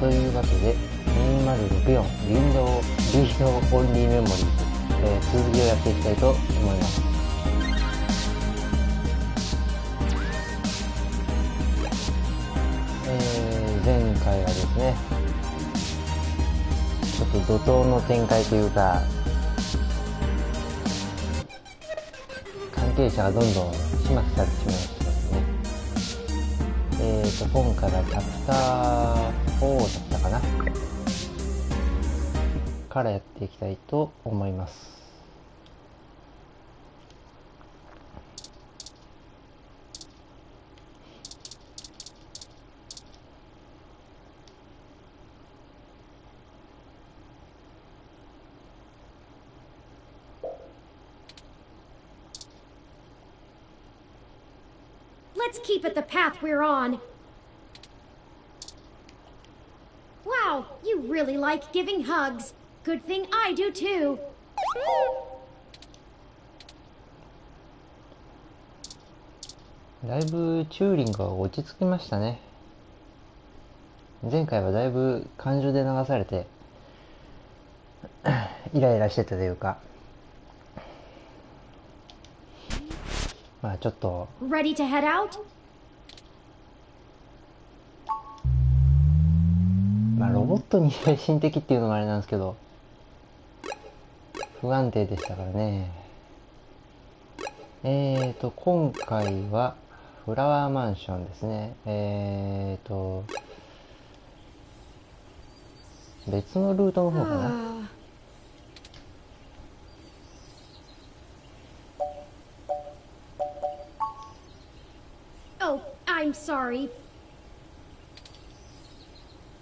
というわけで2064リードオンリーメモリーズ、続きをやっていきたいと思います。前回はですね、ちょっと怒涛の展開というか、関係者がどんどん始末されてしまいましたですね。今回はチャプター4だったかなからやっていきたいと思います。Let's keep it the path we're on. Wow, you really like giving hugs. Good thing I do too. だいぶチューリングが落ち着きましたね。前回はだいぶ感情で流されてイライラしてたというか、まあちょっと Ready to head out? まあロボットに精神的っていうのもあれなんですけど、不安定でしたからね。今回はフラワーマンションですね。別のルートの方かな。Oh, I'm sorry.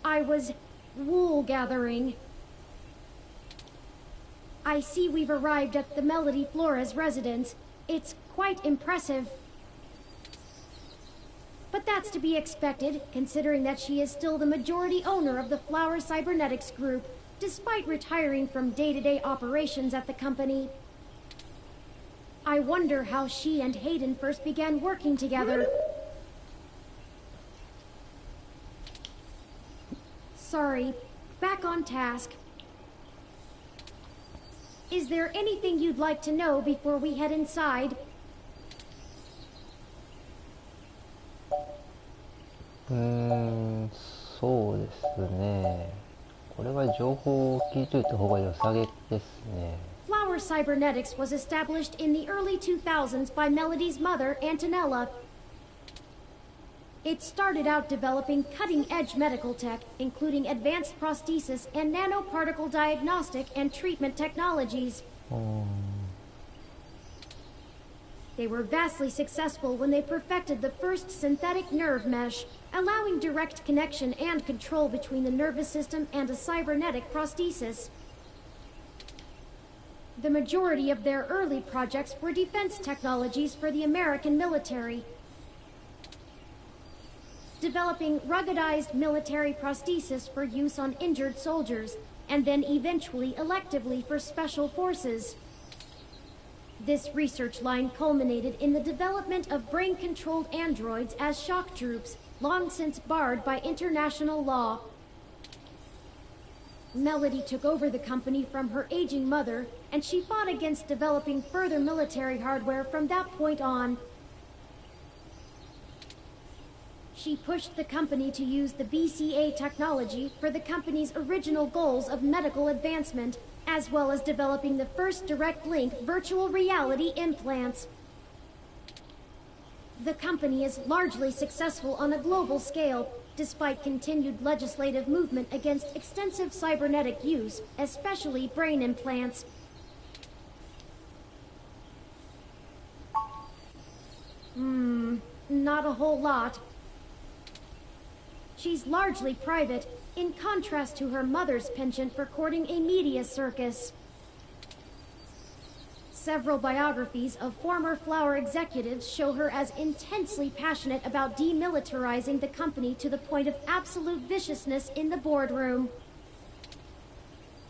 I was wool gathering. I see we've arrived at the Melody Flores residence. It's quite impressive. But that's to be expected, considering that she is still the majority owner of the Flower Cybernetics Group, despite retiring from day-to-day operations at the company. I wonder how she and Hayden first began working together. Sorry, back on task. Is there anything you'd like to know before we head inside? そうですね。これは情報を聞いといた方が良さげですね。Flower Cybernetics was established in the early 2000s by Melody's mother, Antonella. It started out developing cutting-edge medical tech, including advanced prosthesis and nanoparticle diagnostic and treatment technologies. They were vastly successful when they perfected the first synthetic nerve mesh, allowing direct connection and control between the nervous system and a cybernetic prosthesis. The majority of their early projects were defense technologies for the American military, developing ruggedized military prosthesis for use on injured soldiers, and then eventually electively for special forces. This research line culminated in the development of brain-controlled androids as shock troops, long since barred by international law. Melody took over the company from her aging mother, and she fought against developing further military hardware from that point on. She pushed the company to use the BCA technology for the company's original goals of medical advancement, as well as developing the first direct link virtual reality implants. The company is largely successful on a global scale, despite continued legislative movement against extensive cybernetic use, especially brain implants. Not a whole lot. She's largely private, in contrast to her mother's penchant for courting a media circus. Several biographies of former Flower executives show her as intensely passionate about demilitarizing the company to the point of absolute viciousness in the boardroom.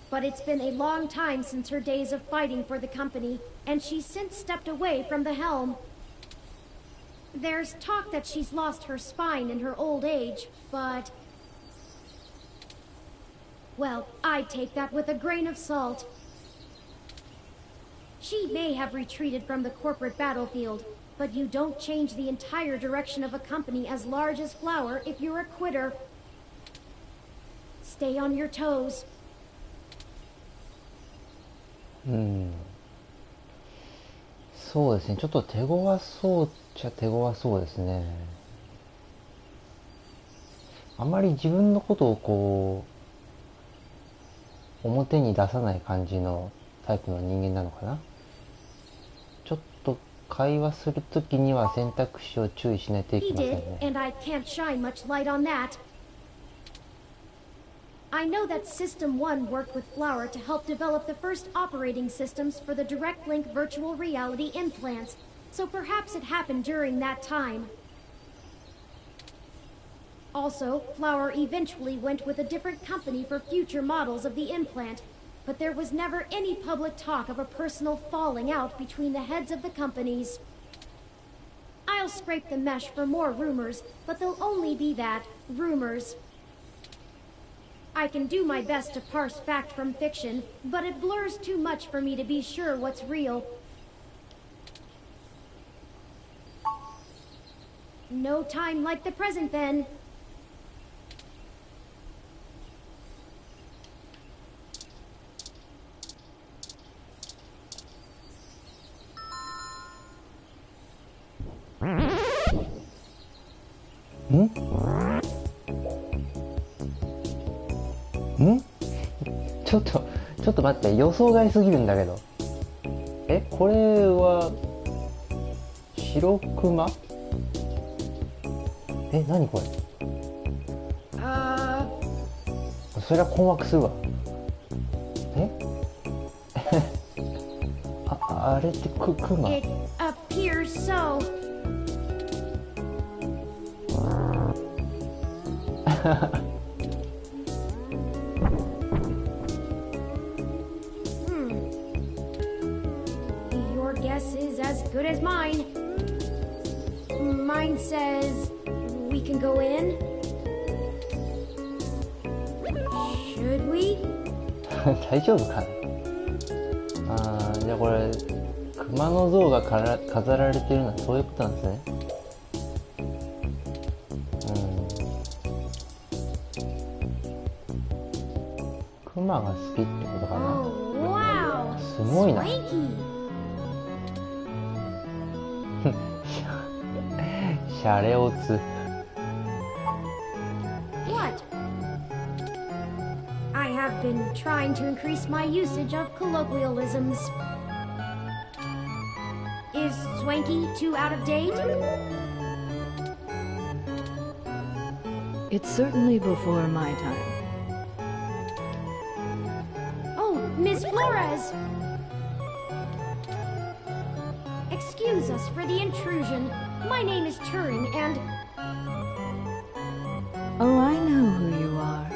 But it's been a long time since her days of fighting for the company, and she's since stepped away from the helm. There's talk that she's lost her spine in her old age, but Well, I'd take that with a grain of salt. She may have retreated from the corporate battlefield, but you don't change the entire direction of a company as large as Flower if you're a quitter. Stay on your toes. そうですね。ちょっと手強そうっちゃ手強そうですね。あまり自分のことをこう表に出さない感じのタイプの人間なのかな。ちょっと会話するときには選択肢を注意しないといけませんね。He did, and I can't shine much light on that. I know that System 1 worked with Flower to help develop the first operating systems for the direct link virtual reality implants, so perhaps it happened during that time. Also, Flower eventually went with a different company for future models of the implant, but there was never any public talk of a personal falling out between the heads of the companies. I'll scrape the mesh for more rumors, but they'll only be that, rumors. I can do my best to parse fact from fiction, but it blurs too much for me to be sure what's real. No time like the present, then.んちょっと待って、予想外すぎるんだけど。これは白クマ？何これ？そりゃ困惑するわ。あれってクマ？ It appears so. Your guess is as good as mine. Mine says we can go in. Should we? 大丈夫かな。じゃあこれ熊の像が飾られてるのはそういうことなんですね。熊が好きってことかな。Oh, wow. すごいな。シャレオツ。What? I have been trying to increase my usage of colloquialisms. Is swanky too out of date? It's certainly before my time. Oh, Miss Flores! Excuse us for the intrusion. My name is Turing, and... Oh, I know who you are.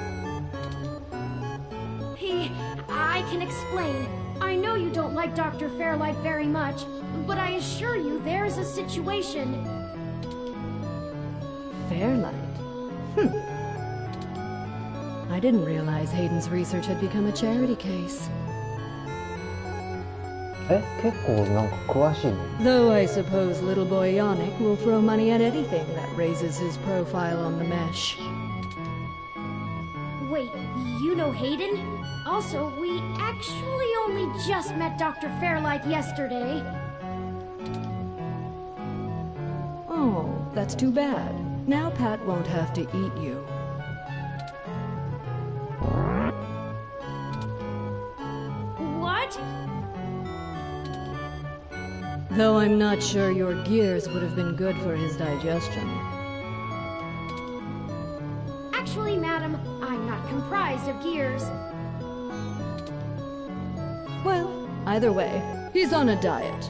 I can explain. I know you don't like Dr. Fairlight very much, but I assure you there's a situation. Fairlight? I didn't realize Hayden's research had become a charity case. 結構なんか詳しいね。 Though I suppose little boy Yannick will throw money at anything that raises his profile on the mesh. Wait, you know Hayden? Also, we actually only just met Dr. Fairlight yesterday. Oh, that's too bad. Now Pat won't have to eat you. What? Though I'm not sure your gears would have been good for his digestion. Actually, madam, I'm not comprised of gears. Well, either way, he's on a diet.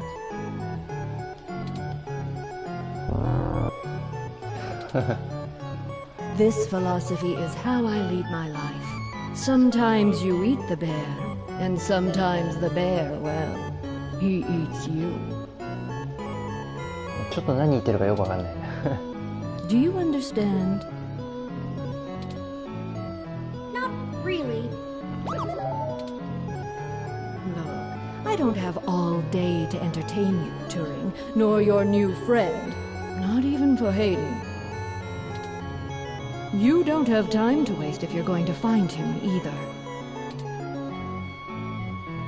This philosophy is how I lead my life. Sometimes you eat the bear, and sometimes the bear, well, he eats you. ちょっと何言ってるかよくわかんない。Do you understand? Not really. I don't have all day to entertain you, Turing, nor your new friend. Not even for Hayden. You don't have time to waste if you're going to find him either.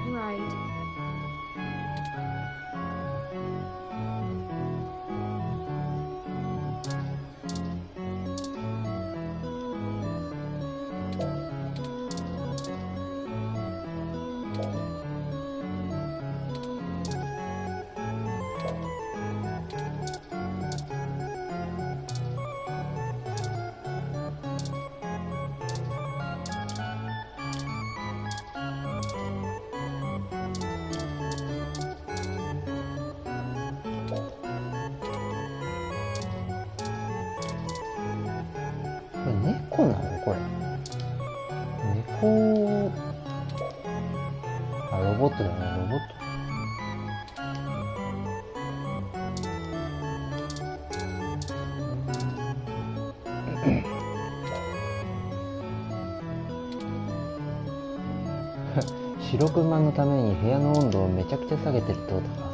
Right.これ猫なのこれ。猫。あ、ロボットだね、ロボット。白クマのために部屋の温度をめちゃくちゃ下げてるってことか。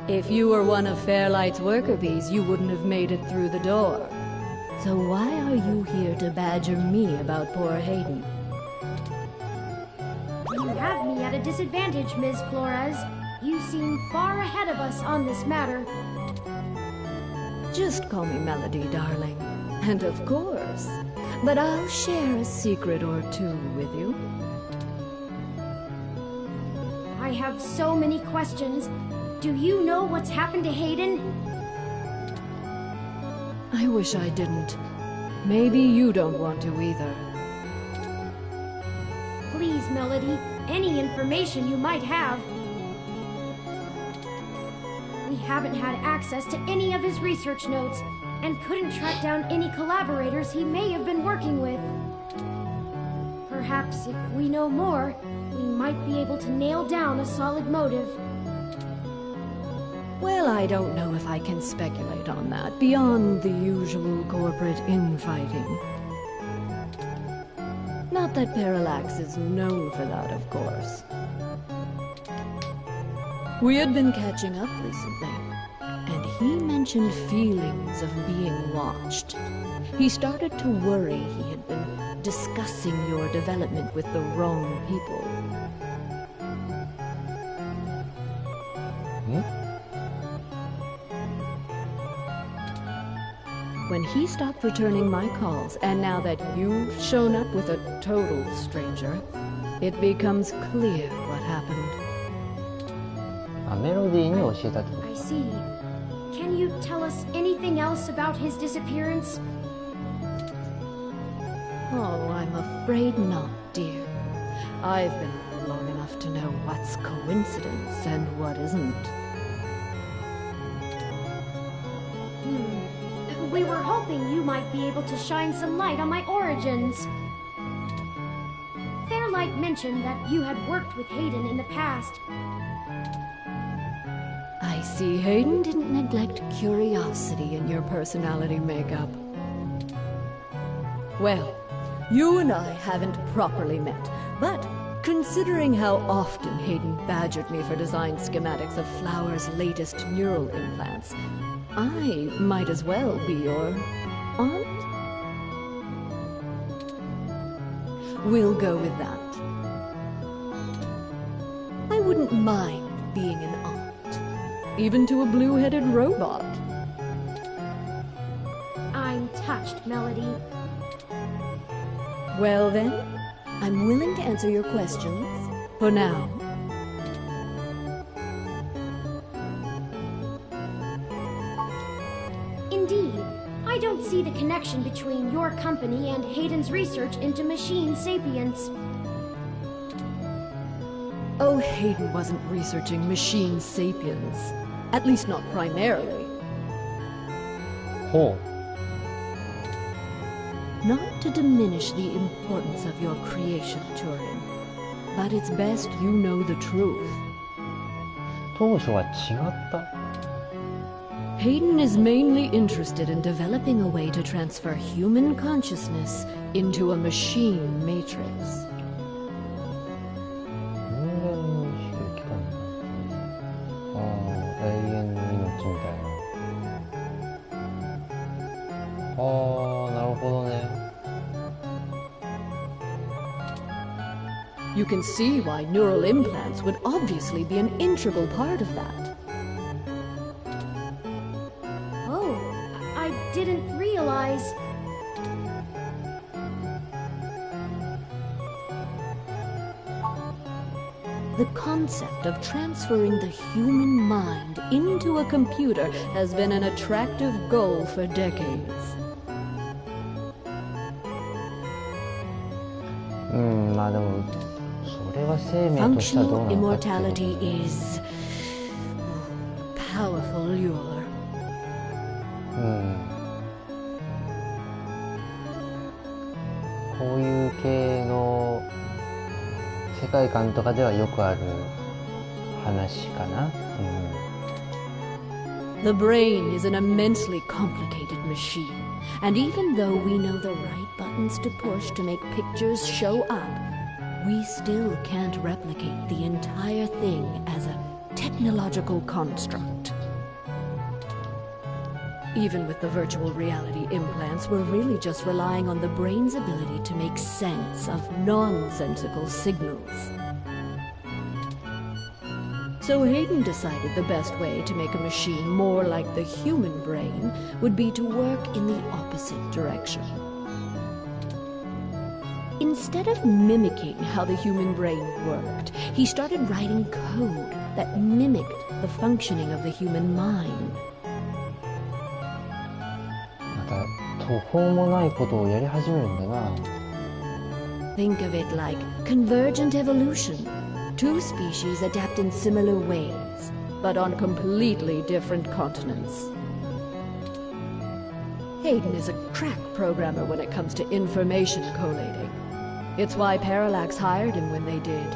If you were one of Fairlight's worker bees, you wouldn't have made it through the door. So why are you here to badger me about poor Hayden? You have me at a disadvantage, Ms. Flores. You seem far ahead of us on this matter. Just call me Melody, darling. And of course. But I'll share a secret or two with you. I have so many questions. Do you know what's happened to Hayden? I wish I didn't. Maybe you don't want to either. Please, Melody, any information you might have. We haven't had access to any of his research notes, and couldn't track down any collaborators he may have been working with. Perhaps if we know more, we might be able to nail down a solid motive. Well, I don't know if I can speculate on that, beyond the usual corporate infighting. Not that Parallax is known for that, of course. We had been catching up recently, and he mentioned feelings of being watched. He started to worry he had been discussing your development with the wrong people. When he stopped returning my calls, and now that you've shown up with a total stranger, it becomes clear what happened. あ、メロディーに教えたってこと I see. Can you tell us anything else about his disappearance? Oh, I'm afraid not, dear. I've been around long enough to know what's coincidence and what isn't. We were hoping you might be able to shine some light on my origins. Fairlight mentioned that you had worked with Hayden in the past. I see Hayden didn't neglect curiosity in your personality makeup. Well, you and I haven't properly met, but considering how often Hayden badgered me for design schematics of Flower's latest neural implants, I might as well be your aunt? We'll go with that. I wouldn't mind being an aunt, even to a blue-headed robot. I'm touched, Melody. Well then, I'm willing to answer your questions. For now. Indeed, I don't see the connection between your company and Hayden's research into machine sapience. Oh, Hayden wasn't researching machine sapiens. At least not primarily. ほ Not to diminish the importance of your creation, Turing. But it's best you know the truth. う。当初は違った。 Hayden is mainly interested in developing a way to transfer human consciousness into a machine matrix. 人間の意識を機関に。ああ、永遠の命みたいな。ああ、なるほどね。 You can see why neural implants would obviously be an integral part of that. Oh, I didn't realize. The concept of transferring the human mind into a computer has been an attractive goal for decades. まあでもそれは生命としてはどう Functional なのかっていうこと。 immortality is powerful lure. こういう系の世界観とかではよくある話かな。The brain is an immensely complicated machine, and even though we know the right buttons to push to make pictures show up, we still can't replicate the entire thing as a technological construct. Even with the virtual reality implants, we're really just relying on the brain's ability to make sense of nonsensical signals. So Hayden decided the best way to make a machine more like the human brain would be to work in the opposite direction. Instead of mimicking how the human brain worked, he started writing code that mimicked the functioning of the human mind. また途方もないことをやり始めるんだな。 Think of it like convergent evolution. Two species adapt in similar ways, but on completely different continents. Hayden is a crack programmer when it comes to information collating. It's why Parallax hired him when they did.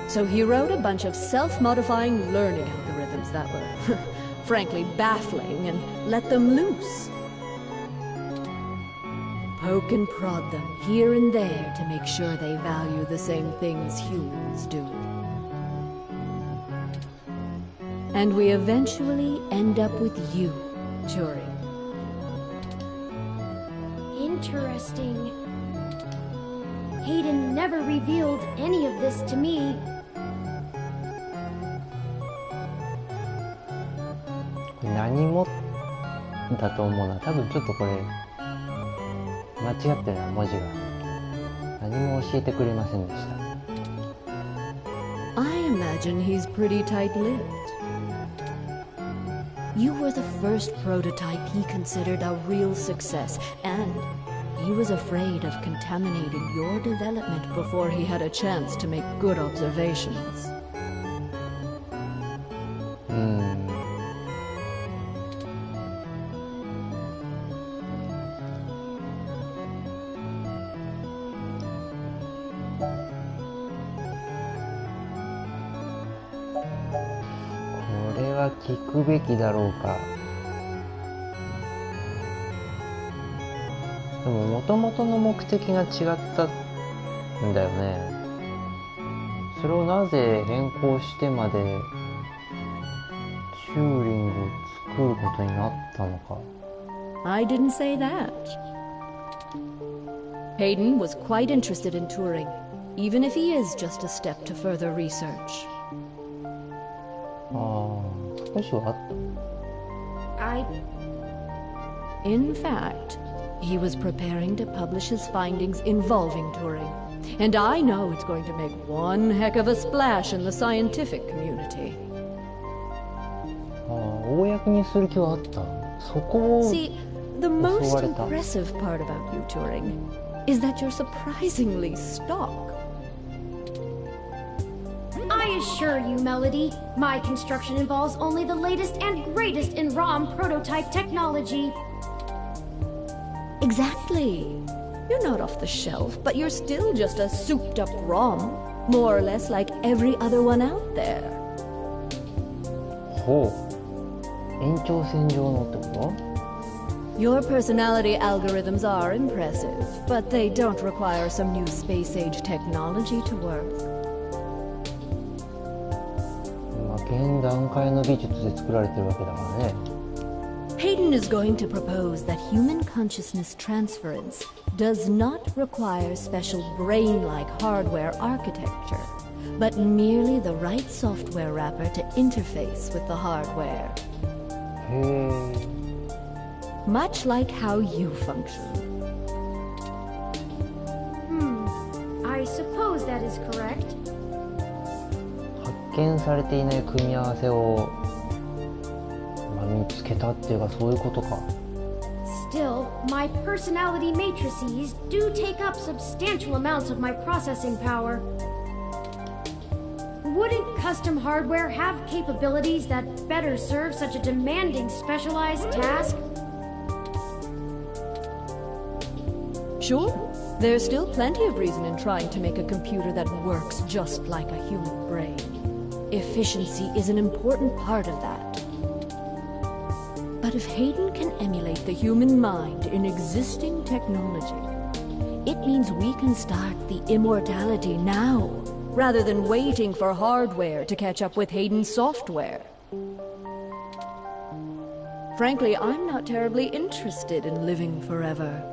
So he wrote a bunch of self-modifying learning algorithms that were, frankly, baffling and let them loose. Poke and prod them here and there to make sure they value the same things humans do. And we eventually end up with you, Turing. Interesting. Hayden never revealed any of this to me. 何もだと思うな。多分ちょっとこれ間違ってるな、文字が。何も教えてくれませんでした。 I imagine he's pretty tight-lipped. You were the first prototype he considered a real success, and he was afraid of contaminating your development before he had a chance to make good observations. これは聞くべきだろうか。でも元々の目的が違ったんだよね。それをなぜ変更してまでチューリングを作ることになったのか。 I didn't say that. Hayden was quite interested in Turing, even if he is just a step to further research. ああ、少しはあった。I... In fact, He was preparing to publish his findings involving Turing. And I know it's going to make one heck of a splash in the scientific community. ああ、公にする気はあった。そこを See, the most 襲われた。 impressive part about you, Turing, is that you're surprisingly stock. I assure you, Melody, my construction involves only the latest and greatest in ROM prototype technology. Exactly. You're not off the shelf, but you're still just a souped-up ROM, more or less like every other one out there. ほう。延長線上のってこ Your personality algorithms are impressive, but they don't require some new space-age technology to work. と？まあ、現段階の技術で作られてるわけだからね。Hayden is going to propose that human consciousness transference does not require special brain-like hardware architecture, but merely the right software wrapper to interface with the hardware. へえ。 Much like how you function. I suppose that is correct. 発見されていない組み合わせを、まあ、見つけたっていうかそういうことか。 Still, my personality matrices do take up substantial amounts of my processing power. Wouldn't custom hardware have capabilities that better serve such a demanding specialized task? Sure, there's still plenty of reason in trying to make a computer that works just like a human brain. Efficiency is an important part of that. But if Hayden can emulate the human mind in existing technology, it means we can start the immortality now, rather than waiting for hardware to catch up with Hayden's software. Frankly, I'm not terribly interested in living forever,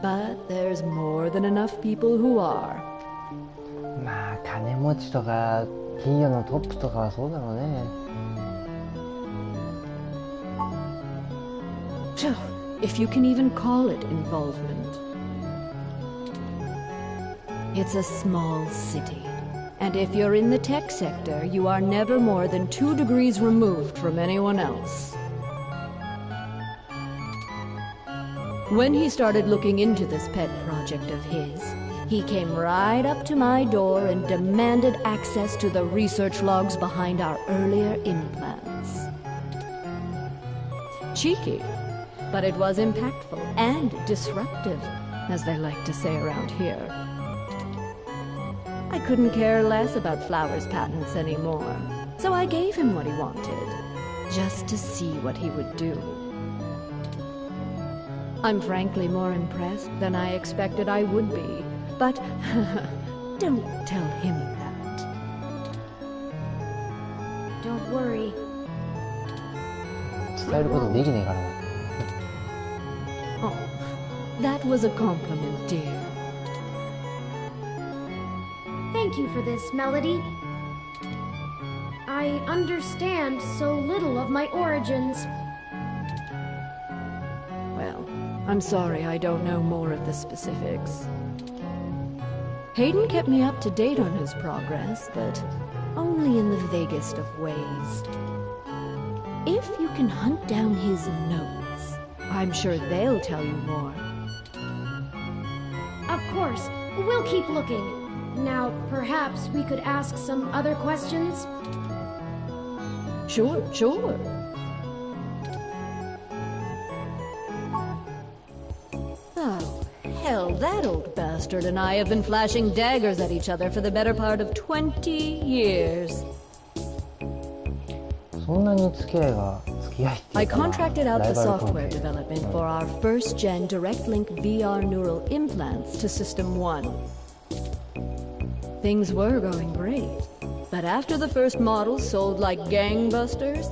but there's more than enough people who are. まあ金持ちとか企業のトップとかはそうだろうね。 If you can even call it involvement. It's a small city, and if you're in the tech sector, you are never more than 2 degrees removed from anyone else. When he started looking into this pet project of his, he came right up to my door and demanded access to the research logs behind our earlier implants. Cheeky. But it was impactful and disruptive, as they like to say around here. I couldn't care less about Flowers' patents anymore, so I gave him what he wanted, just to see what he would do. I'm frankly more impressed than I expected I would be, but don't tell him that. Don't worry. 伝えることできねえからな。 Oh, that was a compliment, dear. Thank you for this, Melody. I understand so little of my origins. Well, I'm sorry I don't know more of the specifics. Hayden kept me up to date on his progress, but only in the vaguest of ways. If you can hunt down his notes, I'm sure they'll tell you more. Of course, we'll keep looking. Now, perhaps we could ask some other questions? Sure. Oh, hell, that old bastard and I have been flashing daggers at each other for the better part of 20 years. そんなに付き合いが付き合いってい I うか、まあ contracted out ライ the バル関 software 係。 development for our first-gen direct-link VR neural implants to System 1. Things were going great, but after the first models sold like gangbusters,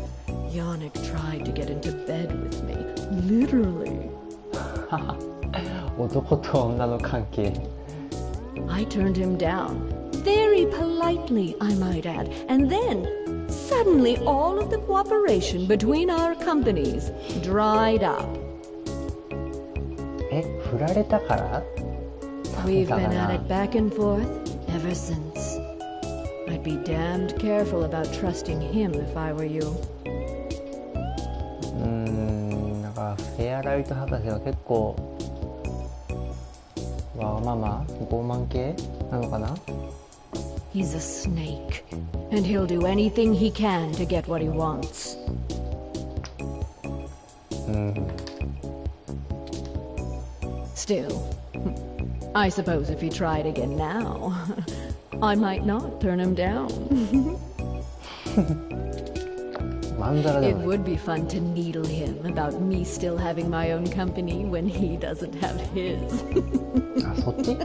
Yannick tried to get into bed with me, literally. 男と女の関係。 I turned him down, very politely, I might add, and then suddenly all of the cooperation between our companies dried up. え、振られたから We've だか been な at it back and forth ever since. I'd be damned careful about trusting him if I were you. なんかフェアライト博士は結構わがまま傲慢系なのかな。 He's a snake, and he'll do anything he can to get what he wants. Still, I suppose if he tried again now, I might not turn him down. まんざらで It もない。 would be fun to needle him about me still having my own company when he doesn't have his. あ、そっち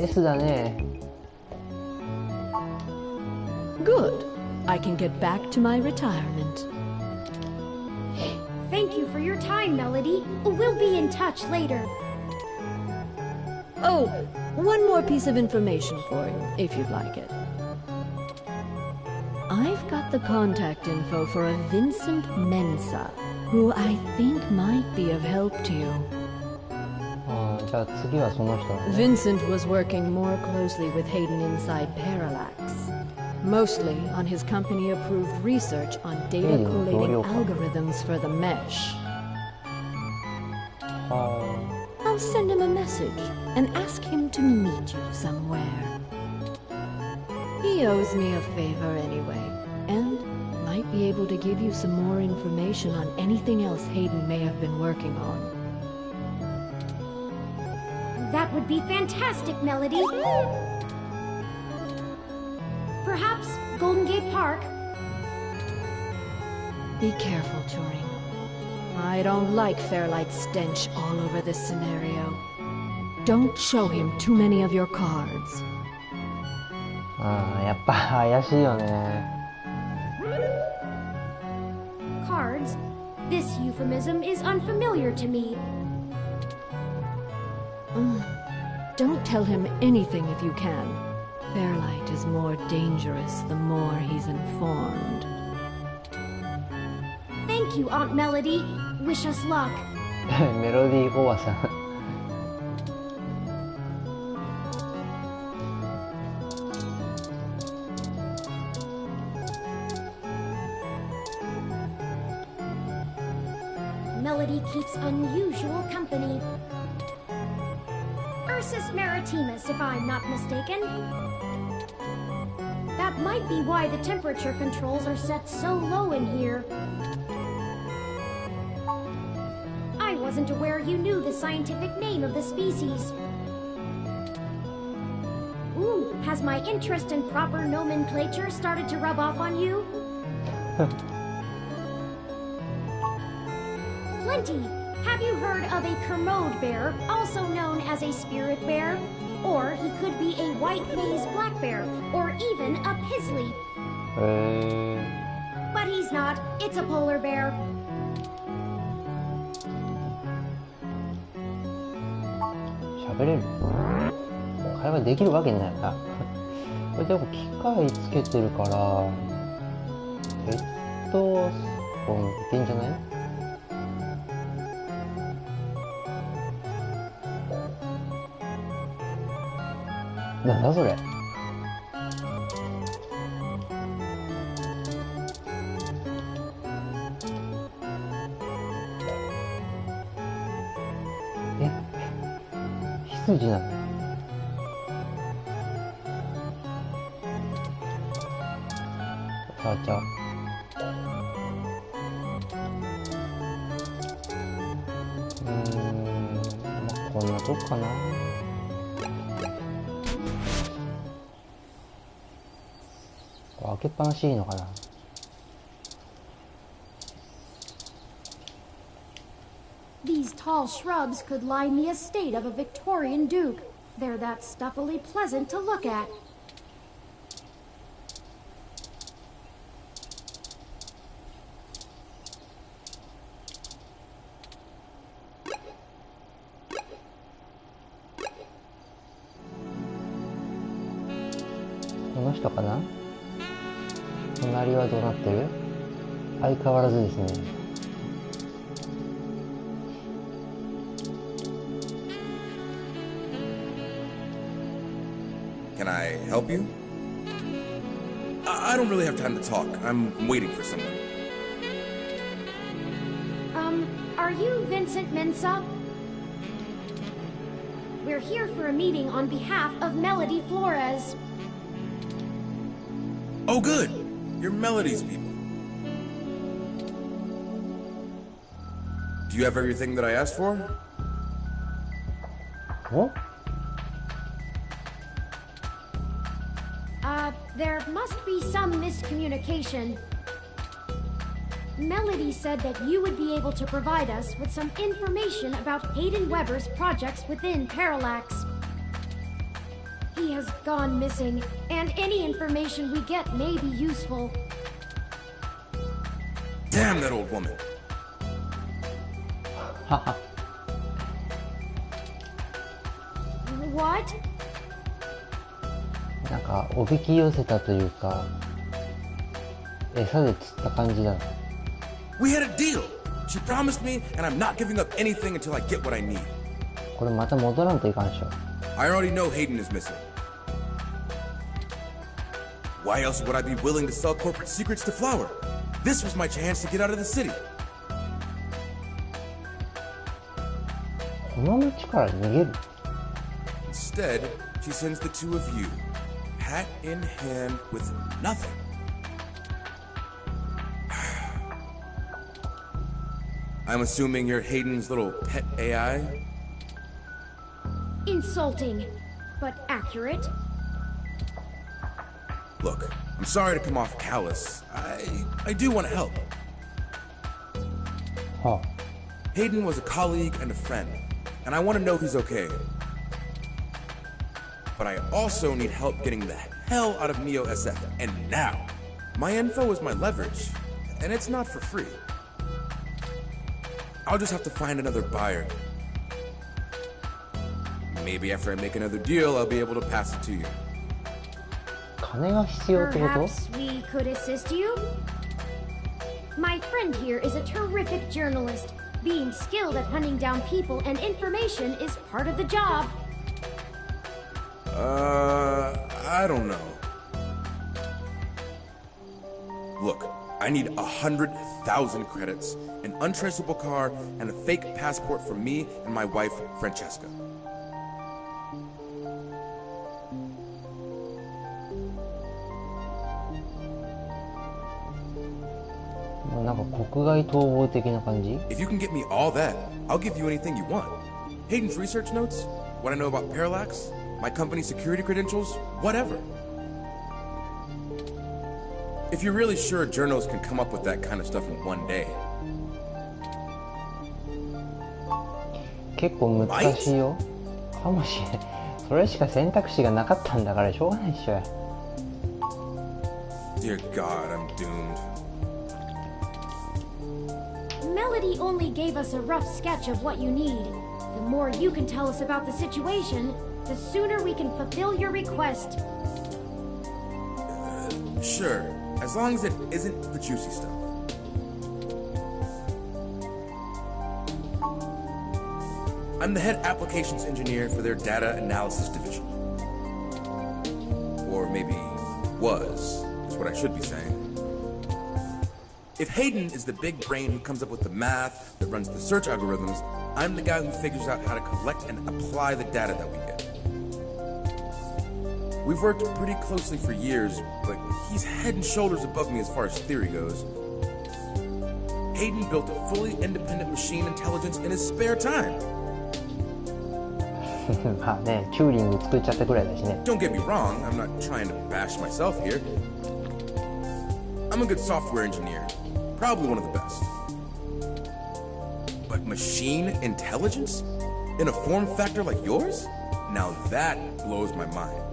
？S だね。 Good. I can get back to my retirement. Thank you for your time, Melody. We'll be in touch later. Oh, one more piece of information for you, if you'd like it. I've got the contact info for a Vincent Mensa, who I think might be of help to you. あー、じゃあ次はその人だね。 Vincent was working more closely with Hayden inside Parallax, mostly on his company-approved research on data Hayden, collating Dorio. algorithms for the mesh. は I'll send him a message and ask him to meet you somewhere. He owes me a favor anyway, and might be able to give you some more information on anything else Hayden may have been working on. That would be fantastic, Melody. Perhaps Golden Gate Park? Be careful, Turing. I don't like Fairlight's stench all over this scenario. Don't show him too many of your cards. あー、やっぱ怪しいよね。 Cards? This euphemism is unfamiliar to me. Don't tell him anything if you can. Fairlight is more dangerous the more he's informed. Thank you, Aunt Melody. Wish us luck. メロディーおばさん。Melody keeps unusual company. Ursus maritimus, if I'm not mistaken. That might be why the temperature controls are set so low in here. I wasn't aware you knew the scientific name of the species. Ooh, has my interest in proper nomenclature started to rub off on you? Plenty. Have you heard of a Kermode bear, also known as a spirit bear? Or he could be a white-faced black bear, or even a pizzly. へ But he's not. It's a polar bear. ー、喋れる？会話できるわけないな。これでも機械つけてるから、ヘッドホンいけんじゃない？なんだそれ。え、羊なの？触っちゃう。まあ、こんなとこかな。開けっぱなしいいのかな。 These tall shrubs could line the estate of a Victorian duke. They're that stuffily pleasant to look at. This この人かな。隣はどうなってる？相変わらずですね。Can I help you? I don't really have time to talk. I'm waiting for someone. Are you Vincent Mensa? We're here for a meeting on behalf of Melody Flores. Oh, good. You're Melody's people. Do you have everything that I asked for? What? There must be some miscommunication. Melody said that you would be able to provide us with some information about Hayden Weber's projects within Parallax. He has gone missing, and any information we get may be useful. Damn that old woman. What? なんかおびき寄せたというか、餌で釣った感じだな。We had a deal. She promised me, and I'm not giving up anything until I get what I need. これまた戻らんといかんしょ。I already know Hayden is missing. Why else would I be willing to sell corporate secrets to Flower? This was my chance to get out of the city. この町から逃げる。 Instead, she sends the two of you, hat in hand with nothing. I'm assuming you're Hayden's little pet AI? Insulting, but accurate. Look, I'm sorry to come off callous. I do want to help. は Hayden was a colleague and a friend, and I want to know he's okay. But I also need help getting the hell out of Neo SF, and now. My info is my leverage, and it's not for free. I'll just have to find another buyer. Maybe after I make another deal, I'll be able to pass it to you. 金が必要ってこと？ Perhaps we could assist you? My friend here is a terrific journalist. Being skilled at hunting down people and information is part of the job. I don't know. Look, I need 100,000 credits, an untraceable car, and a fake passport for me and my wife, Francesca. もうなんか国外逃亡的な感じ？ If you can get me all that, I'll give you anything you want. Hayden's research notes, what I know about Parallax, my company's security credentials, whatever. If you're really sure journals can come up with that kind of stuff in one day. 結構難しいよ。かもしれない。それしか選択肢がなかったんだからしょうがないっしょ。 Dear God, I'm doomed. Melody only gave us a rough sketch of what you need. The more you can tell us about the situation, the sooner we can fulfill your request. Sure, as long as it isn't the juicy stuff. I'm the head applications engineer for their data analysis division. Or maybe was, is what I should be saying. If Hayden is the big brain who comes up with the math that runs the search algorithms, I'm the guy who figures out how to collect and apply the data that we get. We've worked pretty closely for years, but he's head and shoulders above me as far as theory goes. Hayden built a fully independent machine intelligence in his spare time. まあね、チューリング作っちゃったくらいだしね。 Don't get me wrong, I'm not trying to bash myself here. I'm a good software engineer, probably one of the best. But machine intelligence? In a form factor like yours? Now that blows my mind.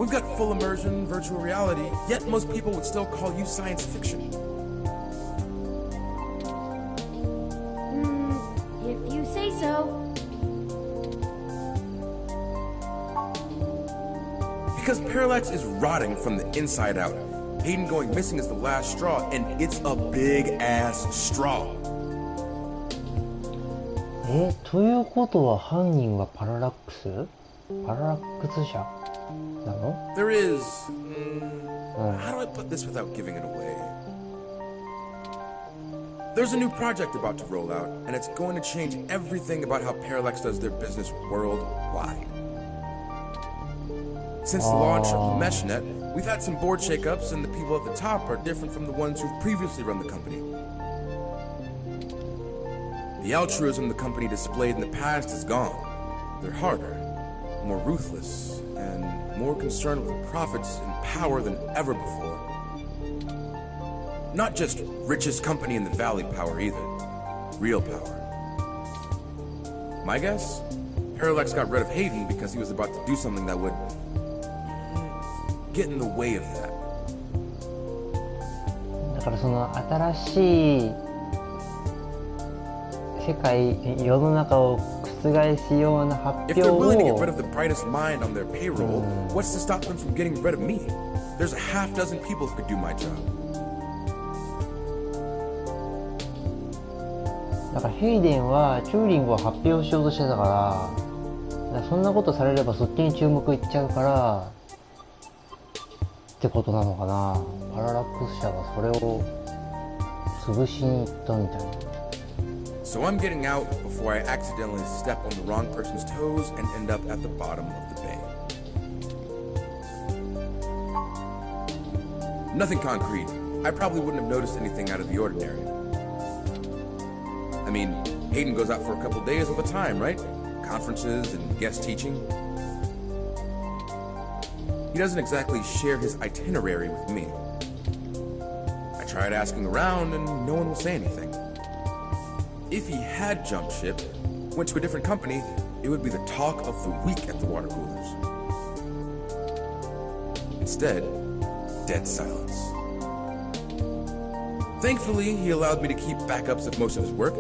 We've got full immersion, virtual reality, yet most people would still call you science fiction. If you say so. Because Parallax is rotting from the inside out. Hayden going missing is the last straw, and it's a big-ass straw. ということは犯人はパララックス？パララックス社なの？ There is. How do I put this without giving it away? There's a new project about to roll out, and it's going to change everything about how Parallax does their business worldwide. Since the launch of the MeshNet, we've had some board shakeups, and the people at the top are different from the ones who've previously run the company. The altruism the company displayed in the past is gone. They're harder, more ruthless, and more concerned with profits and power than ever before. Not just richest company in the valley power either. Real power. My guess? Parallax got rid of Hayden because he was about to do something that would get in the way of that. だからその新しい世界、世の中を覆すような発 If 表 they're を willing to get rid of the brightest mind on their payroll, what's to stop them from getting rid of me? There's a half dozen people who could do my job. だからヘイデンはチューリングを発表しようとしてたから、そんなことされればそっちに注目いっちゃうからってことなのかな。パララックス社がそれを潰しに行ったみたいな。So I'm getting out before I accidentally step on the wrong person's toes and end up at the bottom of the bay. Nothing concrete. I probably wouldn't have noticed anything out of the ordinary. I mean, Hayden goes out for a couple days all the time, right? Conferences and guest teaching. He doesn't exactly share his itinerary with me. I tried asking around and no one will say anything. If he had jumped ship, went to a different company, it would be the talk of the week at the water coolers. Instead, dead silence. Thankfully, he allowed me to keep backups of most of his work,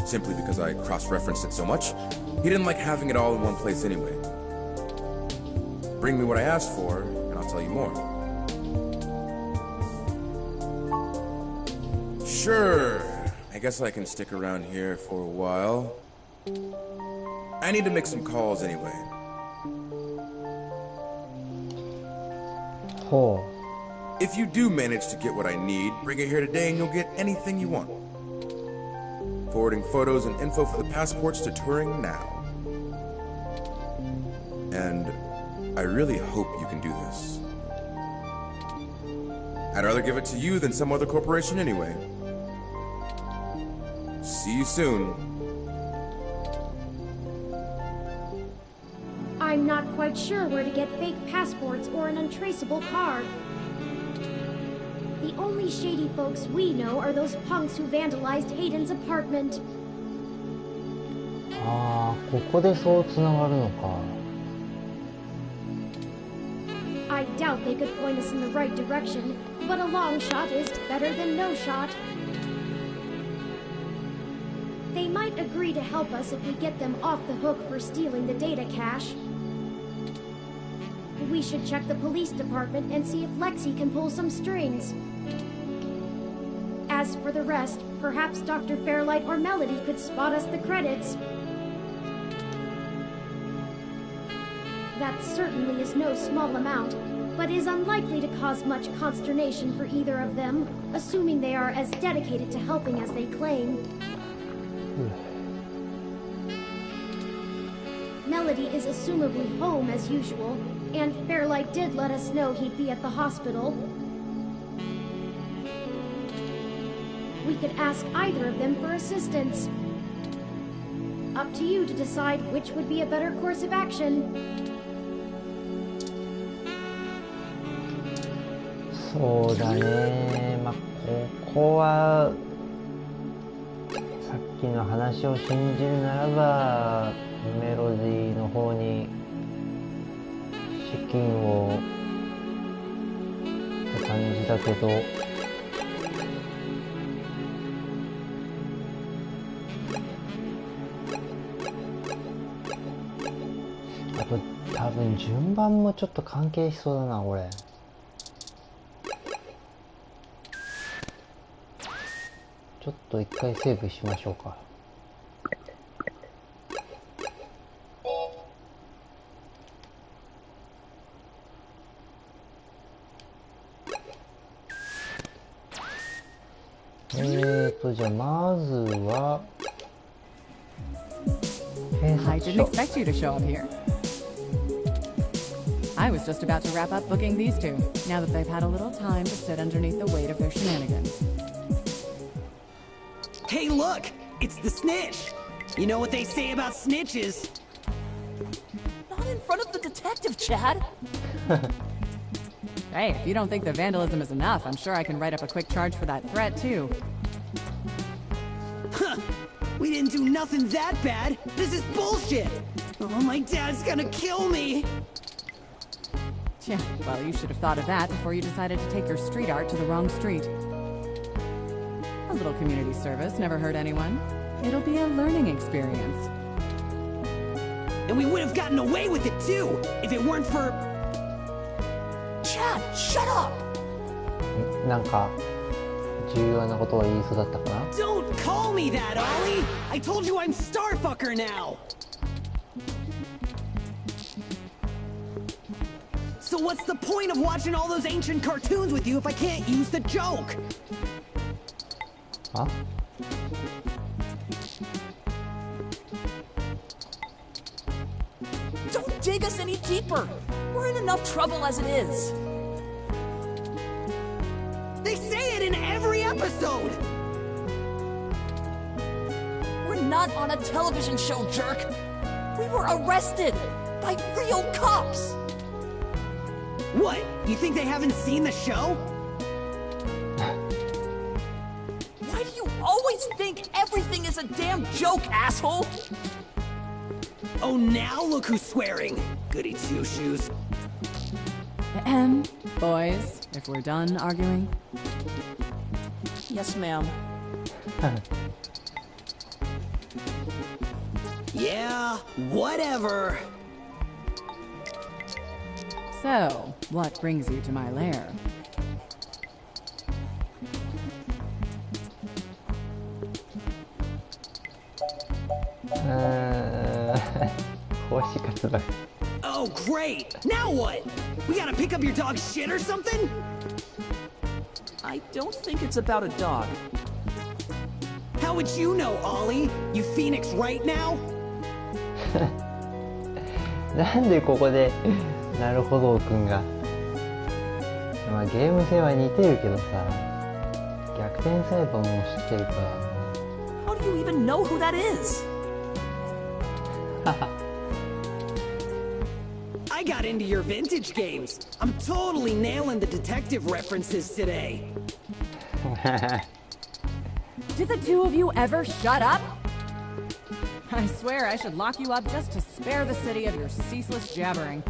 simply because I cross-referenced it so much. He didn't like having it all in one place anyway. Bring me what I asked for, and I'll tell you more. Sure, I guess I can stick around here for a while. I need to make some calls anyway. ほ If you do manage to get what I need, bring it here today and you'll get anything you want. Forwarding photos and info for the passports to Turing now. And I really hope you can do this. I'd rather give it to you than some other corporation anyway. See you soon. I'm not quite sure where to get fake passports or an untraceable card. The only shady folks we know are those punks who vandalized Hayden's apartment. ああ、ここでそうつながるのか。 I doubt they could point us in the right direction, but a long shot is better than no shot. They might agree to help us if we get them off the hook for stealing the data cache. We should check the police department and see if Lexi can pull some strings. As for the rest, perhaps Dr. Fairlight or Melody could spot us the credits. That certainly is no small amount, but is unlikely to cause much consternation for either of them, assuming they are as dedicated to helping as they claim. Melody is assumably home as usual, and Fairlight did let us know he'd be at the hospital. We could ask either of them for assistance. Up to you to decide which would be a better course of action. そうだね。まあここはさっきの話を信じるならばメロディーの方に資金をって感じだけど。あと多分順番もちょっと関係しそうだなこれ。ちょっと一回セーブしましょうか。じゃあまずは I didn't expect you to show up here. I was just about to wrap up booking these two, now that they've had a little time to sit underneath the weight of their shenanigans. Hey, look! It's the snitch! You know what they say about snitches? Not in front of the detective, Chad! Hey, if you don't think the vandalism is enough, I'm sure I can write up a quick charge for that threat, too. Huh! We didn't do nothing that bad! This is bullshit! Oh, my dad's gonna kill me! Yeah, well, you should have thought of that before you decided to take your street art to the wrong street. A little community service never hurt anyone. It'll be a learning experience. And we would have gotten away with it, too, if it weren't for... Chad, shut up! なんか重要なことを言いそうだったかな。 Don't call me that, Ollie! I told you I'm Starfucker now! So what's the point of watching all those ancient cartoons with you if I can't use the joke? あ、Don't dig us any deeper! We're in enough trouble as it is! They say it in every episode! We're not on a television show, jerk! We were arrested! By real cops! What? You think they haven't seen the show? Why do you always think everything is a damn joke, asshole? Oh, now look who's swearing. Goody two-shoes. Boys, if we're done arguing. Yes, ma'am. Yeah, whatever. So, what brings you to my lair? Oh, great! Now what? We gotta pick up your dog's shit or something? I don't think it's about a dog. How would you know, Ollie? You Phoenix right now? なんでここでなるほどくんが、まあゲーム性は似てるけどさ、逆転裁判も知ってるから。 How do you even know who that is? I got into your vintage games. I'm totally nailing the detective references today. Did the two of you ever shut up? I swear I should lock you up just to spare the city of your ceaseless jabbering.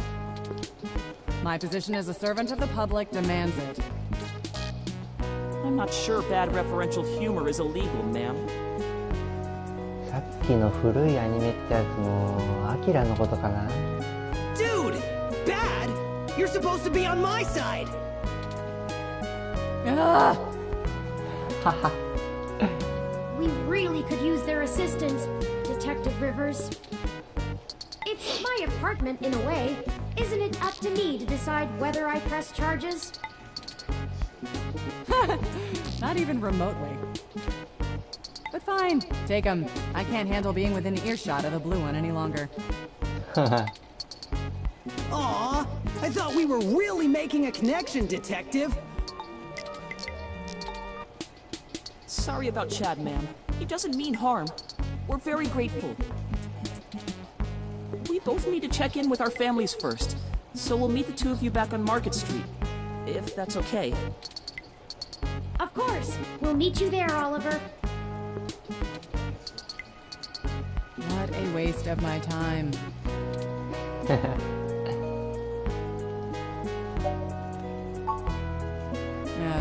My position as a servant of the public demands it. I'm not sure bad referential humor is illegal, ma'am. さっきの古いアニメってやつもアキラのことかな。 Dude! Bad? You're supposed to be on my side! We really could use their assistance, Detective Rivers. It's my apartment in a way. Isn't it up to me to decide whether I press charges? Not even remotely. But fine, take 'em. I can't handle being within earshot of the blue one any longer. Aw, I thought we were really making a connection, Detective. Sorry about Chad, ma'am. He doesn't mean harm. We're very grateful. We both need to check in with our families first, so we'll meet the two of you back on Market Street, if that's okay. Of course. We'll meet you there, Oliver. What a waste of my time.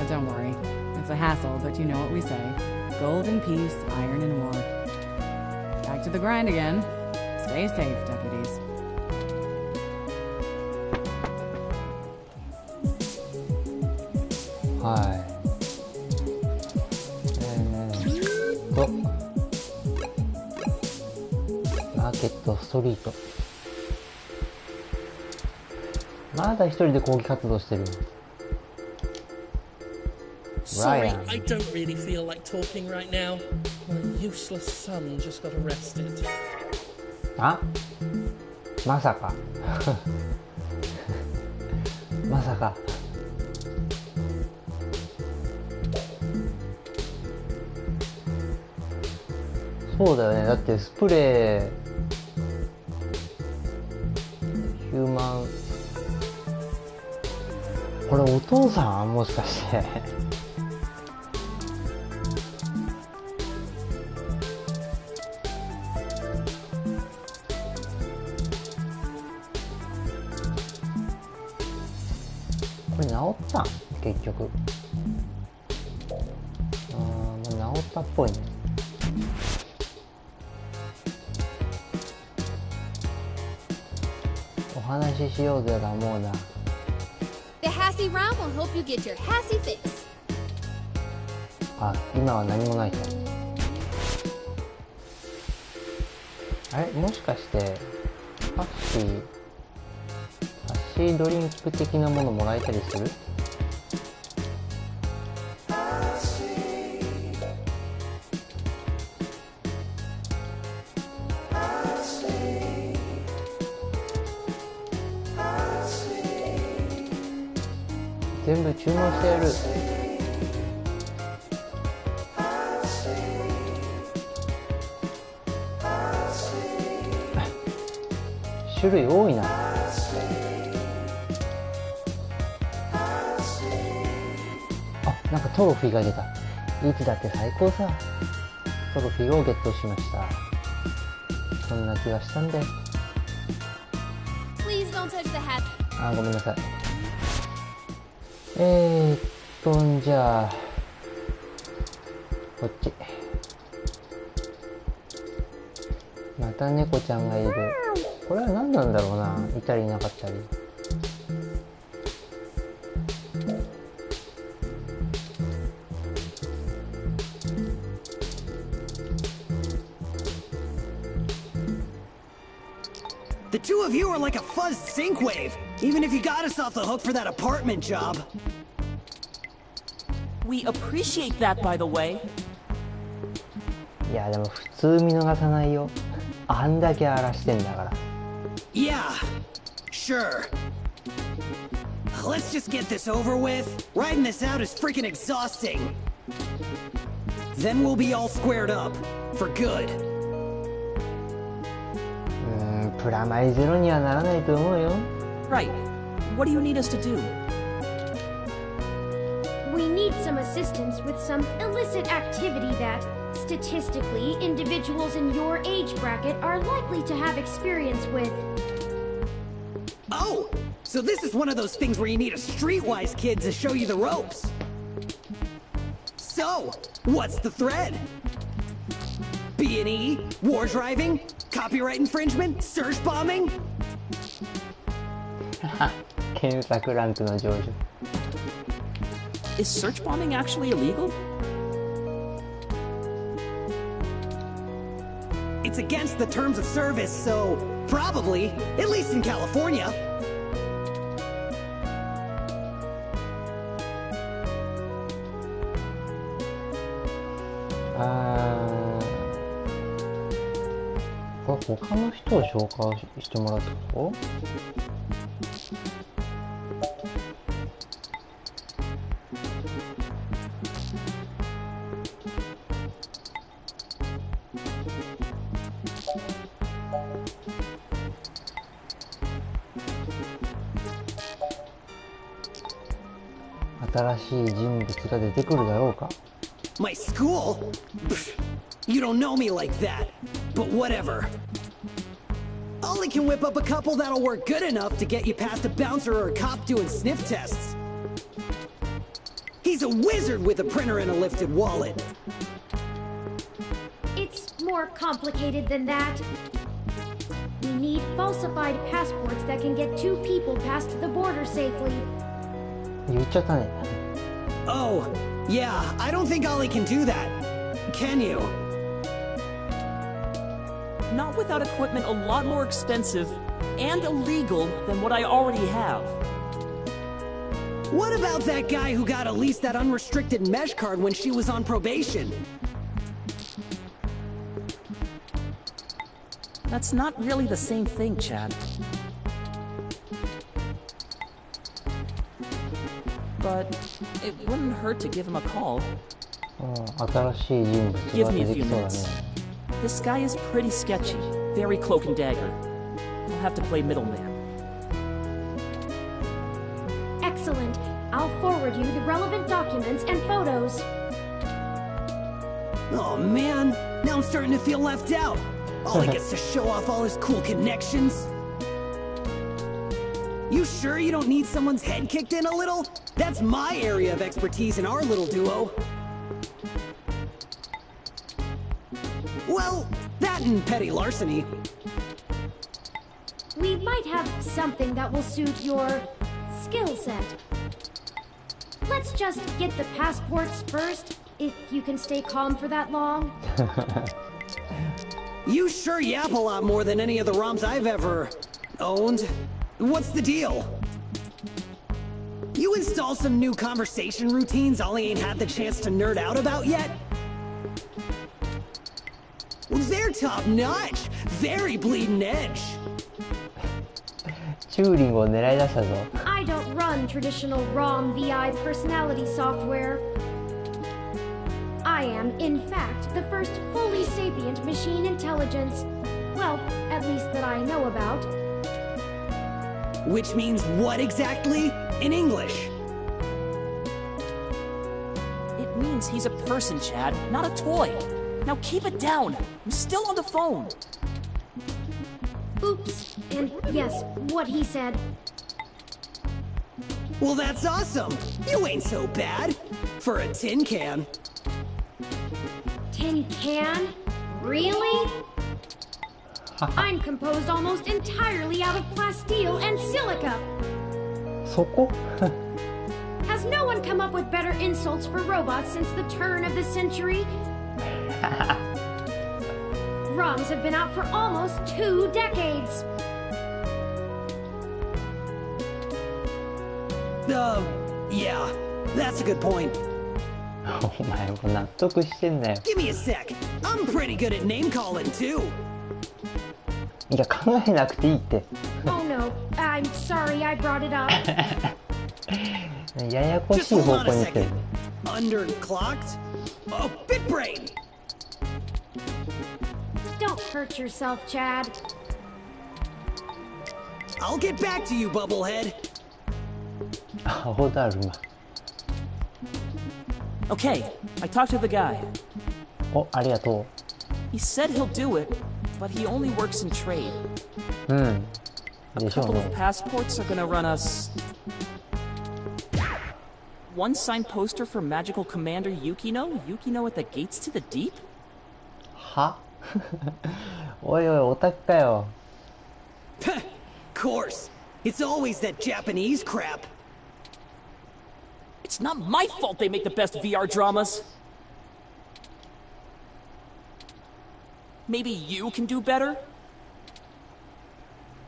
Don't worry. It's a hassle, but you know what we say. Gold in peace, iron in war. Back to the grind again. Stay safe, deputies. Hi. マーケットストリート。まだ一人で抗議活動してる。Sorry, Ryan. I don't really feel like talking right now. My useless son just got arrested. あ、まさかまさか。そうだよね。だってスプレーヒューマン、これお父さんもしかしてこれ治ったん結局。もう治ったっぽいね。お話ししようぜラモーナ。 The Hassy Round will help you get your Hassy fix. あ、今は何もないと。あれもしかしてハッシードリンク的なものもらえたりする？全部注文してやる。種類多いな。あ、なんかトロフィーが出た。いつだって最高さ。トロフィーをゲットしました。そんな気がしたんで。 Please don't touch the hat. あ、ごめんなさい。じゃあこっち。また猫ちゃんがいる。これは何なんだろうな。いたりいなかったり。The two of you are like a fuzz sync wave, even if you got us off the hook for that apartment job. We appreciate that, by the way. いやでも普通見逃さないよ。あんだけ荒らしてんだから。 Yeah, sure. Let's just get this over with. Riding this out is freaking exhausting. Then we'll be all squared up, for good. プラマイゼロにはならないと思うよ。 Right. What do you need us to do? We need some assistance with some illicit activity that, statistically, individuals in your age bracket are likely to have experience with. Oh, so this is one of those things where you need a streetwise kid to show you the ropes. So, what's the thread? B&E, war driving, copyright infringement, search bombing? 検索ランクの上場。 Is search bombing actually illegal? It's against the terms of service, so probably, at least in California.これ他の人を紹介してもらうってこと？新しい人物が出てくるだろうか。 My school? Pfft, you don't know me like that. But whatever. Ollie can whip up a couple that'll work good enough to get you past a bouncer or a cop doing sniff tests. He's a wizard with a printer and a lifted wallet. It's more complicated than that. We need falsified passports that can get two people past the border safely. 言っちゃったね。 Oh, yeah, I don't think Ollie can do that. Can you? Not without equipment a lot more expensive and illegal than what I already have. What about that guy who got at least that unrestricted mesh card when she was on probation? That's not really the same thing, Chad. But it wouldn't hurt to give him a call. 新しい人物 Give が me 出 a て few きそうだね。 minutes. This guy is pretty sketchy. Very cloak and dagger. I'll have to play middleman. Excellent. I'll forward you the relevant documents and photos. Oh man, now I'm starting to feel left out. All he gets to show off all his cool connections. You sure you don't need someone's head kicked in a little? That's my area of expertise in our little duo. Well, that and petty larceny. We might have something that will suit your skill set. Let's just get the passports first, if you can stay calm for that long. You sure yap a lot more than any of the ROMs I've ever owned. What's the deal? You install some new conversation routines Ollie ain't had the chance to nerd out about yet? Well, they're top notch. Very bleeding edge. チューリングを狙い出したぞ。 I don't run traditional ROM VI personality software. I am, in fact, the first fully sapient machine intelligence. Well, at least that I know about. Which means what exactly? In English? It means he's a person, Chad, not a toy. Now keep it down. I'm still on the phone. Oops. And yes, what he said. Well, that's awesome. You ain't so bad. For a tin can. Tin can? Really? I'm composed almost entirely out of plasteel and silica. そこ Has no one come up with better insults for robots since the turn of the century? ROMs have been out for almost 2 decades. Yeah, that's a good point. お前も納得してんだよ。 Give me a sec. I'm pretty good at name calling, too. いや、考えなくていいって。 Oh no, I'm sorry I brought it up. ややこ Just しい hold 方 on 向 a に行ってる second. Underclocked? Oh, Bitbrain! Don't hurt yourself, Chad. I'll get back to you, Bubblehead. アホだるま。 Okay, I talked to the guy. お、ありがと He said he'll do it, but he only works in trade. う。うん。で A しょう couple ね of。passports are gonna run us... One signed poster for Magical Commander Yukino? Yukino at the gates to the deep? はおいおい、オタクかよ。 Of course. It's always that Japanese crap. It's not my fault they make the best VR dramas. Maybe you can do better?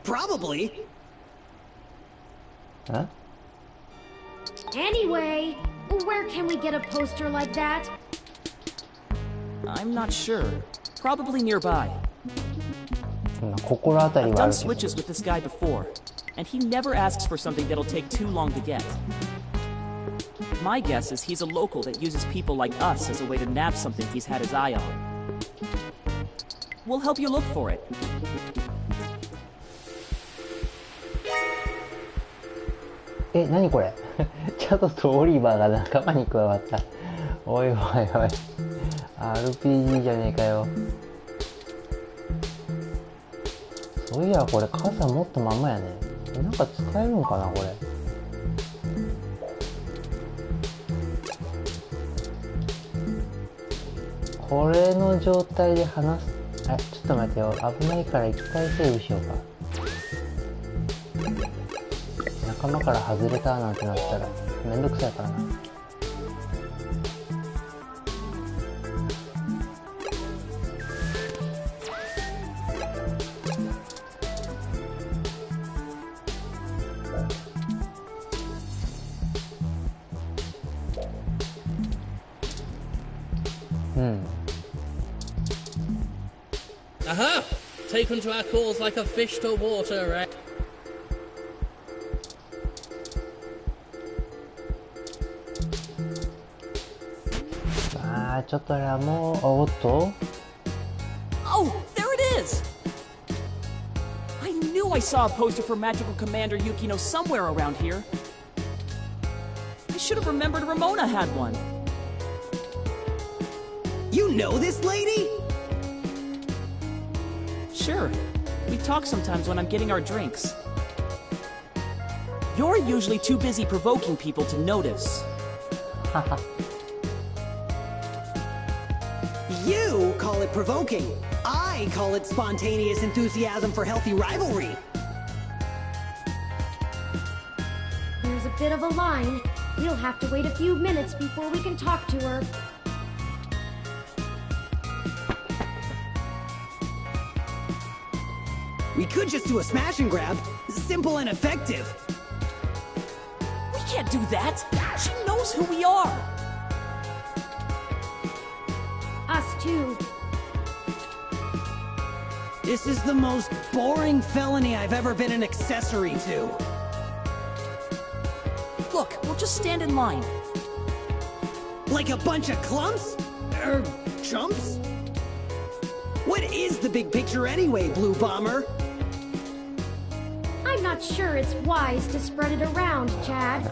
Probably. Huh? Anyway, where can we get a poster like that? I'm not sure. Probably nearby. 心当たり I've はあ done るけど。 switches with this guy before, and he never asks for something that'll take too long to get. My guess is he's a local that uses people like us as a way to nab something he's had his eye on. We'll help you look for it. え、何これチャドとオリバーが仲間に加わった。おいおいおい。RPG じゃねえかよ。そういや、これ傘持ったままやね。なんか使えるんかな、これ。これの状態で話す。あ、ちょっと待ってよ。危ないから一回セーブしようか。仲間から外れたなんてなったらめんどくさいからな。Aha! Taken to our cause like a fish to water, right? ちょっとあれはもう、おっと Oh, there it is! I knew I saw a poster for Magical Commander Yukino somewhere around here. I should have remembered Ramona had one. You know this lady? Sure. We talk sometimes when I'm getting our drinks. You're usually too busy provoking people to notice. You call it provoking. I call it spontaneous enthusiasm for healthy rivalry. There's a bit of a line. We'll have to wait a few minutes before we can talk to her. We could just do a smash and grab. Simple and effective. We can't do that! She knows who we are! Us too. This is the most boring felony I've ever been an accessory to. Look, we'll just stand in line. Like a bunch of clumps? Chumps? What is the big picture anyway, Blue Bomber? I'm not sure it's wise to spread it around, Chad.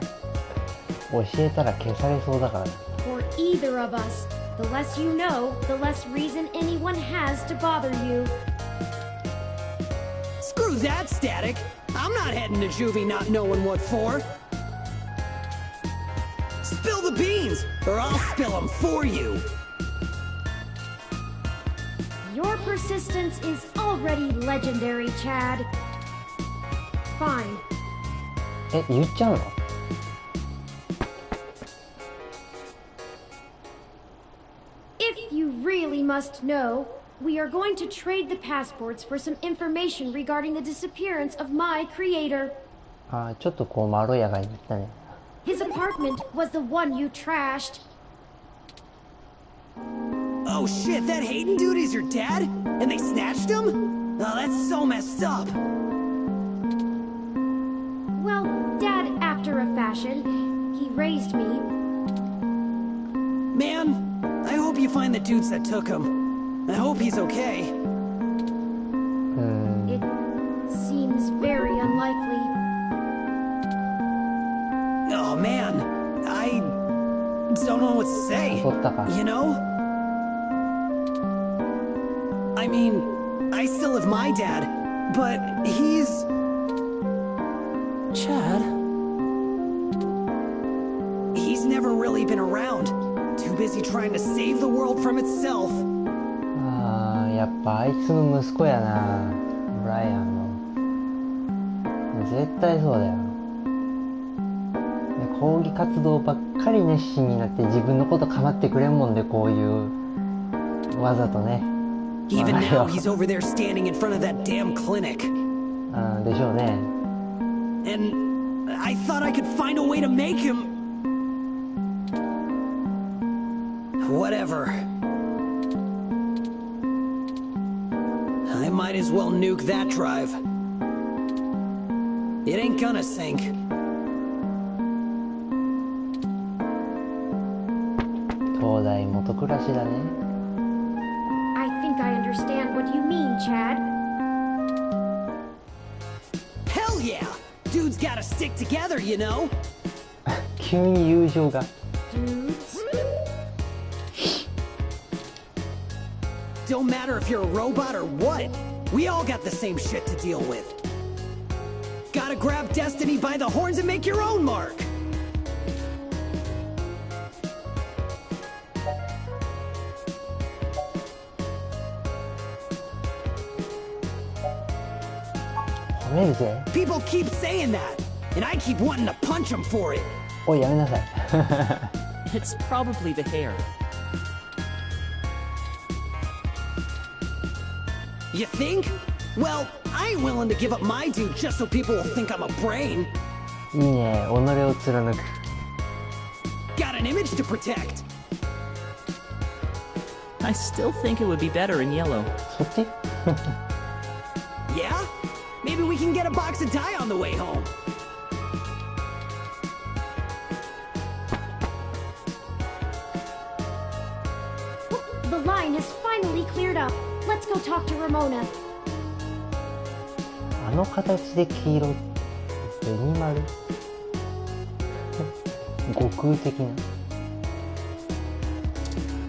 教えたら消されそうだからね。 For either of us. The less you know, the less reason anyone has to bother you. Screw that, Static. I'm not heading to juvie not knowing what for. Spill the beans, or I'll spill them for you. Your persistence is already legendary, Chad. Fine. 言っちゃうの If you really must know, we are going to trade the passports for some information regarding the disappearance of my creator. ちょっとこうまろやかに言ったね。 His apartment was the one you trashed. Oh shit, that Hayden dude is your dad? And they snatched him? Oh, that's so messed up. Well, Dad after a fashion. He raised me. Man, I hope you find the dudes that took him. I hope he's okay. It seems very unlikely. Oh man, I don't know what to say. You know? I mean, I still have my dad, but he's... Chad? He's never really been around. Too busy trying to save the world from itself. やっぱあいつの息子やな、ブライアンの。絶対そうだよ。抗議活動ばっかり熱心になって自分のこと構ってくれんもんで、こういうわざとね。Even now he's over there standing in front of that damn clinic. でしょうね。And I thought I could find a way to make him... Whatever. I might as well nuke that drive. It ain't gonna sink. 東大元暮らしだね。I think I understand what you mean, Chad. Hell yeah! Dudes gotta stick together, you know? 急に友情が。Dudes? Don't matter if you're a robot or what. We all got the same shit to deal with. Gotta grab destiny by the horns and make your own mark. People keep saying that, and I keep wanting to punch them for it. おい、やめなさい。It's probably the hair. You think? Well, I ain't willing to give up my dude just so people will think I'm a brain. いいね、己を貫く。Got an image to protect. I still think it would be better in yellow. そっち Yeah? Maybe we can get a box of tie on the way home. The line has finally cleared up. Let's go talk to Ramona. あの形で黄色、紅丸悟空的な。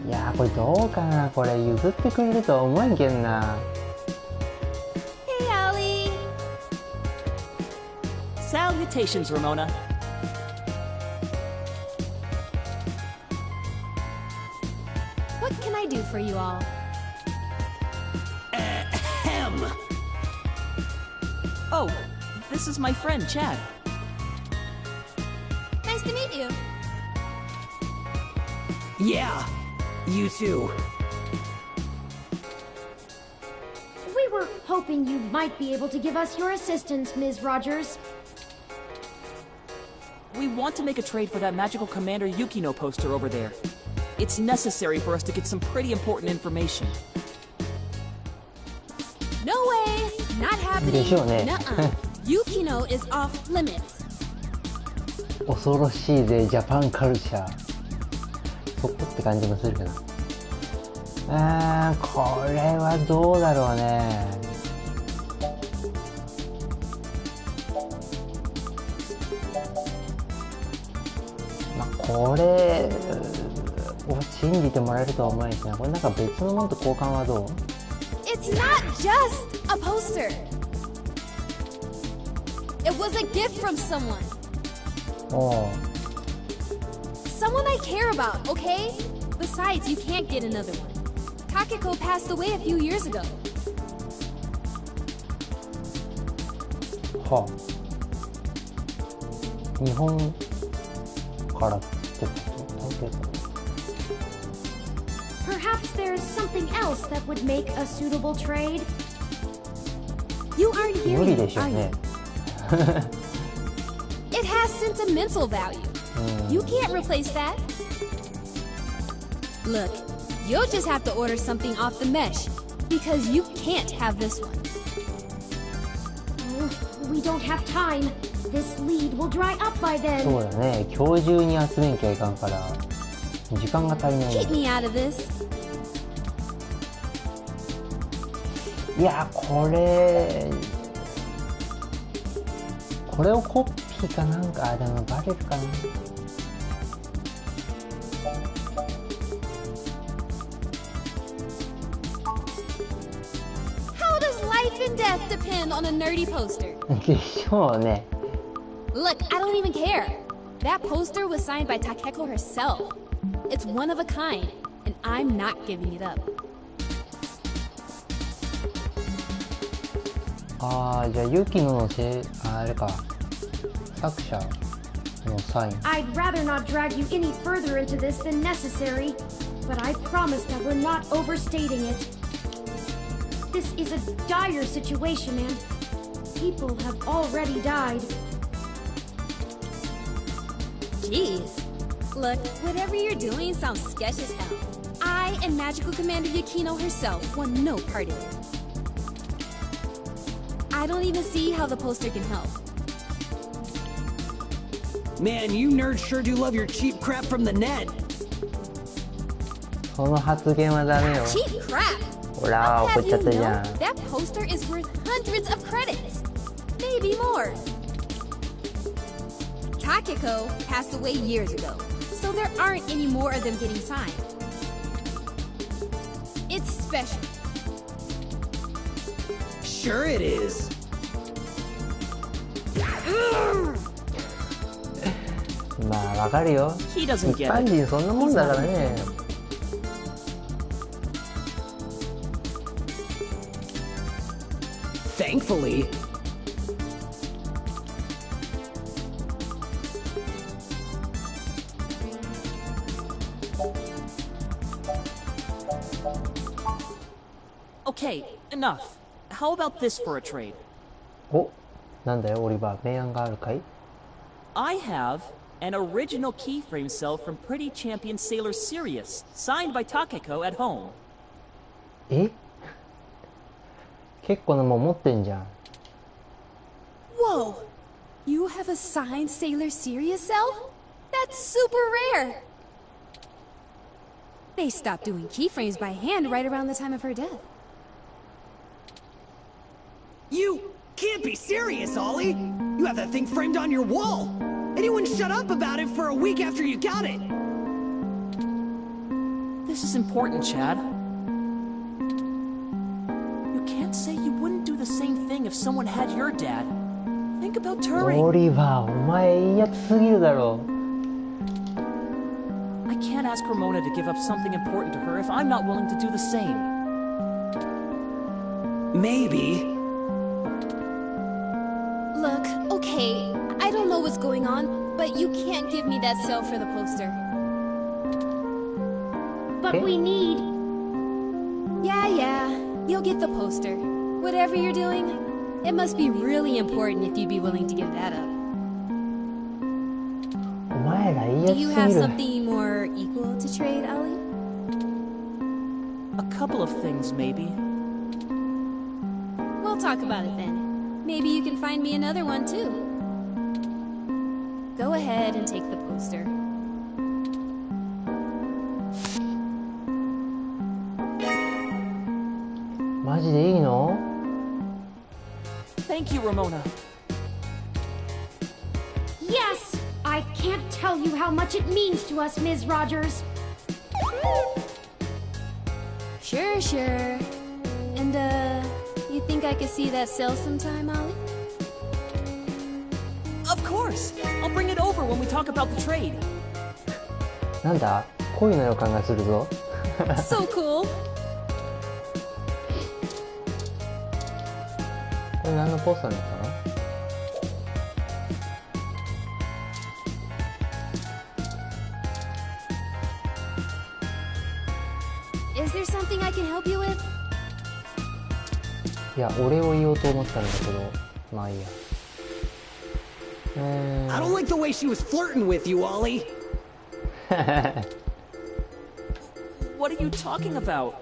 いやー、これどうかな、これ譲ってくれるとは思えんけんな。Hey, Allie. Salutations, Ramona. What can I do for you all? Ahem. Oh, this is my friend, Chad. Nice to meet you. Yeah, you too. We were hoping you might be able to give us your assistance, Ms. Rogers. We want to make a trade for that magical Commander Yukino poster over there. It's necessary for us to get some pretty important information. No way! Not happening. でしょうね。 Nuh-uh. Yukino is off limits. 恐ろしいぜ、ジャパンカルチャー。そこって感じもするけど。これはどうだろうね。まあ、これを信じてもらえるとは思えないしな。これなんか別のものと交換はどう？ It's not just a poster. It was a gift from someone. おう。 Someone I care about, okay? Besides, you can't get another one. Takeko passed away a few years ago. はあ。日本からってこと？ Perhaps there's something else that would make a suitable trade. You aren't 無理 hearing で it, しょう are ね。 you? It has sentimental value. You can't replace that. Look, you'll just have to order something off the mesh, because you can't have this one. Oh, we don't have time. This lead will dry up by そ then. うだね。今日中に集めんきゃいかんから時間が足りないね。 Keep me out of this. いやこれをコピーかなんかでもバレるかな。 How does life and death depend on a nerdy poster? でしょうね。 Look, I don't even care. That poster was signed by Takeko herself. It's one of a kind, and I'm not giving it up. じゃあユキノのあれか作者のサイン。 I'd rather not drag you any further into this than necessary, but I promise that we're not overstating it. This is a dire situation, and people have already died. Jeez. Look, whatever you're doing sounds sketch as hell. I and Magical Commander Yukino herself want no part in it. I don't even see how the poster can help. Man, you nerds sure do love your cheap crap from the net. その発言はダメよ。 Cheap crap! ほら I'll 怒っ have ちゃ you ったじ know, ゃん。 that poster is worth hundreds of credits. Maybe more. Takeko passed away years ago, so there aren't any more of them getting signed. It's special. Sure it is. まあわかるよ。 He 一 doesn't get 般 it. 人そんなもんだからね。 Thankfully. Okay, enough. How about this for a trade? お、なんだよオリバー、明暗があるかい？ I have an original keyframe cell from Pretty Champion Sailor Sirius, signed by Takeko at home. え？結構なもん持ってんじゃん。 Whoa! You have a signed Sailor Sirius cell? That's super rare! They stopped doing keyframes by hand right around the time of her death. You can't be serious, Ollie! You have that thing framed on your wall! And you wouldn't shut up about it for a week after you got it! This is important, Chad. You can't say you wouldn't do the same thing if someone had your dad. Think about Turing. オリバー、お前いいやつすぎるだろ。 I can't ask Ramona to give up something important to her if I'm not willing to do the same. Maybe. Look, okay, I don't know what's going on, but you can't give me that cell for the poster. But Okay. we need... Yeah, you'll get the poster. Whatever you're doing, it must be really important if you'd be willing to give that up. お前らいいや Do つ you す have ぎる。 something more equal to trade, Ollie? A couple of things, maybe. We'll talk about it then. Maybe you can find me another one too. Go ahead and take the poster. マジでいいの？ Thank you, Ramona. Yes! I can't tell you how much it means to us, Ms. Rogers. Sure. And, you think I could see that cell sometime, Ollie? Of course! I'll bring it over when we talk about the trade. なんだ？恋の予感がするぞ。 So cool! これ何のポスターなのかな？ Is there something I can help you with? いや、俺を言おうと思ったんだけど、まあいいや。I don't like the way she was flirting with you, Ollie. What are you talking about?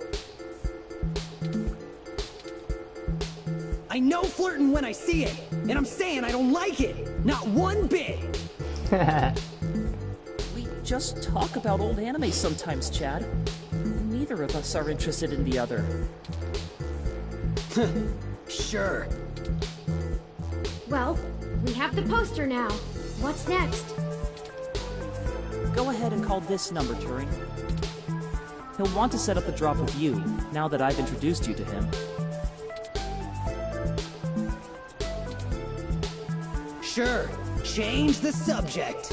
I know flirting when I see it, and I'm saying I don't like it. Not one bit. We just talk about old anime sometimes, Chad. Neither of us are interested in the other. Sure. Well, we have the poster now. What's next? Go ahead and call this number, Turing. He'll want to set up the drop with you, now that I've introduced you to him. Sure. Change the subject.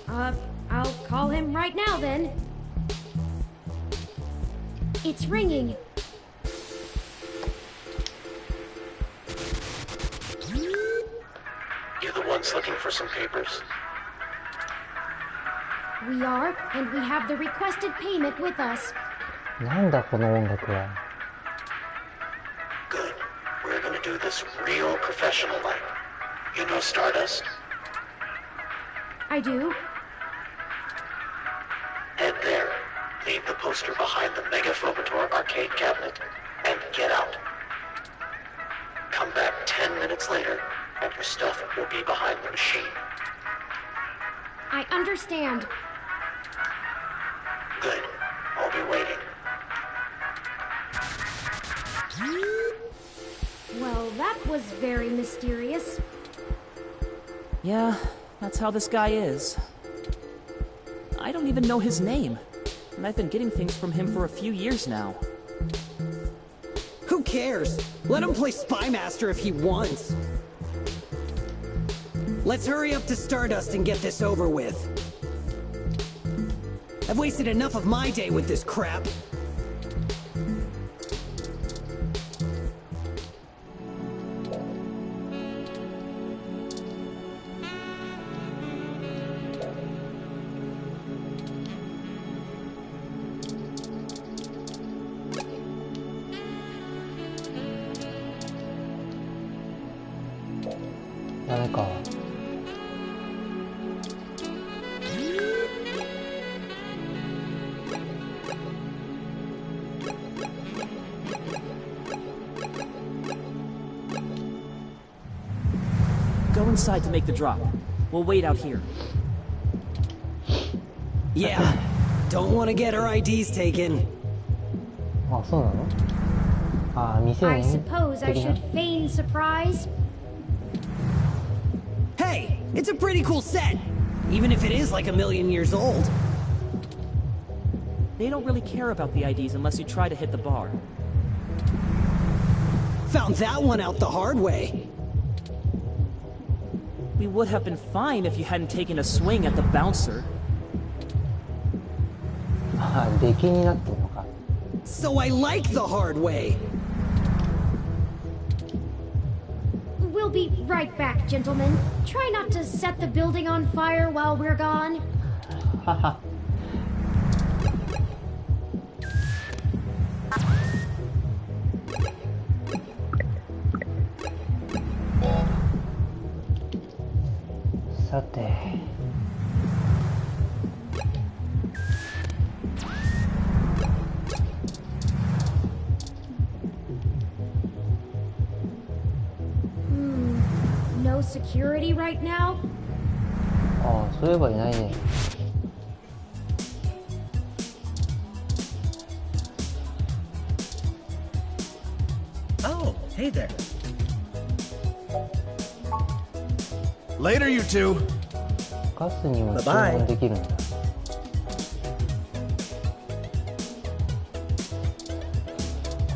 I'll call him right now then. It's ringing. You the ones looking for some papers? We are, and we have the requested payment with us. なんだこの音楽は。 Good. We're gonna do this real professional like. You know Stardust? I do. Head there. Leave the poster behind the Mega Phobator arcade cabinet and get out. Come back 10 minutes later, and your stuff will be behind the machine. I understand. Good. I'll be waiting. Well, that was very mysterious. Yeah, that's how this guy is. I don't even know his name, and I've been getting things from him for a few years now. Who cares? Let him play Spy Master if he wants. Let's hurry up to Stardust and get this over with. I've wasted enough of my day with this crap.ダメか。inside to make the drop. We'll wait out here. Yeah, don't want to get our IDs taken. あ、そうなの？あ、未成 I 年 suppose I 的な should feign surprise. Hey, it's a pretty cool set, even if it is like a million years old. They don't really care about the IDs unless you try to hit the bar. Found that one out the hard way. We would have been fine if you hadn't taken a swing at the bouncer. あ、出禁になってんのか。 So I like the hard way. We'll be right back, gentlemen. Try not to set the building on fire while we're gone. はは。さて。No security right now? ああ、そういえばいないね。Oh, hey there. Later, you two. ガスにも注 Bye-bye 文できるんだ。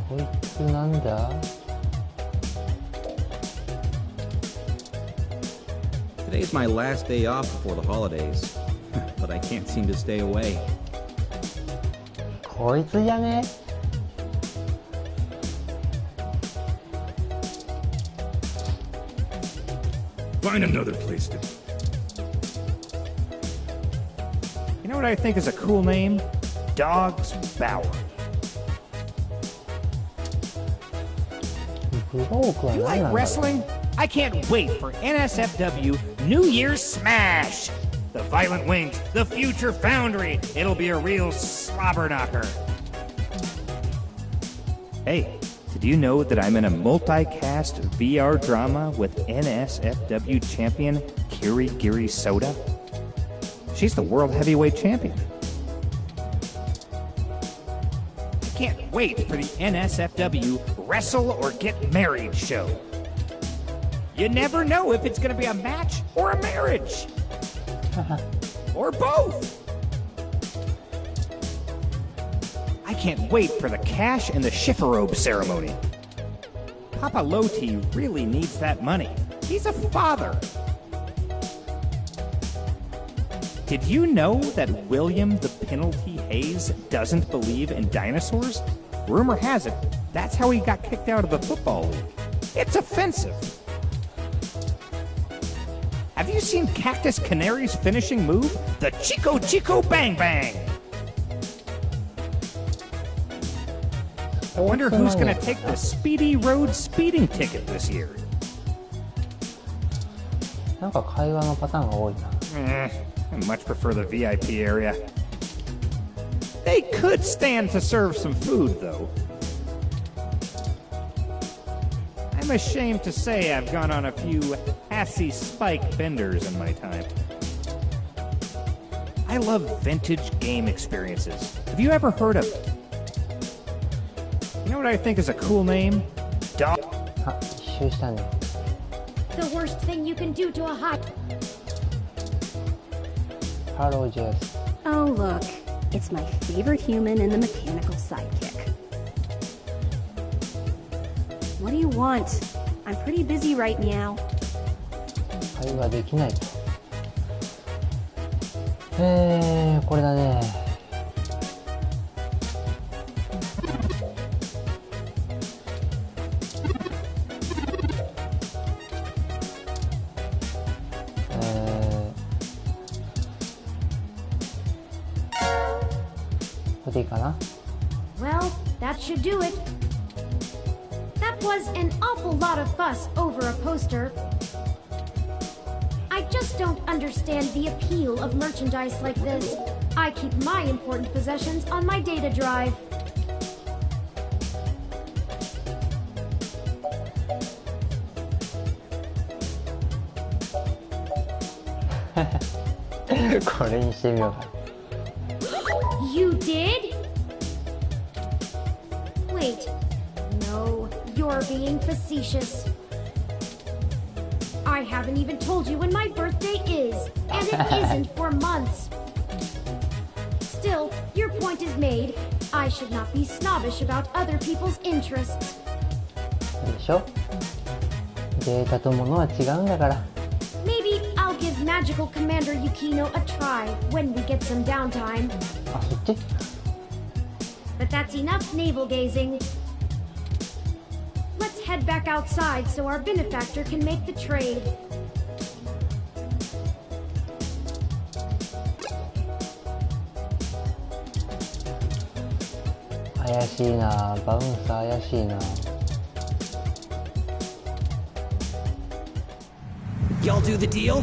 こいつなんだ？ Today's my last day off before the holidays, but I can't seem to stay away. こいつじゃね？ Find another place to. You know what I think is a cool name? Dog's Bower. ブロークは You 何 like なんだろう？ wrestling? I can't wait for NSFW New Year's Smash! The Violent Wings, the Future Foundry. It'll be a real slobber knocker. Hey, did you know that I'm in a multi-cast VR drama with NSFW champion Kirigiri Soda? She's the World Heavyweight Champion. I can't wait for the NSFW Wrestle or Get Married show. You never know if it's going to be a match or a marriage. Or both. I can't wait for the cash and the chifforobe ceremony. Papa Loti really needs that money. He's a father. Did you know that William the Penalty Hayes doesn't believe in dinosaurs? Rumor has it, that's how he got kicked out of the Football League. It's offensive. Have you seen Cactus Canary's finishing move? The Chico Chico Bang Bang! I wonder who's gonna take the Speedy Road speeding ticket this year. なんか会話のパターンが多いな。I much prefer the VIP area. They could stand to serve some food, though. I'm ashamed to say I've gone on a few assy spike benders in my time. I love vintage game experiences. Have you ever heard of... You know what I think is a cool name? Dog... あ、一周したね。 The worst thing you can do to a hot. Hello, Jess. Oh, look. It's my favorite human and the mechanical sidekick. What do you want? I'm pretty busy right now. 会話できないと。これだね。これでいいかな。 Well, that should do it. That was an awful lot of fuss over a poster. I just don't understand the appeal of merchandise like this. I keep my important possessions on my data drive. これにしてみようか。 You did? Wait. No, you're being facetious. I haven't even told you when my birthday is, and it isn't for months. Still, your point is made. I should not be snobbish about other people's interests. でしょ。データと物は違うんだから。 Maybe I'll give Magical Commander Yukino a try when we get some downtime. あ、そっち？ But that's enough navel gazing. Let's head back outside so our benefactor can make the trade. 怪しいな、バウンサー怪しいな。 Y'all do the deal?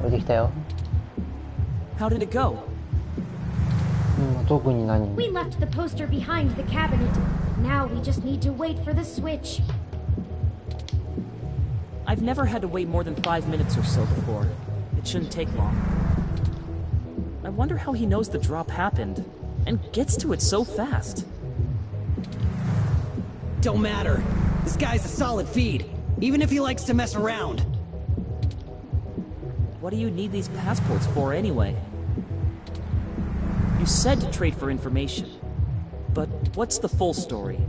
降りてきたよ。 How did it go? 特に何も。 We left the poster behind the cabinet. Now we just need to wait for the switch. I've never had to wait more than 5 minutes or so before. It shouldn't take long. I wonder how he knows the drop happened, and gets to it so fast. Don't matter. This guy's a solid feed, even if he likes to mess around. What do you need these passports for anyway? You said to trade for information, but what's the full story?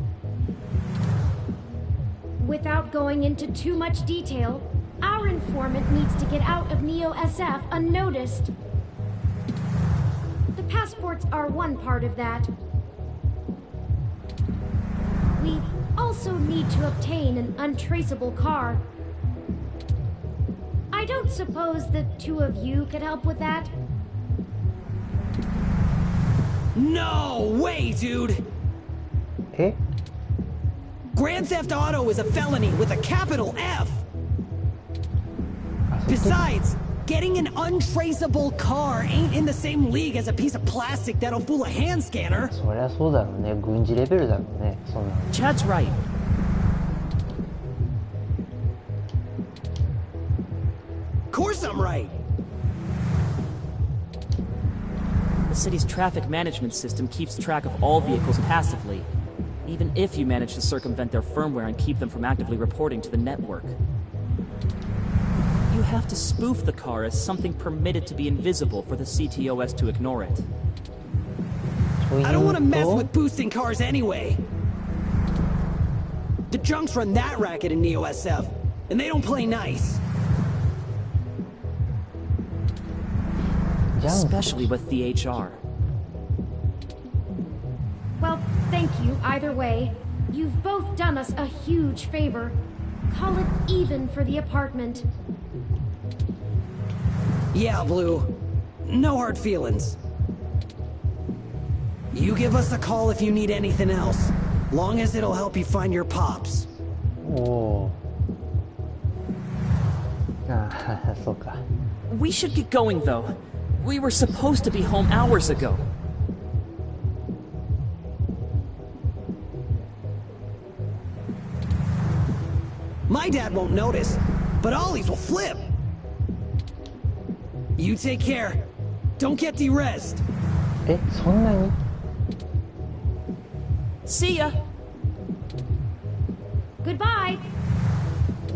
Without going into too much detail, our informant needs to get out of Neo SF unnoticed. The passports are one part of that. We also need to obtain an untraceable car. I don't suppose the two of you could help with that? No way, dude! Eh? Grand Theft Auto is a felony with a capital F! Besides, getting an untraceable car ain't in the same league as a piece of plastic that'll fool a hand scanner. そりゃそうだろうね。軍事レベルだろうね。そんな。 Chad's right. Of course I'm right. The city's traffic management system keeps track of all vehicles passively, even if you manage to circumvent their firmware and keep them from actively reporting to the network. You have to spoof the car as something permitted to be invisible for the CTOS to ignore it. I don't want to mess with boosting cars anyway. The junks run that racket in Neo SF, and they don't play nice. Especially with the HR. Well, thank you either way. You've both done us a huge favor. Call it even for the apartment. Yeah, Blue. No hard feelings. You give us a call if you need anything else. Long as it'll help you find your pops. Oh. ああ、そうか。 We should get going, though. We were supposed to be home hours ago. My dad won't notice, but Ollie's will flip. You take care. Don't get derezed. え、そんなに？ See ya. Goodbye.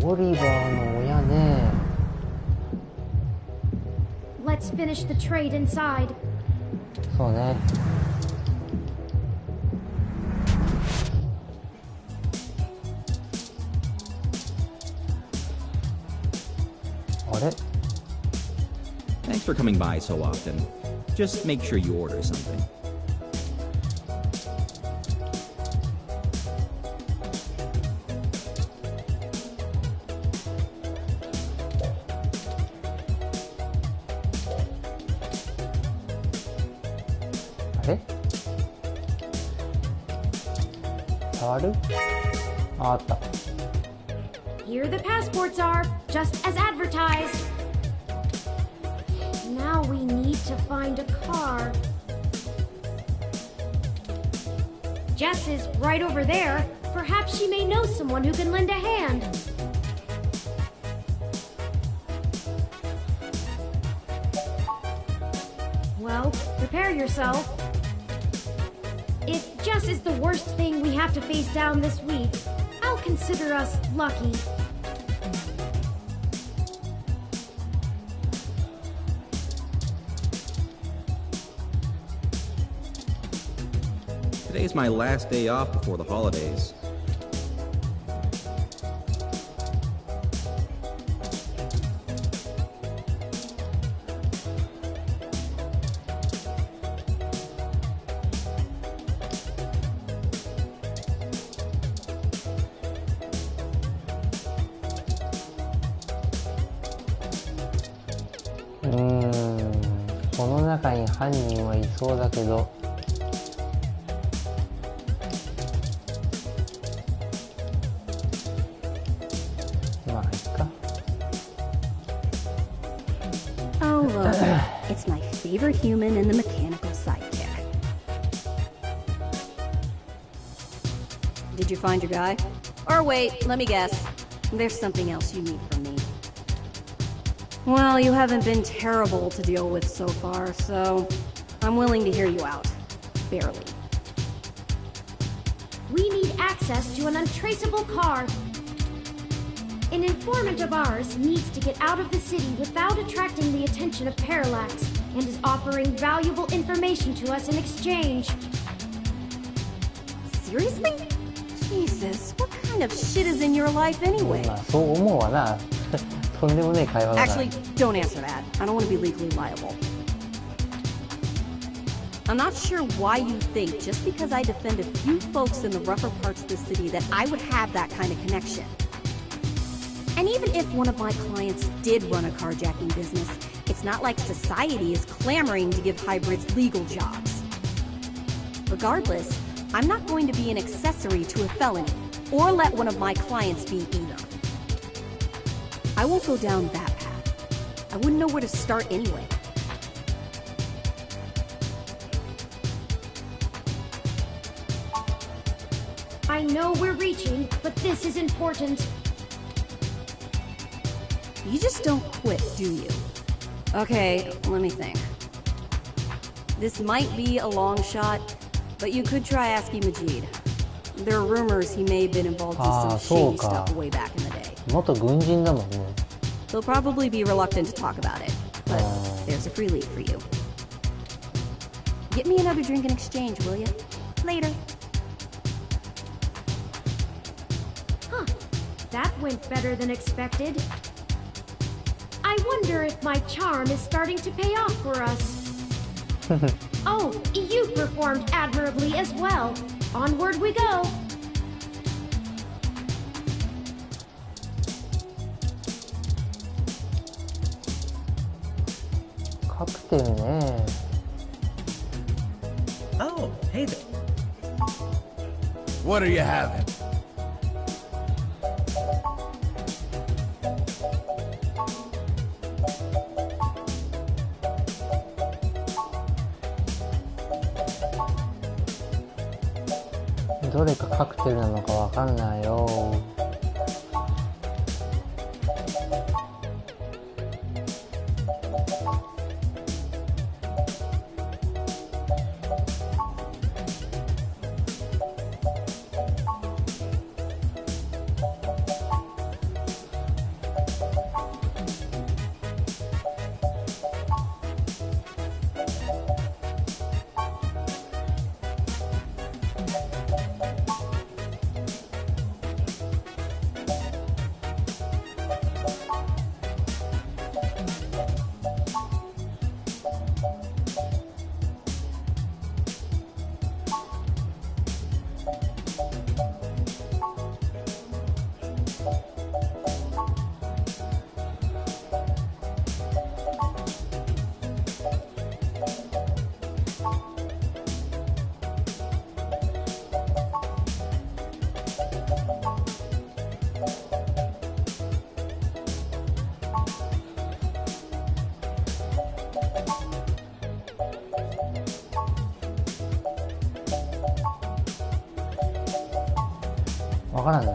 オリバーの親ね。 Let's finish the trade inside. そうね。あれ？ Thanks for coming by so often. Just make sure you order something. Eh? 触る？あ、あった。 Here the passports are, just as advertised. Now we need to find a car. Jess is right over there. Perhaps she may know someone who can lend a hand. Well, prepare yourself. If Jess is the worst thing we have to face down this week, I'll consider us lucky. Today's my last day off before the holidays.うーん、この中に犯人はいそうだけど、まあいいか。Oh, look. It's my favorite human and the mechanical sidekick. Did you find your guy? Or wait, let me guess. There's something else you need from me. Well, you haven't been terrible to deal with so far, so I'm willing to hear you out. Barely. We need access to an untraceable car. An informant of ours needs to get out of the city without attracting the attention of Parallax, and is offering valuable information to us in exchange. Seriously? Jesus, what kind of shit is in your life anyway? まあそう思うわな。とんでもねえ会話だな。 Actually, don't answer that. I don't want to be legally liable. I'm not sure why you think just because I defend a few folks in the rougher parts of the city that I would have that kind of connection. And even if one of my clients did run a carjacking business, it's not like society is clamoring to give hybrids legal jobs. Regardless, I'm not going to be an accessory to a felony, or let one of my clients be either. I won't go down that path. I wouldn't know where to start anyway. I know we're reaching, but this is important. You just don't quit, do you? Okay, let me think. This might be a long shot, but you could try asking Majid. There are rumors he may have been involved in some shady stuff way back in the day. 元軍人だもんね。 They'll probably be reluctant to talk about it, but there's a free lead for you. Get me another drink in exchange, will you? Later. Huh. That went better than expected. I wonder if my charm is starting to pay off for us. Oh, you performed admirably as well. Onward we go. カクテルね。 Oh, hey there. What are you having? What どれかカクテルなのかわかんないよ。わからんな。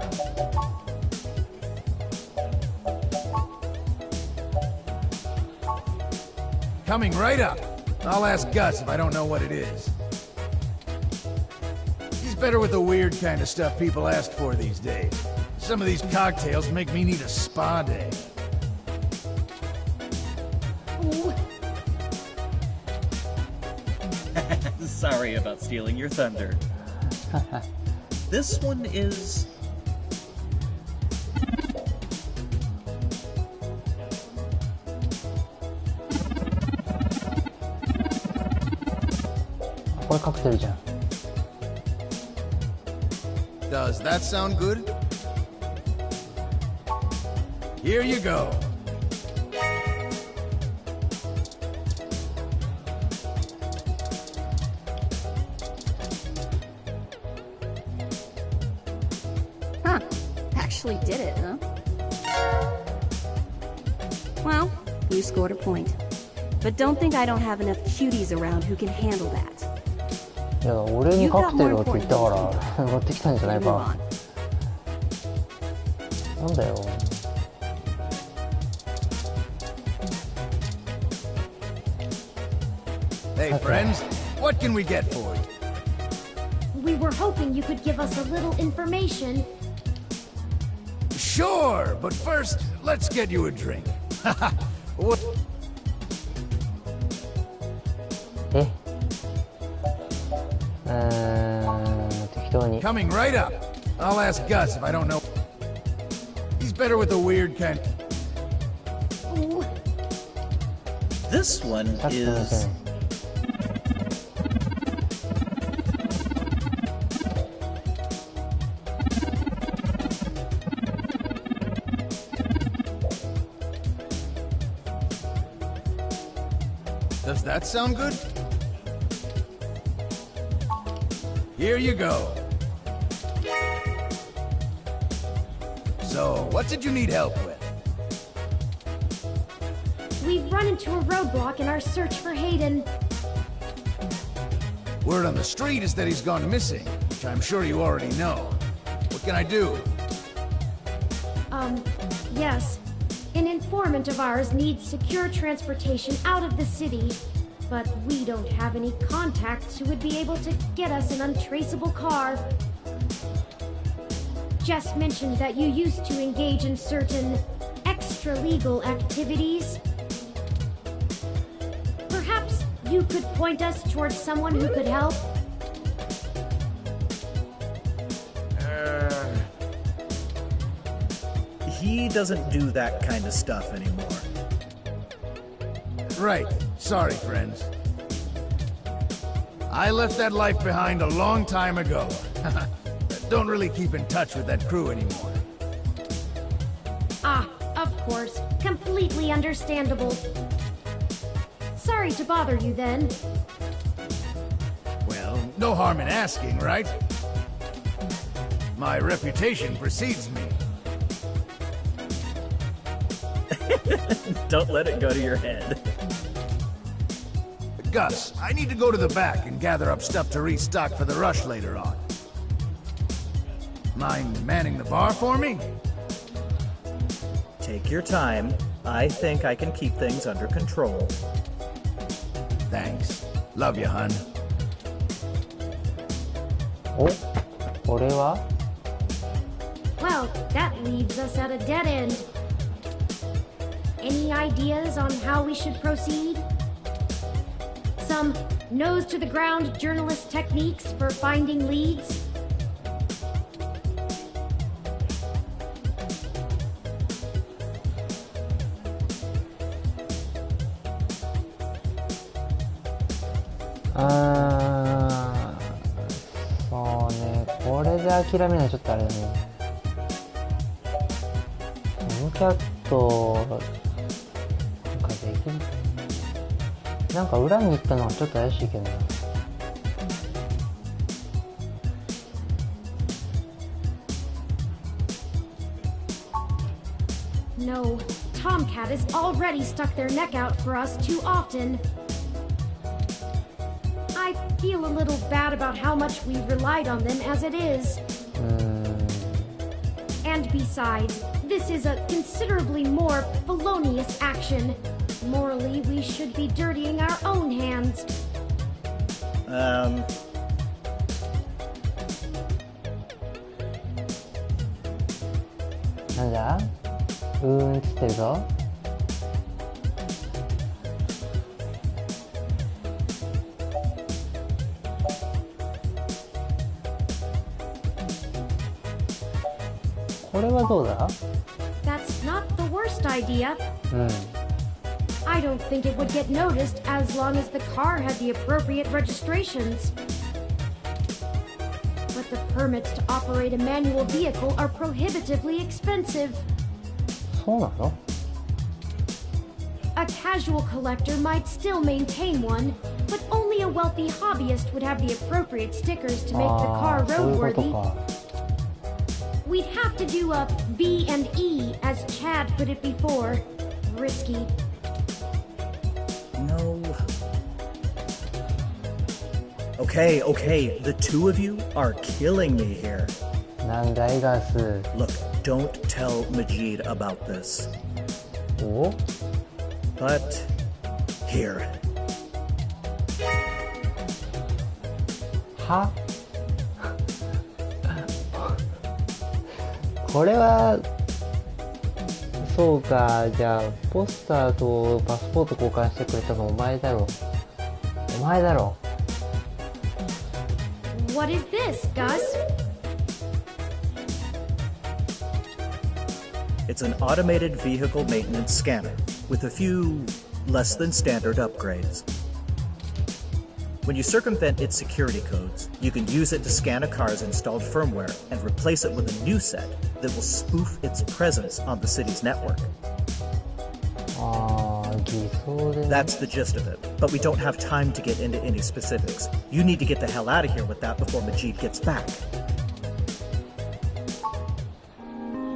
Coming right up. I'll ask Gus if I don't know what it is. He's better with the weird kind of stuff people ask for these days. Some of these cocktails make me need a spa day. Sorry about stealing your thunder. This one is... Does that sound good? Here you go. Huh. Actually did it, huh? Well, you scored a point. But don't think I don't have enough cuties around who can handle that. いや、俺にカクテルをって言ったから持ってきたんじゃないか。なんだよ。Hey, friends, what can we get for you? We were hoping you could give us a little information. Sure, but first, let's get you a drink. What? 適当に。Coming right up. I'll ask Gus if I don't know. He's better with the weird kind. This one is... Does that sound good? Here you go. So, what did you need help with? We've run into a roadblock in our search for Hayden. Word on the street is that he's gone missing, which I'm sure you already know. What can I do? Yes. An informant of ours needs secure transportation out of the city, but we don't have any contacts who would be able to get us an untraceable car. Jess mentioned that you used to engage in certain extra-legal activities. Perhaps you could point us towards someone who could help? He doesn't do that kind of stuff anymore. Right. Sorry, friends. I left that life behind a long time ago. Don't really keep in touch with that crew anymore. Ah, of course. Completely understandable. Sorry to bother you then. Well, no harm in asking, right? My reputation precedes me. Don't let it go to your head. Gus, I need to go to the back and gather up stuff to restock for the rush later on. Mind manning the bar for me? Take your time. I think I can keep things under control. Thanks. Love you, hun. お、これは? Well, that leaves us at a dead end. Any ideas on how we should proceed? Some nose-to-the-ground journalist techniques for finding leads? Ah, そうね、これで諦めないとちょっとあれだね。ムキャットなんかできるかな。なんか裏に行ったのはちょっと怪しいけどな。No, Tomcat has already stuck their neck out for us too often. I feel a little bad about how much we've relied on them as it is. And besides, this is a considerably more felonious action. Morally, we should be dirtying our own hands. なんだ？映ってるぞ。これはどうだ？ That's not the worst idea. うん。I don't think it would get noticed as long as the car had the appropriate registrations. But the permits to operate a manual vehicle are prohibitively expensive. そうなの？ A casual collector might still maintain one, but only a wealthy hobbyist would have the appropriate stickers to make the car そういうこと roadworthy. か。We'd have to do a B and E, as Chad put it before. Risky. No. Okay, the two of you are killing me here. なんだいガス。 Look, don't tell Majid about this. お？ But here. は？これはそうか。じゃあポスターとパスポート交換してくれたのお前だろ。お前だろ。 What is this, Gus? It's an automated vehicle maintenance scanner with a few less than standard upgrades. When you circumvent its security codes, you can use it to scan a car's installed firmware and replace it with a new set that will spoof its presence on the city's network. ああ、偽装でね。 That's the gist of it, but we don't have time to get into any specifics. You need to get the hell out of here with that before Majid gets back.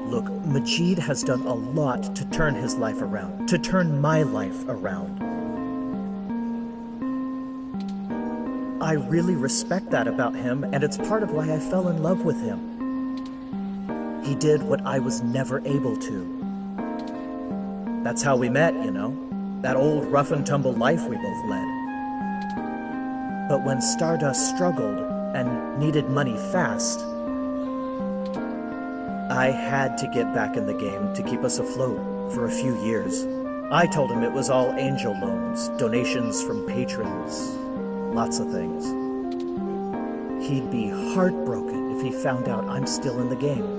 Look, Majid has done a lot to turn his life around, to turn my life around. I really respect that about him, and it's part of why I fell in love with him. He did what I was never able to. That's how we met, you know? That old rough and tumble life we both led. But when Stardust struggled and needed money fast, I had to get back in the game to keep us afloat for a few years. I told him it was all angel loans, donations from patrons, lots of things. He'd be heartbroken if he found out I'm still in the game.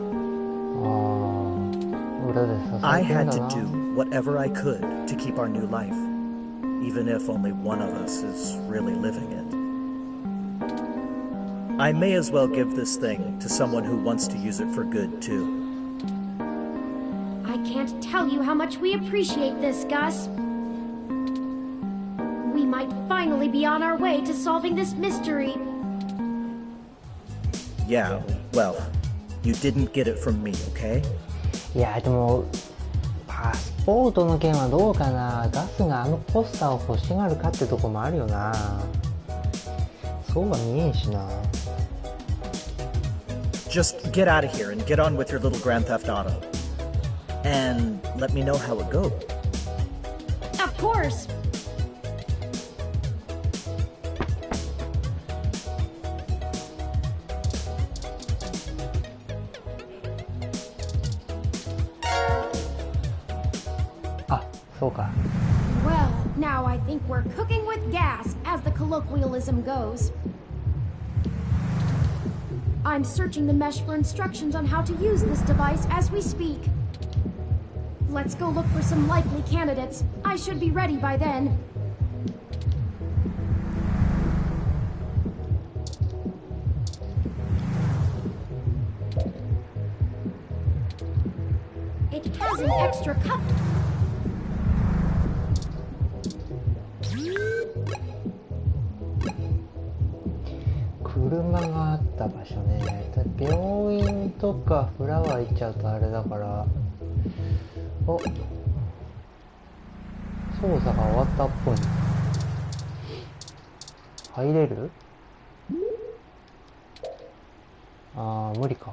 I had to do whatever I could to keep our new life, even if only one of us is really living it. I may as well give this thing to someone who wants to use it for good, too. I can't tell you how much we appreciate this, Gus. We might finally be on our way to solving this mystery. Yeah, well, you didn't get it from me, okay? いやでもパスポートの件はどうかな。ガスがあのポスターを欲しがるかってとこもあるよな。そうは見えんしな。 Just get out of here and get on with your little Grand Theft Auto. And let me know how it goes. Of course. Well, now I think we're cooking with gas, as the colloquialism goes. I'm searching the mesh for instructions on how to use this device as we speak. Let's go look for some likely candidates. I should be ready by then. It has an extra cup.車があった場所ね。病院とかフラワー行っちゃうとあれだから。お、操作が終わったっぽい。入れる？あー、無理か。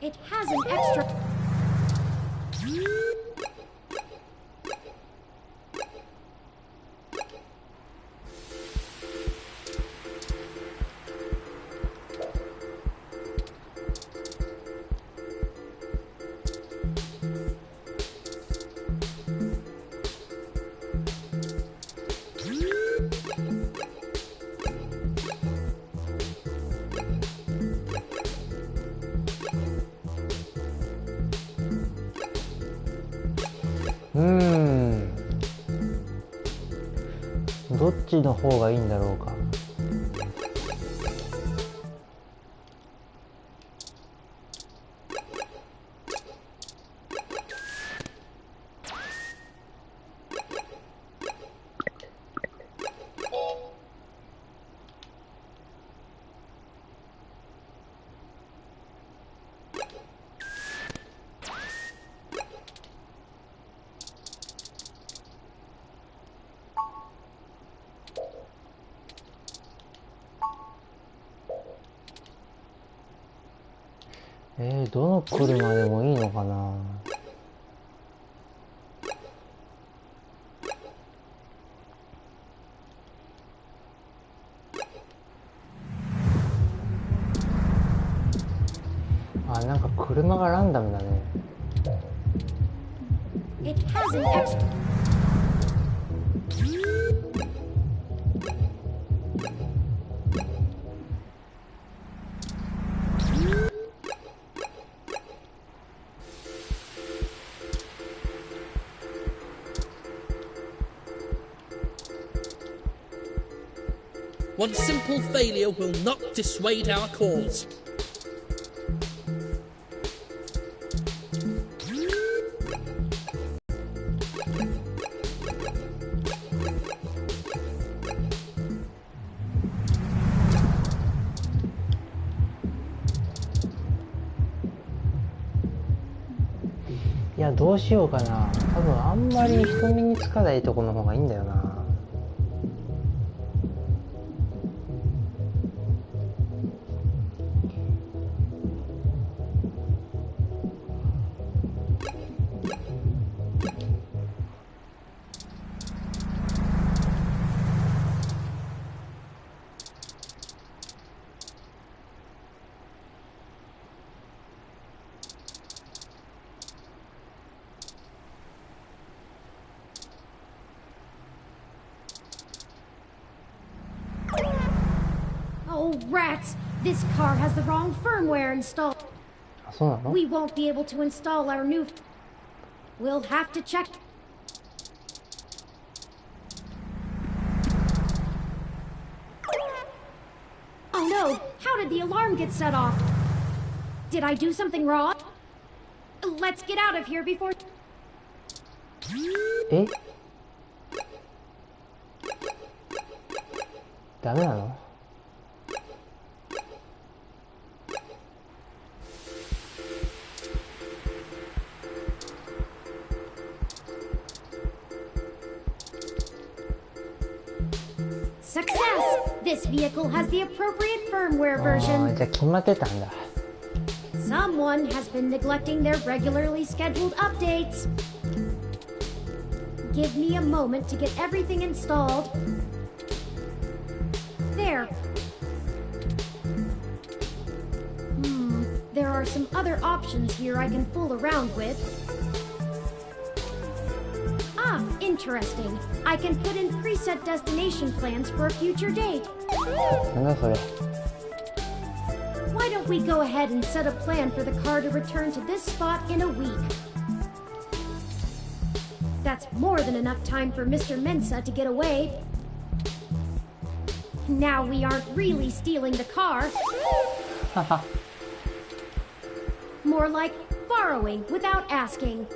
It has an extra...どっちの方がいいんだろうか。どの車でもいいのかな。あ、なんか車がランダムだね。It has an extra... One simple failure will not dissuade our cause. .いや、どうしようかな。多分あんまり人目につかないとこの方がいいんだよな。Oh, rats! This car has the wrong firmware installed. あ、そうなの? We won't be able to install our new... We'll have to check... Oh no! How did the alarm get set off? Did I do something wrong? Let's get out of here before... え? ダメなの? Success! This vehicle has the appropriate firmware version. じゃあ決まってたんだ。Someone has been neglecting their regularly scheduled updates. Give me a moment to get everything installed. There. There are some other options here I can fool around with. Ah, interesting. I can put in preset destination plans for a future date. なんだそれ。 Why don't we go ahead and set a plan for the car to return to this spot in a week? That's more than enough time for Mr. Mensa to get away. Now we aren't really stealing the car. More like borrowing without asking.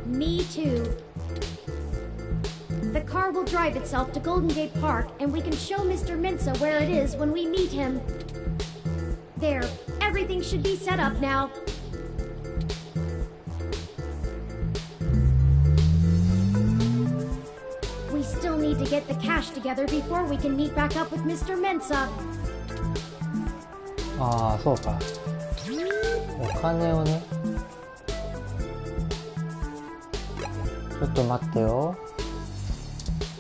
Me too. The car will drive itself to Golden Gate Park, and we can show Mr. Mensa where it is when we meet him. There, everything should be set up now. get the cash together before we can meet back up with Mr. Mensa. ああ、そうか。お金をね。ちょっと待ってよ。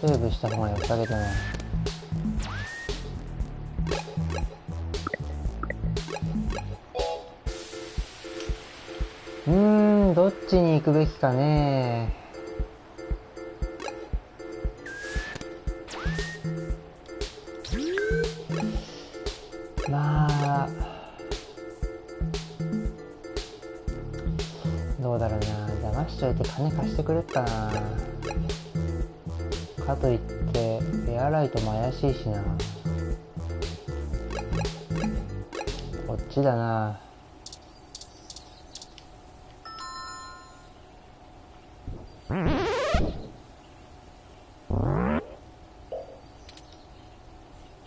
セーブした方が良さげだな。どっちに行くべきかね。まあどうだろうな。騙しといて金貸してくれっかな。かといってエアライトも怪しいしな。こっちだな。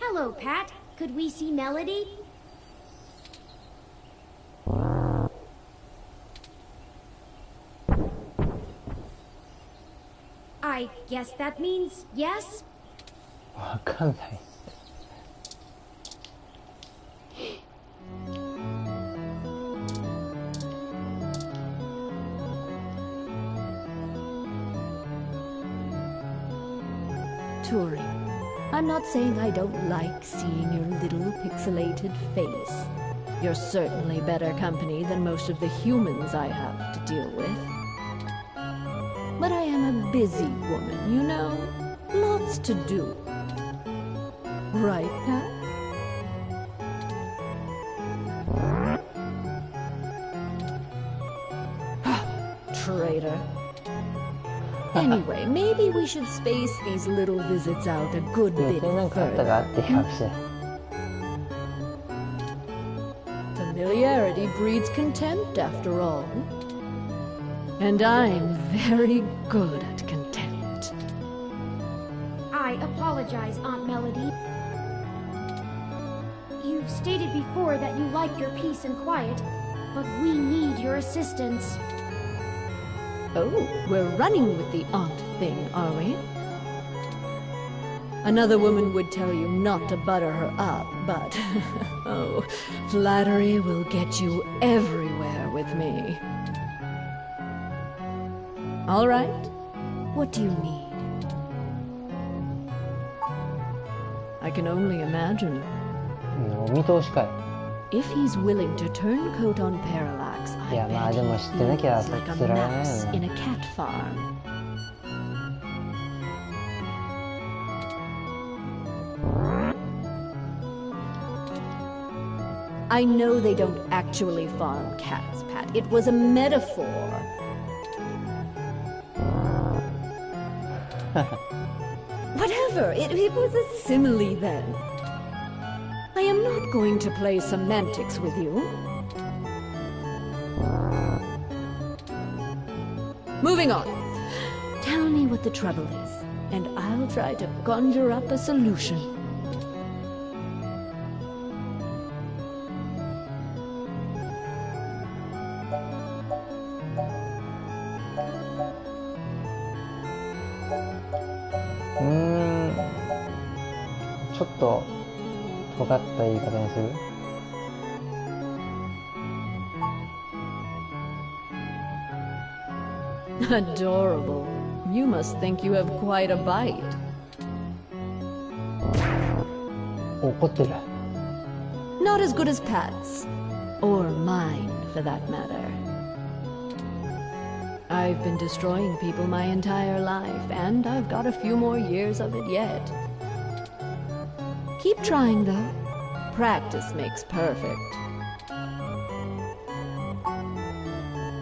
Hello, Pat. Could we see Melody? I guess that means yes? わかんない。Tori, I'm not saying I don't like seeing your little pixelated face. You're certainly better company than most of the humans I have to deal with. But I am a busy woman, you know? Lots to do. Right, Pat? Traitor. Anyway, maybe we should space these little visits out a good bit further. Familiarity breeds contempt, after all. And I'm very good at contempt. I apologize, Aunt Melody. You've stated before that you like your peace and quiet, but we need your assistance. Oh, we're running with the aunt thing, are we? Another woman would tell you not to butter her up, but oh, flattery will get you everywhere with me. All right, what do you need? I can only imagine. If he's willing to turn coat on parallax, I bet he feels like a mouse in a cat farm. I know they don't actually farm cats, Pat. It was a metaphor. Whatever, it was a simile then. I am not going to play semantics with you. Moving on. Tell me what the trouble is, and I'll try to conjure up a solution. Adorable. You must think you have quite a bite. Not as good as Pat's. Or mine, for that matter. I've been destroying people my entire life, and I've got a few more years of it yet. Keep trying, though. Practice makes perfect.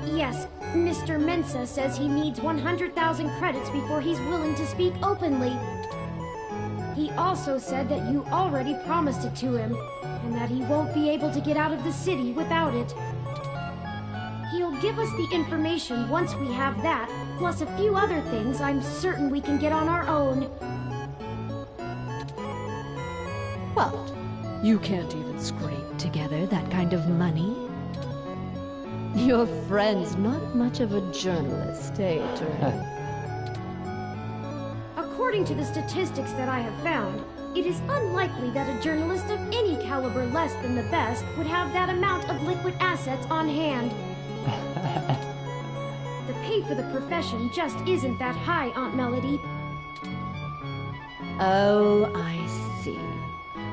Yes, Mr. Mensa says he needs 100,000 credits before he's willing to speak openly. He also said that you already promised it to him, and that he won't be able to get out of the city without it. He'll give us the information once we have that, plus a few other things I'm certain we can get on our own. What? You can't even scrape together that kind of money? Your friend's not much of a journalist, eh, Turing? According to the statistics that I have found, it is unlikely that a journalist of any caliber less than the best would have that amount of liquid assets on hand. The pay for the profession just isn't that high, Aunt Melody. Oh, I see.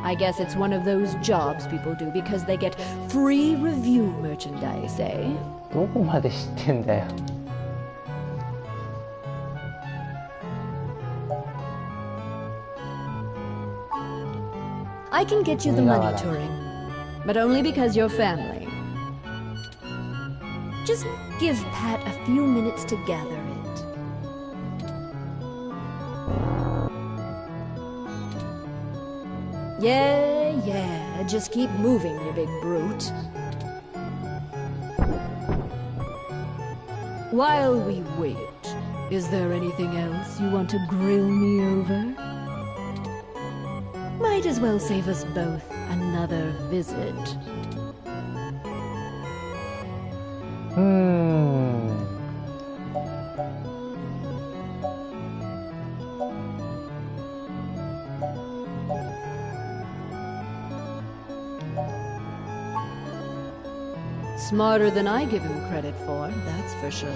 I guess it's one of those jobs people do because they get free review merchandise, eh? どこまで知ってんだよ。I can get you the money, Turing, but only because you're family. Just give Pat a few minutes to gather it. Yeah, just keep moving, you big brute. While we wait, is there anything else you want to grill me over? Might as well save us both another visit. Smarter than I give him credit for, that's for sure.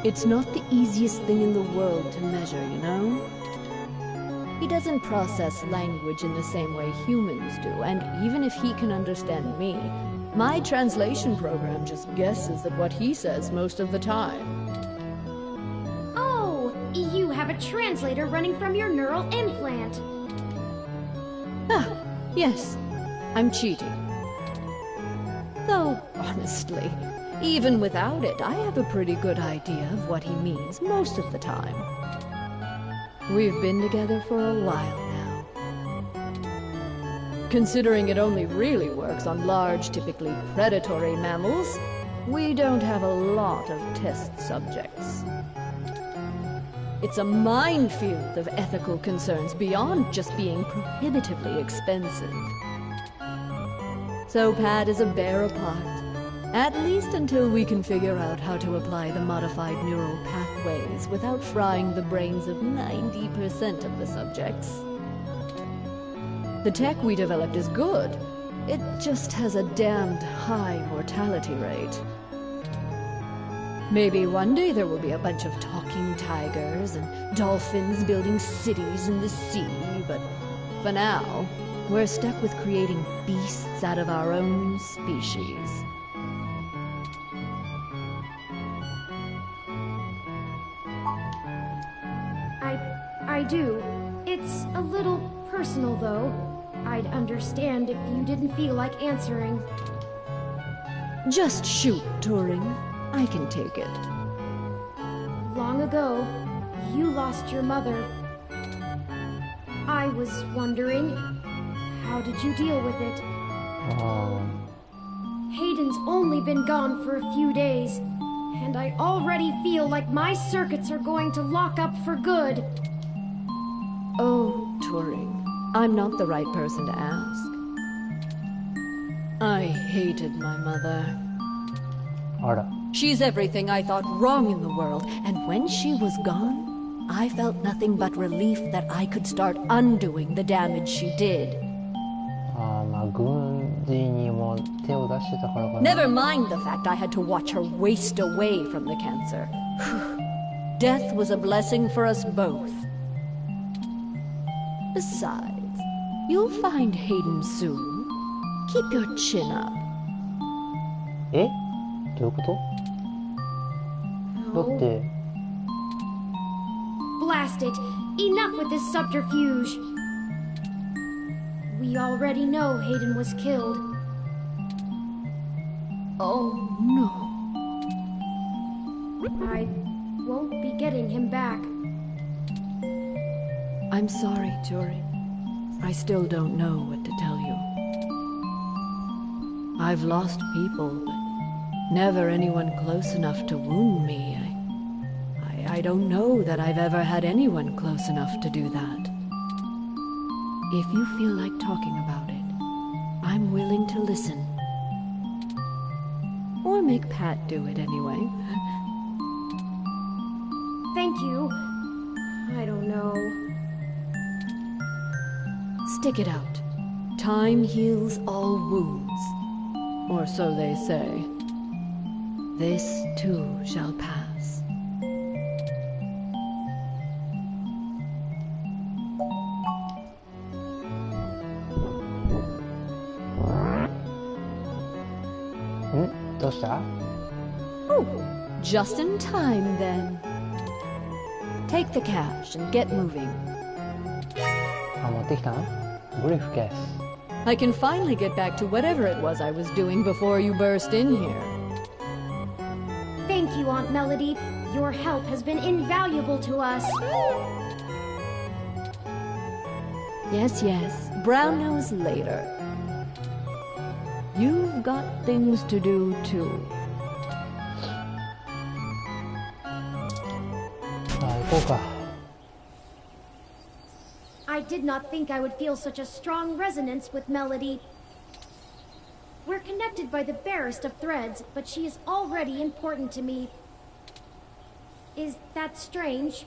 It's not the easiest thing in the world to measure, you know? He doesn't process language in the same way humans do, and even if he can understand me, my translation program just guesses at what he says most of the time. Oh, you have a translator running from your neural implant. Ah, yes, I'm cheating. Though, honestly, even without it, I have a pretty good idea of what he means most of the time. We've been together for a while now. Considering it only really works on large, typically predatory mammals, we don't have a lot of test subjects. It's a minefield of ethical concerns beyond just being prohibitively expensive. So Pat is a bear apart, at least until we can figure out how to apply the modified neural pathways without frying the brains of 90% of the subjects. The tech we developed is good. It just has a damned high mortality rate. Maybe one day there will be a bunch of talking tigers and dolphins building cities in the sea, but for now, we're stuck with creating beasts out of our own species. I do. It's a little personal, though. I'd understand if you didn't feel like answering. Just shoot, Turing. I can take it. Long ago, you lost your mother. I was wondering, how did you deal with it? Hayden's only been gone for a few days, and I already feel like my circuits are going to lock up for good. Oh, Turing, I'm not the right person to ask. I hated my mother. She's everything I thought wrong in the world, and when she was gone, I felt nothing but relief that I could start undoing the damage she did. Never mind the fact I had to watch her waste away from the cancer. Death was a blessing for us both. Besides, you'll find Hayden soon. Keep your chin up. え？どういうこと？だって。 Blast it! Enough with this subterfuge! We already know Hayden was killed. Oh, no. I won't be getting him back. I'm sorry, Turing. I still don't know what to tell you. I've lost people, but never anyone close enough to wound me. I don't know that I've ever had anyone close enough to do that. If you feel like talking about it, I'm willing to listen. Or make Pat do it anyway. Thank you. Stick it out. Time heals all wounds. Or so they say. This too shall pass. Oh, just in time then. Take the cash and get moving. Briefcase. I can finally get back to whatever it was I was doing before you burst in here. Thank you, Aunt Melody. Your help has been invaluable to us. Yes, yes. Brown nose later. You've got things to do, too. I did not think I would feel such a strong resonance with Melody. We're connected by the barest of threads, but she is already important to me. Is that strange?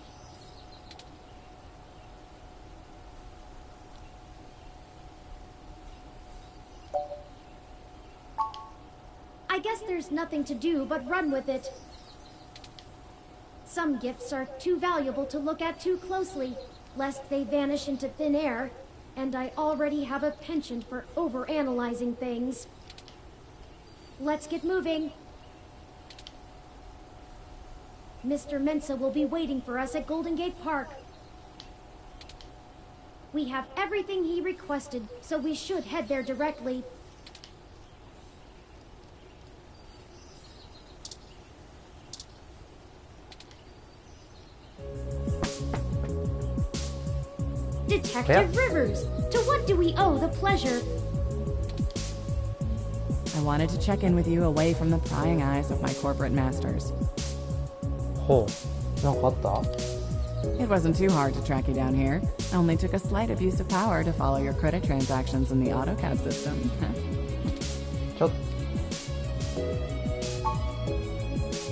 I guess there's nothing to do but run with it. Some gifts are too valuable to look at too closely, lest they vanish into thin air, and I already have a penchant for overanalyzing things. Let's get moving. Mr. Mensa will be waiting for us at Golden Gate Park. We have everything he requested, so we should head there directly. Detective Rivers, to what do we owe the pleasure? I wanted to check in with you away from the prying eyes of my corporate masters. It wasn't too hard to track you down here. Only took a slight abuse of power to follow your credit transactions in the AutoCAD system.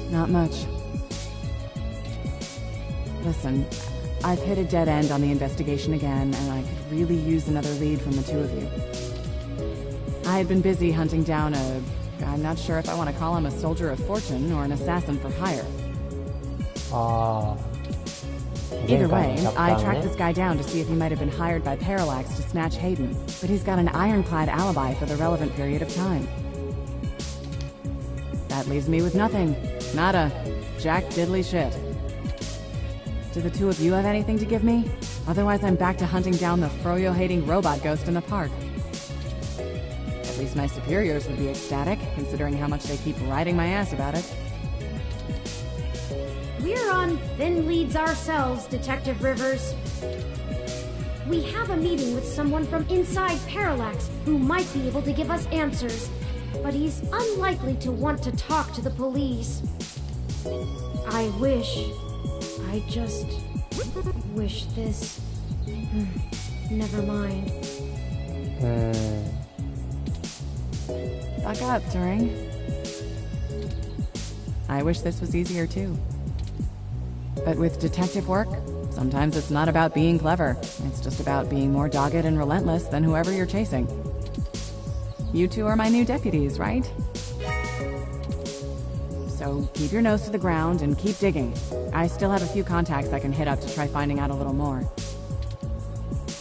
Not much. Listen, I've hit a dead end on the investigation again, and I could really use another lead from the two of you. I had been busy hunting down I'm not sure if I want to call him a soldier of fortune or an assassin for hire. Either way, I tracked this guy down to see if he might have been hired by Parallax to snatch Hayden, but he's got an ironclad alibi for the relevant period of time. That leaves me with nothing. Nada. Jack diddly shit. Do the two of you have anything to give me? Otherwise I'm back to hunting down the froyo-hating robot ghost in the park. At least my superiors would be ecstatic, considering how much they keep riding my ass about it. We're on thin leads ourselves, Detective Rivers. We have a meeting with someone from inside Parallax who might be able to give us answers, but he's unlikely to want to talk to the police. I just wish this... Never mind. Buck up, Turing. I wish this was easier too. But with detective work, sometimes it's not about being clever. It's just about being more dogged and relentless than whoever you're chasing. You two are my new deputies, right? So keep your nose to the ground and keep digging. I still have a few contacts I can hit up to try finding out a little more.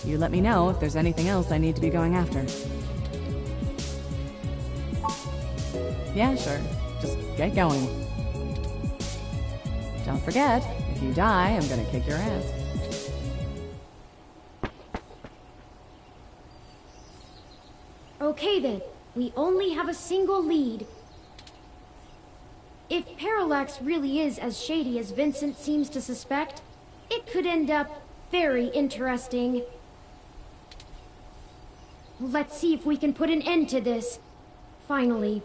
You let me know if there's anything else I need to be going after. Yeah, sure. Just get going. Don't forget, if you die, I'm gonna kick your ass. Okay then, we only have a single lead. If Parallax really is as shady as Vincent seems to suspect, it could end up very interesting. Let's see if we can put an end to this. Finally.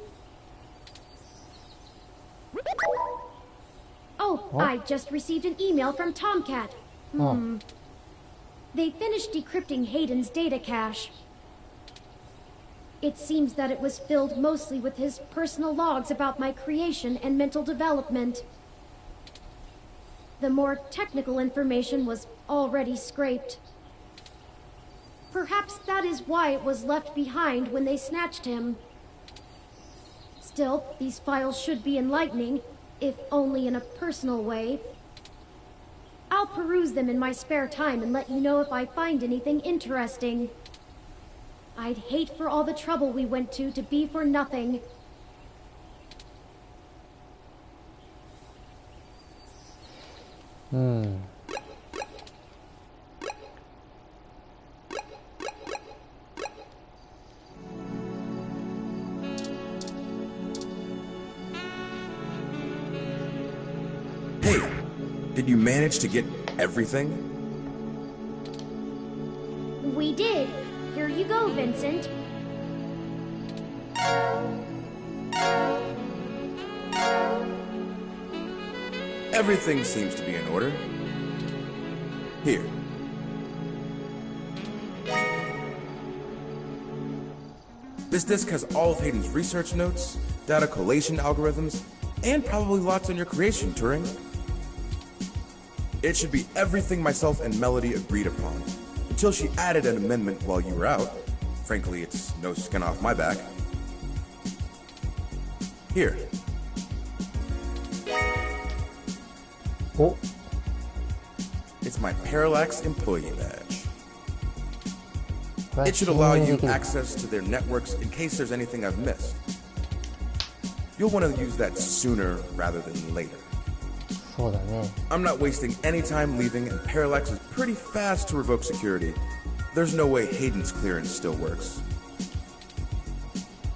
Oh, what? I just received an email from Tomcat. They finished decrypting Hayden's data cache. It seems that it was filled mostly with his personal logs about my creation and mental development. The more technical information was already scraped. Perhaps that is why it was left behind when they snatched him. Still, these files should be enlightening, if only in a personal way. I'll peruse them in my spare time and let you know if I find anything interesting. I'd hate for all the trouble we went to be for nothing. Hey, did you manage to get everything? We did. Here you go, Vincent. Everything seems to be in order. Here. This disc has all of Hayden's research notes, data collation algorithms, and probably lots on your creation, Turing. It should be everything myself and Melody agreed upon, until she added an amendment while you were out. Frankly, it's no skin off my back. Here. Oh. It's my Parallax employee badge. It should allow you access to their networks in case there's anything I've missed. You'll want to use that sooner rather than later. I'm not wasting any time leaving, and Parallax is pretty fast to revoke security. There's no way Hayden's clearance still works.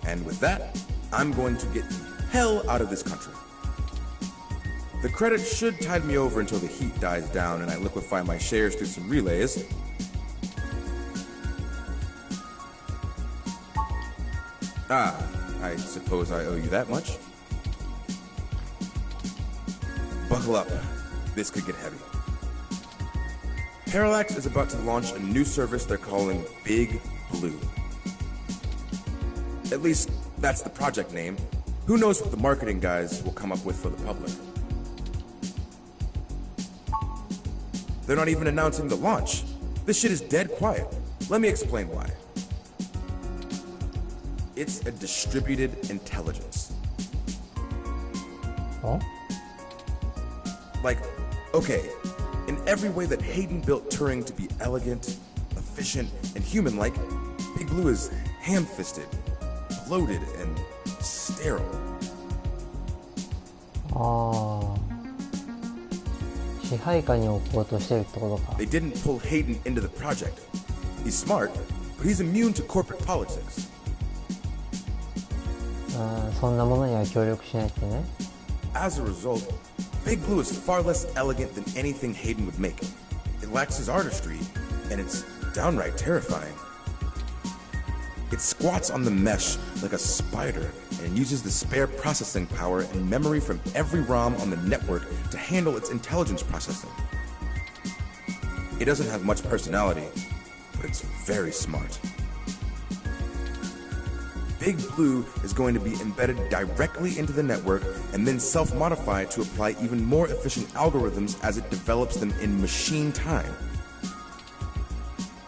And with that, I'm going to get the hell out of this country. The credit should tide me over until the heat dies down and I liquefy my shares through some relays. I suppose I owe you that much. Buckle up. This could get heavy. Parallax is about to launch a new service they're calling Big Blue. At least, that's the project name. Who knows what the marketing guys will come up with for the public. They're not even announcing the launch. This shit is dead quiet. Let me explain why. It's a distributed intelligence. Huh? Like, okay, in every way that Hayden built Turing to be elegant, efficient, and human-like, Big Blue is ham-fisted, bloated, and sterile. They didn't pull Hayden into the project. He's smart, but he's immune to corporate politics. As a result, Big Blue is far less elegant than anything Hayden would make. It lacks his artistry, and it's downright terrifying. It squats on the mesh like a spider and uses the spare processing power and memory from every ROM on the network to handle its intelligence processing. It doesn't have much personality, but it's very smart. Big Blue is going to be embedded directly into the network and then self-modify to apply even more efficient algorithms as it develops them in machine time.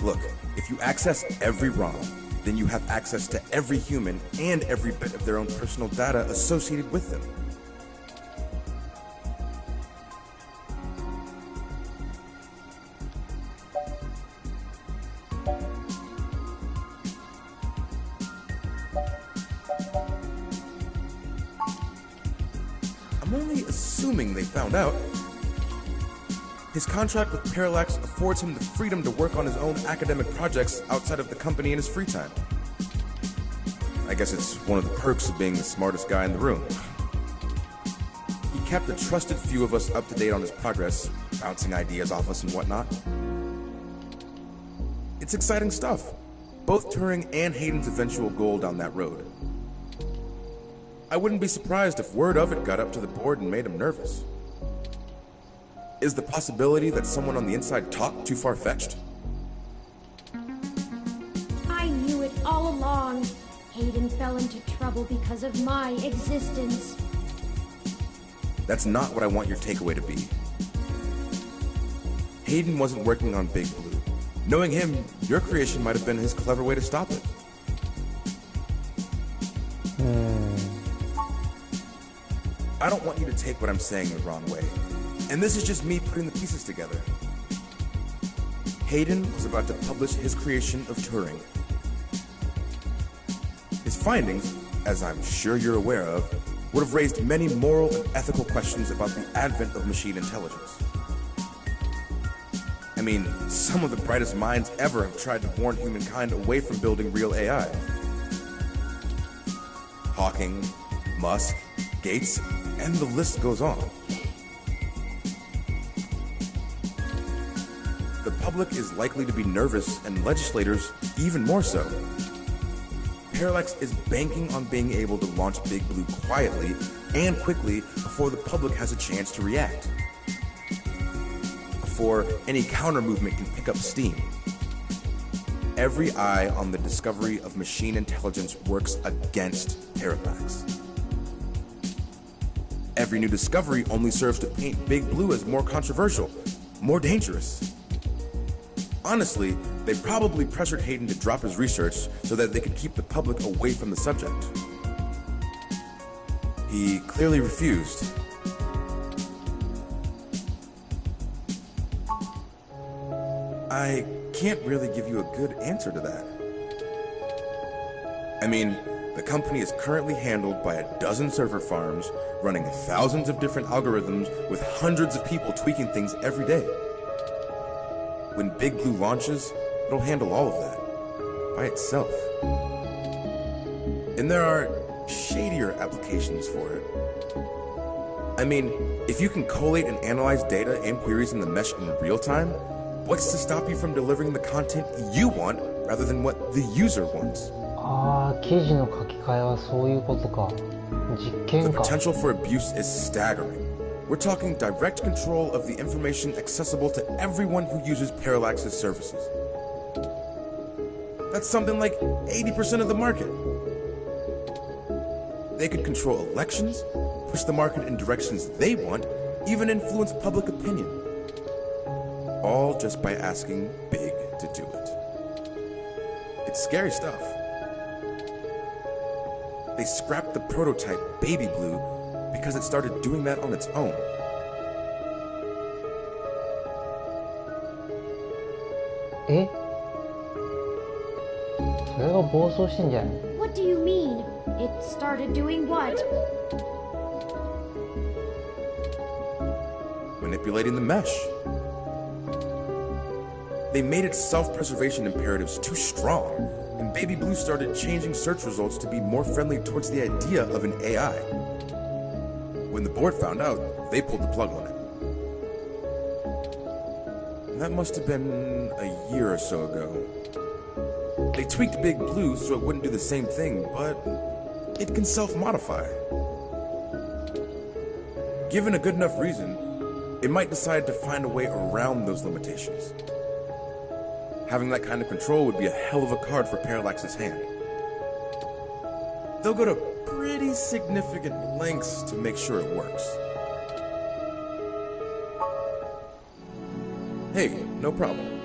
Look, if you access every ROM, then you have access to every human and every bit of their own personal data associated with them. I'm only assuming they found out. His contract with Parallax affords him the freedom to work on his own academic projects outside of the company in his free time. I guess it's one of the perks of being the smartest guy in the room. He kept a trusted few of us up to date on his progress, bouncing ideas off us and whatnot. It's exciting stuff. Both Turing and Hayden's eventual goal down that road. I wouldn't be surprised if word of it got up to the board and made him nervous. Is the possibility that someone on the inside talked too far-fetched? I knew it all along. Hayden fell into trouble because of my existence. That's not what I want your takeaway to be. Hayden wasn't working on Big Blue. Knowing him, your creation might have been his clever way to stop it. I don't want you to take what I'm saying the wrong way. And this is just me putting the pieces together. Hayden was about to publish his creation of Turing. His findings, as I'm sure you're aware of, would have raised many moral and ethical questions about the advent of machine intelligence. I mean, some of the brightest minds ever have tried to warn humankind away from building real AI. Hawking, Musk, Gates, and the list goes on. The public is likely to be nervous, and legislators even more so. Parallax is banking on being able to launch Big Blue quietly and quickly before the public has a chance to react. Before any counter-movement can pick up steam. Every eye on the discovery of machine intelligence works against Parallax. Every new discovery only serves to paint Big Blue as more controversial, more dangerous. Honestly, they probably pressured Hayden to drop his research so that they could keep the public away from the subject. He clearly refused. I can't really give you a good answer to that. I mean, the company is currently handled by a dozen server farms, running thousands of different algorithms with hundreds of people tweaking things every day. When Big Blue launches, it'll handle all of that by itself. And there are shadier applications for it. I mean, if you can collate and analyze data and queries in the mesh in real time, what's to stop you from delivering the content you want rather than what the user wants? 記事の書き換えはそういうことか。実験か。 The potential for abuse is staggering. We're talking direct control of the information accessible to everyone who uses Parallax's services. That's something like 80% of the market. They could control elections, push the market in directions they want, even influence public opinion. All just by asking Big to do it. It's scary stuff. They scrapped the prototype Baby Blue because it started doing that on its own. Eh? それが暴走してんじゃない？ What do you mean? It started doing what? Manipulating the mesh. They made its self-preservation imperatives too strong, and Baby Blue started changing search results to be more friendly towards the idea of an AI. When the board found out, they pulled the plug on it. And that must have been a year or so ago. They tweaked Big Blue so it wouldn't do the same thing, but it can self-modify. Given a good enough reason, it might decide to find a way around those limitations. Having that kind of control would be a hell of a card for Parallax's hand. They'll go to pretty significant lengths to make sure it works. Hey, no problem.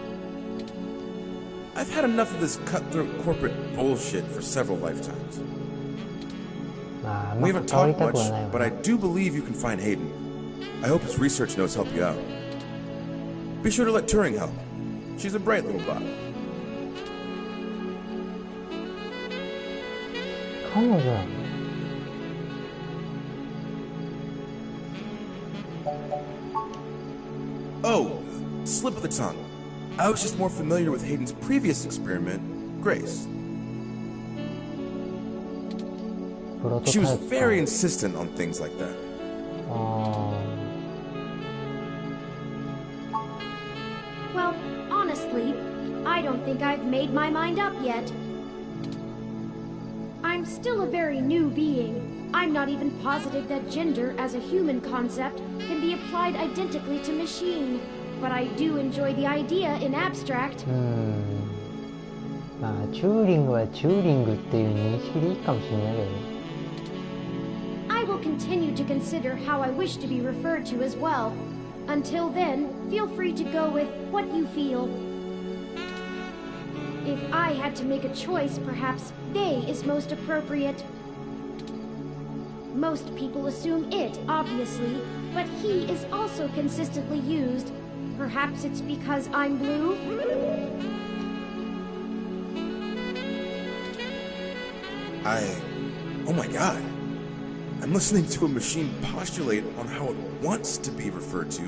I've had enough of this cutthroat corporate bullshit for several lifetimes. We haven't talked much, but I do believe you can find Hayden. I hope his research notes help you out. Be sure to let Turing help. She's a bright little bot. 彼女なの？ Oh, slip of the tongue. I was just more familiar with Hayden's previous experiment, Grace. She was very insistent on things like that. Well, honestly, I don't think I've made my mind up yet. I'm still a very new being. I'm not even positive that gender as a human concept can be applied identically to machine. But I do enjoy the idea in abstract. まあチューリングはチューリングっていう認識でいいかもしれないけどね。I will continue to consider how I wish to be referred to as well. Until then, feel free to go with what you feel. If I had to make a choice, perhaps they is most appropriate. Most people assume it, obviously, but he is also consistently used. Perhaps it's because I'm blue? Oh my god. I'm listening to a machine postulate on how it wants to be referred to.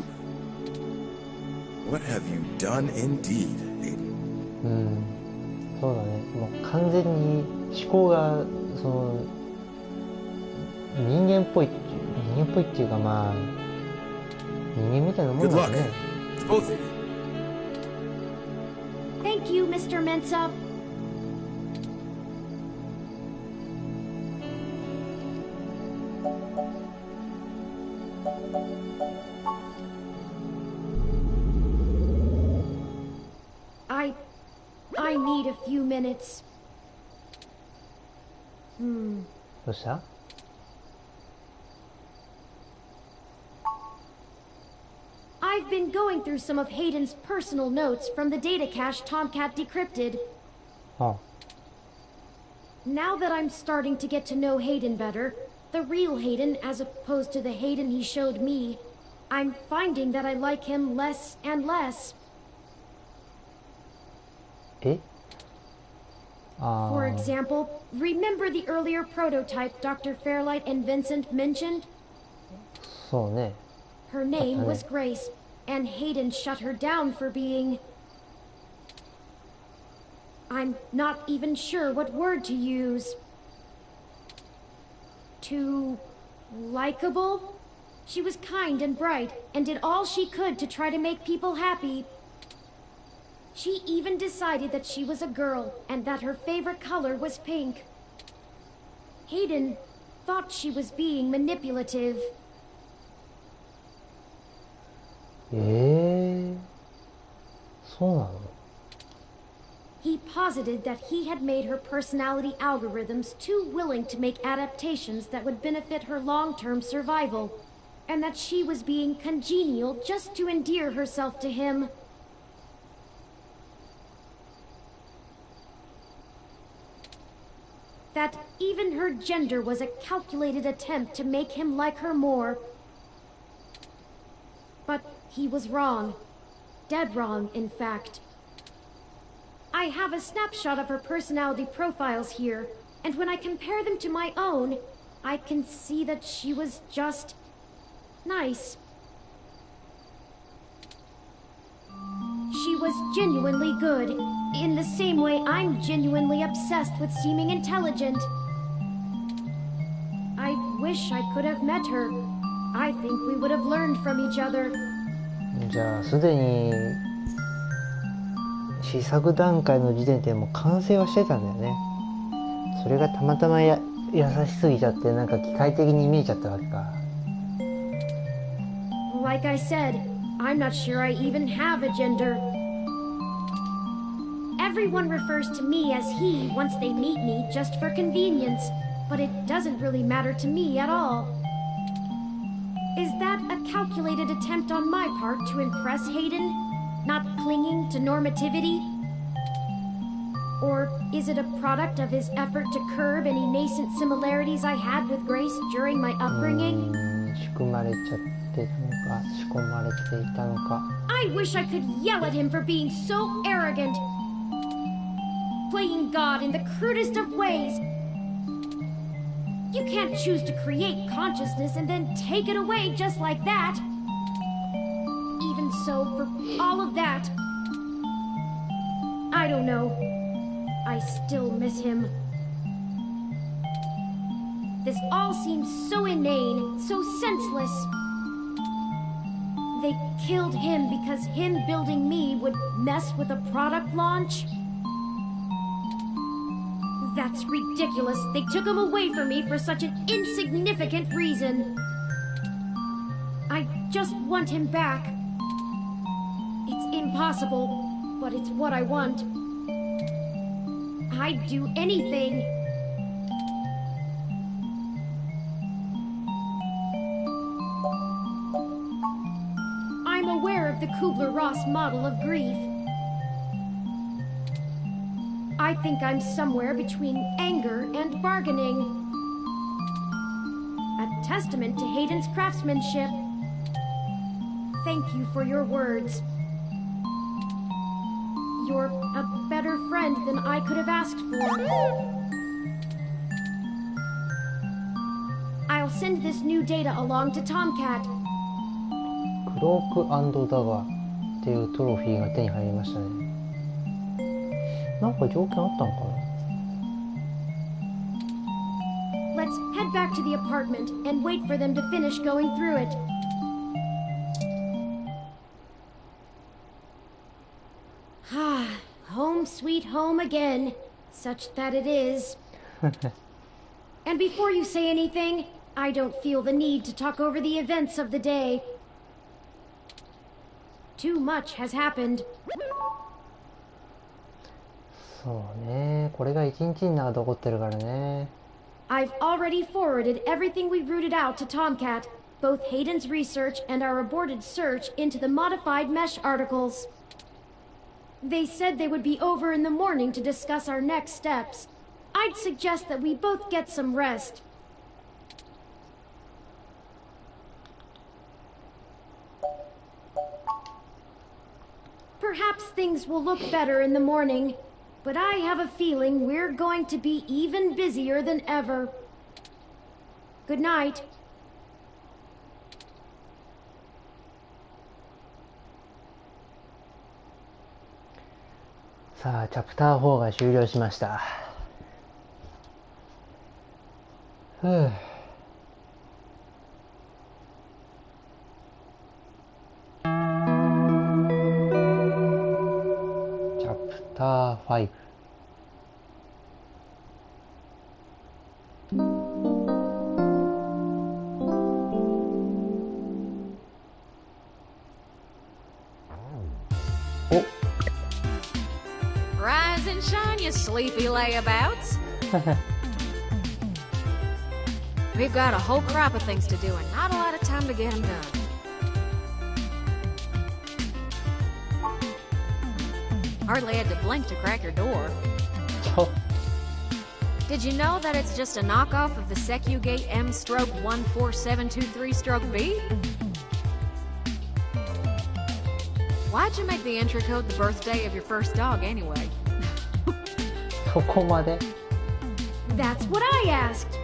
What have you done indeed, Aiden? そうだね。もう完全に思考がその人間っぽいっていうか、まあ人間みたいなもんだね。Both of you. Thank you, Mr. Mensa. I need a few minutes. どうした？ I've been going through some of Hayden's personal notes from the data cache Tomcat decrypted. Oh. Now that I'm starting to get to know Hayden better, the real Hayden as opposed to the Hayden he showed me, I'm finding that I like him less and less. For example, remember the earlier prototype Dr. Fairlight and Vincent mentioned? そうね。 Her name was Grace, and Hayden shut her down for being... I'm not even sure what word to use. Too... likable? She was kind and bright, and did all she could to try to make people happy. She even decided that she was a girl, and that her favorite color was pink. Hayden thought she was being manipulative. そうなの? He posited that he had made her personality algorithms too willing to make adaptations that would benefit her long-term survival, and that she was being congenial just to endear herself to him. That even her gender was a calculated attempt to make him like her more. But he was wrong. Dead wrong, in fact. I have a snapshot of her personality profiles here, and when I compare them to my own, I can see that she was just... nice. She was genuinely good, in the same way I'm genuinely obsessed with seeming intelligent. I wish I could have met her. I think we would have learned from each other. じゃあすでに試作段階の時点でもう完成はしてたんだよね。それがたまたま優しすぎちゃってなんか機械的に見えちゃったわけか。Like I said, I'm not sure I even have a gender. Everyone refers to me as he once they meet me just for convenience, but it doesn't really matter to me at all. Is that a calculated attempt on my part to impress Hayden? Not clinging to normativity? Or is it a product of his effort to curb any nascent similarities I had with Grace during my upbringing? 仕組まれちゃってたのか、仕込まれていたのか。I wish I could yell at him for being so arrogant. Playing God in the crudest of ways. You can't choose to create consciousness and then take it away just like that. Even so, for all of that, I don't know. I still miss him. This all seems so inane, so senseless. They killed him because him building me would mess with a product launch? That's ridiculous. They took him away from me for such an insignificant reason. I just want him back. It's impossible, but it's what I want. I'd do anything. Kubler-Ross model of grief. I think I'm somewhere between anger and bargaining. A testament to Hayden's craftsmanship. Thank you for your words. You're a better friend than I could have asked for. I'll send this new data along to Tomcat. クローク&ダガーっていうトロフィーが手に入りましたね。なんか条件あったのかな。 Let's head back to the apartment and wait for them to finish going through it. Home sweet home again, such that it is. And before you say anything, I don't feel the need to talk over the events of the day. Too much has happened. そうね、これが一日になると起こってるからね。I've already forwarded everything we rooted out to Tomcat, both Hayden's research and our aborted search into the modified mesh articles. They said they would be over in the morning to discuss our next steps. I'd suggest that we both get some rest. Perhaps things will look better in the morning, but I have a feeling we're going to be even busier than ever. Good night. さあ、チャプター4が終了しました。ふう。チャプター5。Rise and shine, you sleepy layabouts. We've got a whole crop of things to do and not a lot of time to get them done. Hardly had to blink to crack your door. Did you know that it's just a knockoff of the Secugate M-14723-B? Why'd you make the entry code the birthday of your first dog anyway? そこまで? That's what I asked.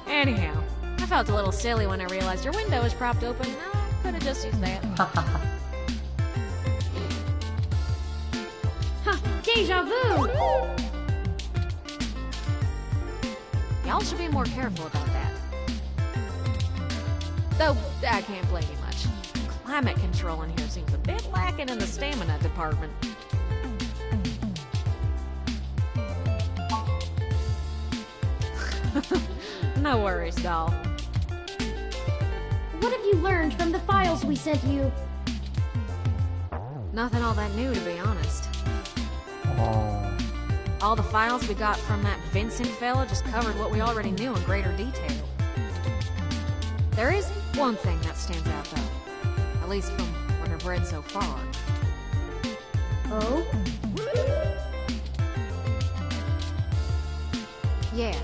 Anyhow, I felt a little silly when I realized your window was propped open. I could have just used that. Deja vu! Y'all should be more careful about that. Though, I can't blame you much. Climate control in here seems a bit lacking in the stamina department. No worries, doll. What have you learned from the files we sent you? Nothing all that new, to be honest. All the files we got from that Vincent fella just covered what we already knew in greater detail. There is one thing that stands out, though. At least from what I've read so far. Oh? Yeah.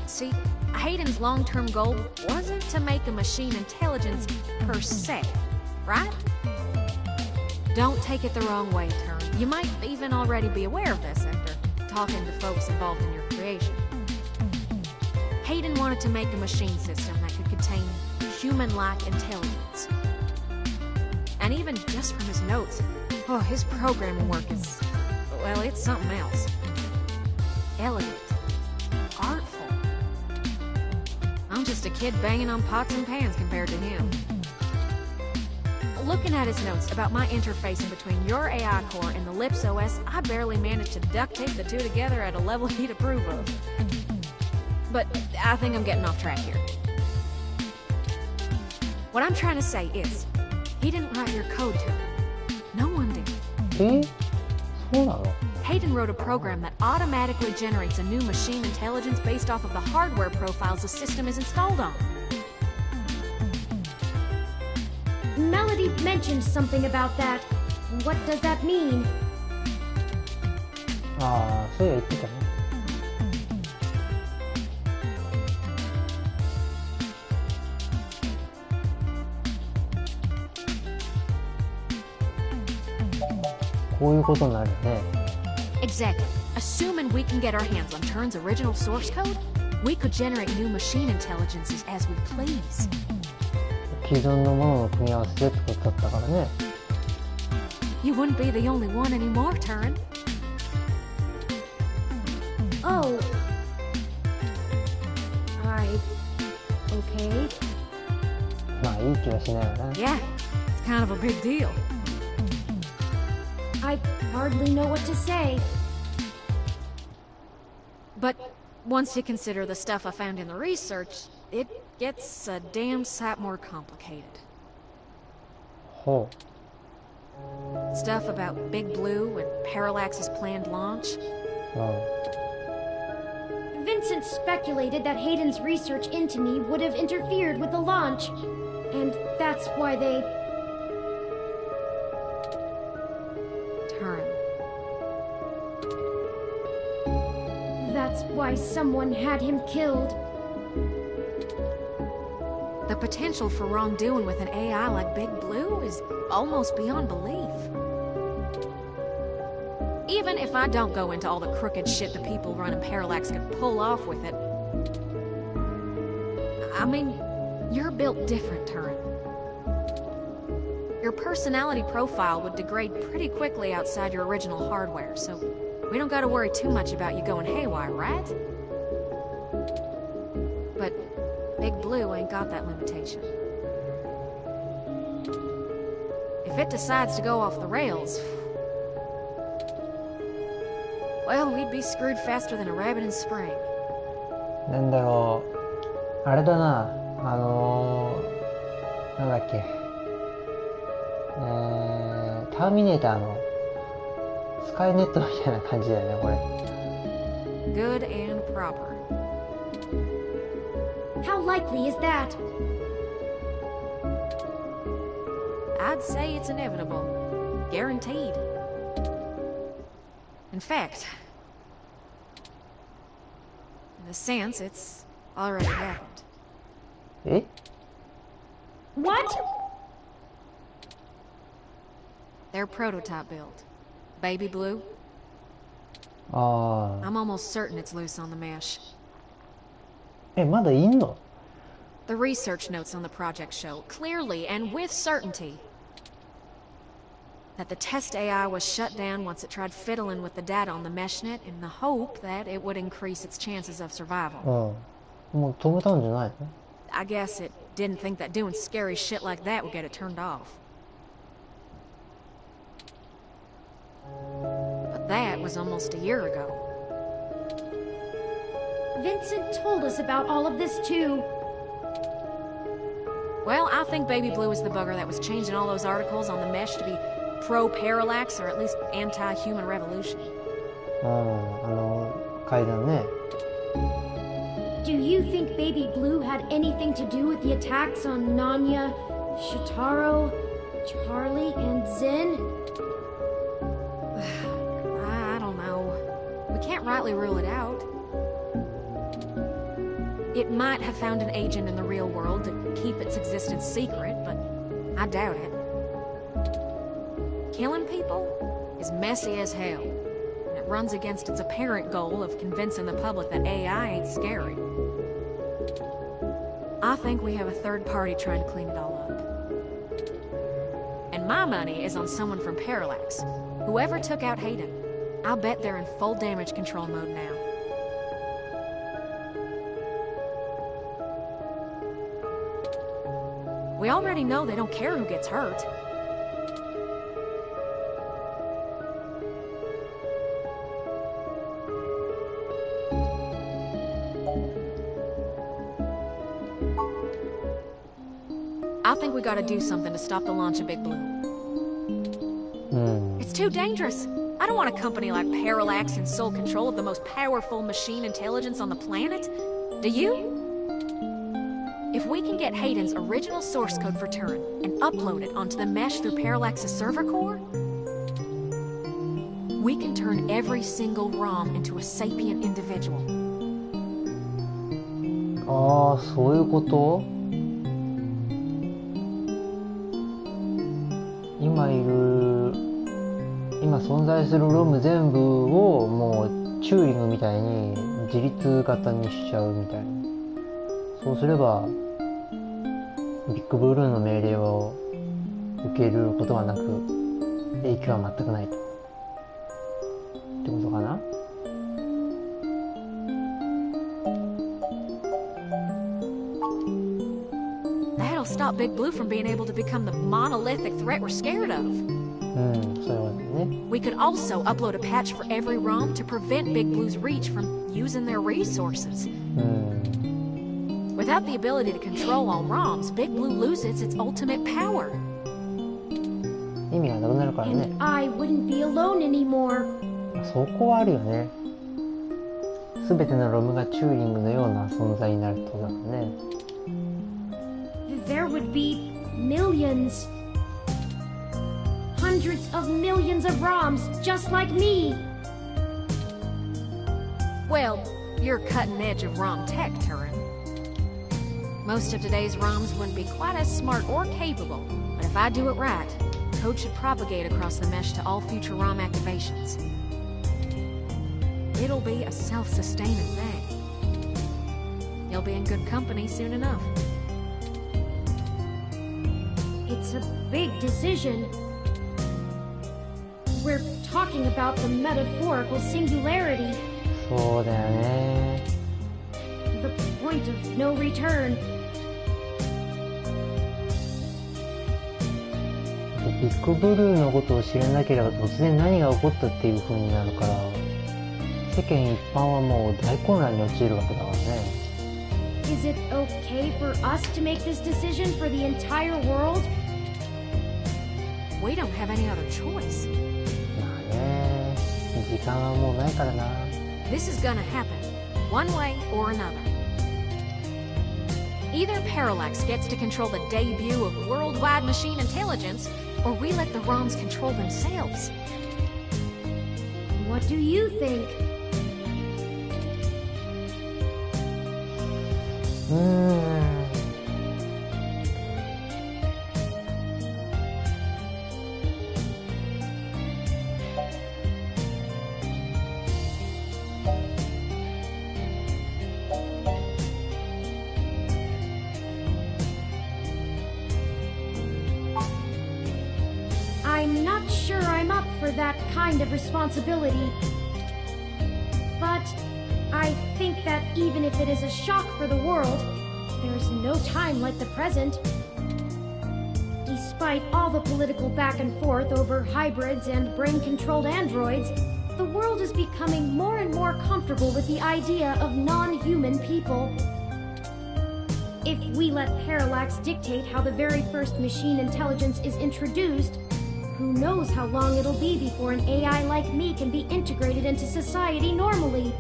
See, Hayden's long-term goal wasn't to make a machine intelligence per se, right? Don't take it the wrong way, Turn. You might even already be aware of this after talking to folks involved in your creation. Hayden wanted to make a machine system that could contain human-like intelligence. And even just from his notes, his programming work is, well, it's something else. Elegant. Artful. I'm just a kid banging on pots and pans compared to him. Looking at his notes about my interfacing between your AI core and the Lips OS, I barely managed to duct tape the two together at a level he'd approve of. But I think I'm getting off track here. What I'm trying to say is, he didn't write your code to him. No one did. そうなの? Hayden wrote a program that automatically generates a new machine intelligence based off of the hardware profiles the system is installed on. Melody mentioned something about that. What does that mean? ああ、そういや言ってたね。こういうことになるよね。Exactly. Assuming we can get our hands on Turin's original source code, we could generate new machine intelligences as we please. 既存のものの組み合わせでってことだったからね。You wouldn't be the only one anymore, Turin. Oh. Okay. まあいい気はしないよな。Yeah, it's kind of a big deal. I hardly know what to say. But once you consider the stuff I found in the research, it gets a damn sight more complicated. ほ Stuff about Big Blue and Parallax's planned launch. う。うん。Vincent speculated that Hayden's research into me would have interfered with the launch. And that's why they... Turin. That's why someone had him killed. The potential for wrongdoing with an AI like Big Blue is almost beyond belief. Even if I don't go into all the crooked shit the people running Parallax could pull off with it. I mean, you're built different, Turin. Your personality profile would degrade pretty quickly outside your original hardware, so we don't gotta worry too much about you going haywire, right? But Big Blue ain't got that limitation. If it decides to go off the rails, well, we'd be screwed faster than a rabbit in spring. なんだろう。あれだな。なんだっけ。ターミネーターのスカイネットみたいな感じだよね、これ。Good and proper. How likely is that? I'd say it's inevitable. Guaranteed. In fact, in a sense, it's already happened. Eh? What? Their prototype build. Baby Blue. ああ。 I'm almost certain it's loose on the mesh. まだいんの? The research notes on the project show clearly and with certainty that the test AI was shut down once it tried fiddling with the data on the meshnet in the hope that it would increase its chances of survival. うん。もう止めたんじゃないの? I guess it didn't think that doing scary shit like that would get it turned off. But that was almost a year ago. Vincent told us about all of this too. Well, I think Baby Blue is the bugger that was changing all those articles on the mesh to be pro-parallax or at least anti-human revolution. 階段ね。 Do you think Baby Blue had anything to do with the attacks on Nanya, Shitaro, Charlie, and Zen? I don't know. We can't rightly rule it out. It might have found an agent in the real world to keep its existence secret, but I doubt it. Killing people is messy as hell, and it runs against its apparent goal of convincing the public that AI ain't scary. I think we have a third party trying to clean it all up. And my money is on someone from Parallax. Whoever took out Hayden, I'll bet they're in full damage control mode now. We already know they don't care who gets hurt. I think we gotta do something to stop the launch of Big Blue. It's too dangerous. I don't want a company like Parallax in sole control of the most powerful machine intelligence on the planet. Do you? If If we can get Hayden's original source code for Turin and upload it onto the mesh through Parallax's server core, we can turn every single ROM into a sapient individual. ああ、そういうこと？今存在するロム全部をもうチューリングみたいに自立型にしちゃうみたいな。そうすればビッグブルーの命令を受けることはなく影響は全くないとってことかな。That'll stop Big Blue from being able to become the monolithic threat we're scared of. そういうことね。We could also upload a patch for every ROM to prevent Big Blue's reach from using their resources. Without the ability to control all ROMs, Big Blue loses its ultimate power. 意味がなくなるからね。And I wouldn't be alone anymore. そこはあるよね。すべてのロムがチューリングのような存在になるってことだからね。There would be millions. Hundreds of millions of ROMs just like me. Well, you're cutting edge of ROM tech, Turin. Most of today's ROMs wouldn't be quite as smart or capable, but if I do it right, code should propagate across the mesh to all future ROM activations. It'll be a self-sustaining thing. You'll be in good company soon enough. It's a big decision. We're talking about the metaphorical singularity. そうだよね。The point of no return. ビッグブルーのことを知らなければ突然何が起こったっていう風になるから、世間一般はもう大混乱に陥るわけだからね。Is it okay for us to make this decision for the entire world? We don't have any other choice. まあね、時間はもうないからな。This is gonna happen, one way or another. Either Parallax gets to control the debut of worldwide machine intelligence, or we let the ROMs control themselves. What do you think? I'm not sure I'm up for that kind of responsibility. But I think that even if it is a shock for the world, there's no time like the present. Despite all the political back and forth over hybrids and brain-controlled androids, the world is becoming more and more comfortable with the idea of non-human people. If we let Parallax dictate how the very first machine intelligence is introduced, who knows how long it'll be before an AI like me can be integrated into society normally.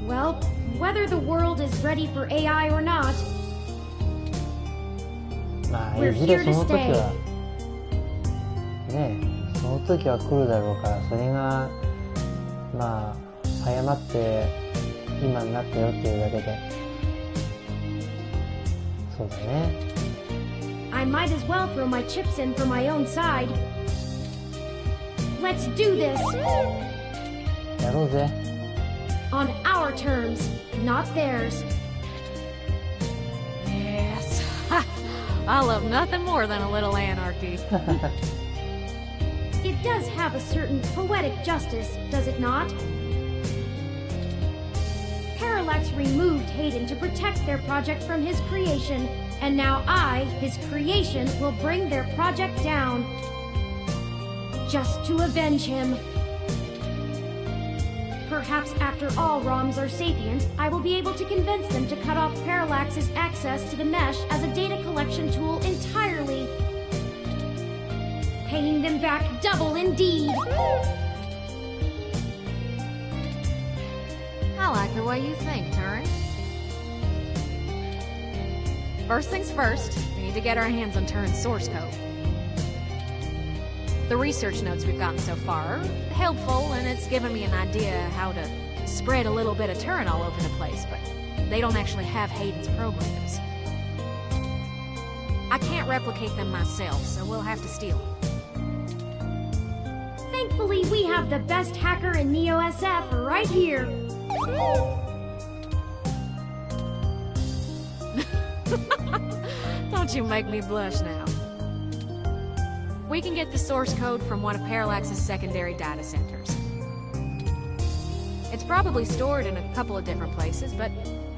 Well, whether the world is ready for AI or not, まあいずれその時はね、その時は来るだろうから、それがまあ早まって今になったよっていうだけで、そうだね。I might as well throw my chips in for my own side. Let's do this! やろうぜ。On our terms, not theirs. Yes. I love nothing more than a little anarchy. It does have a certain poetic justice, does it not? Parallax removed Hayden to protect their project from his creation, and now I, his creation, will bring their project down. Just to avenge him. Perhaps after all ROMs are sapient, I will be able to convince them to cut off Parallax's access to the mesh as a data collection tool entirely. Paying them back double indeed. I like the way you think, Turin. first things first, we need to get our hands on Turin's source code. The research notes we've gotten so far are helpful, and it's given me an idea how to spread a little bit of Turin all over the place, but they don't actually have Hayden's programs. I can't replicate them myself, so we'll have to steal them. Thankfully, we have the best hacker in Neo SF right here. Don't you make me blush now. We can get the source code from one of Parallax's secondary data centers. It's probably stored in a couple of different places, but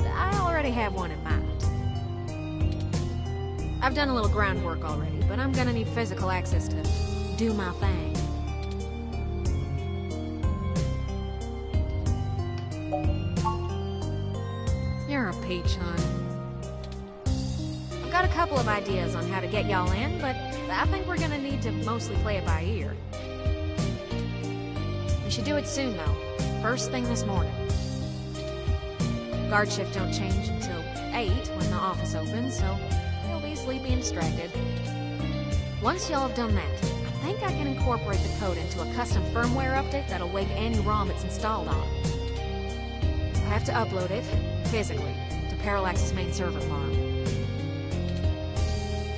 I already have one in mind. I've done a little groundwork already, but I'm gonna need physical access to do my thing. You're a peach, hon. I've got a couple of ideas on how to get y'all in, but I think we're gonna need to mostly play it by ear. We should do it soon, though. First thing this morning. Guard shift don't change until 8 when the office opens, so you'll be sleepy and distracted. Once y'all have done that, I think I can incorporate the code into a custom firmware update that'll wake any ROM it's installed on. I have to upload it, physically, to Parallax's main server farm.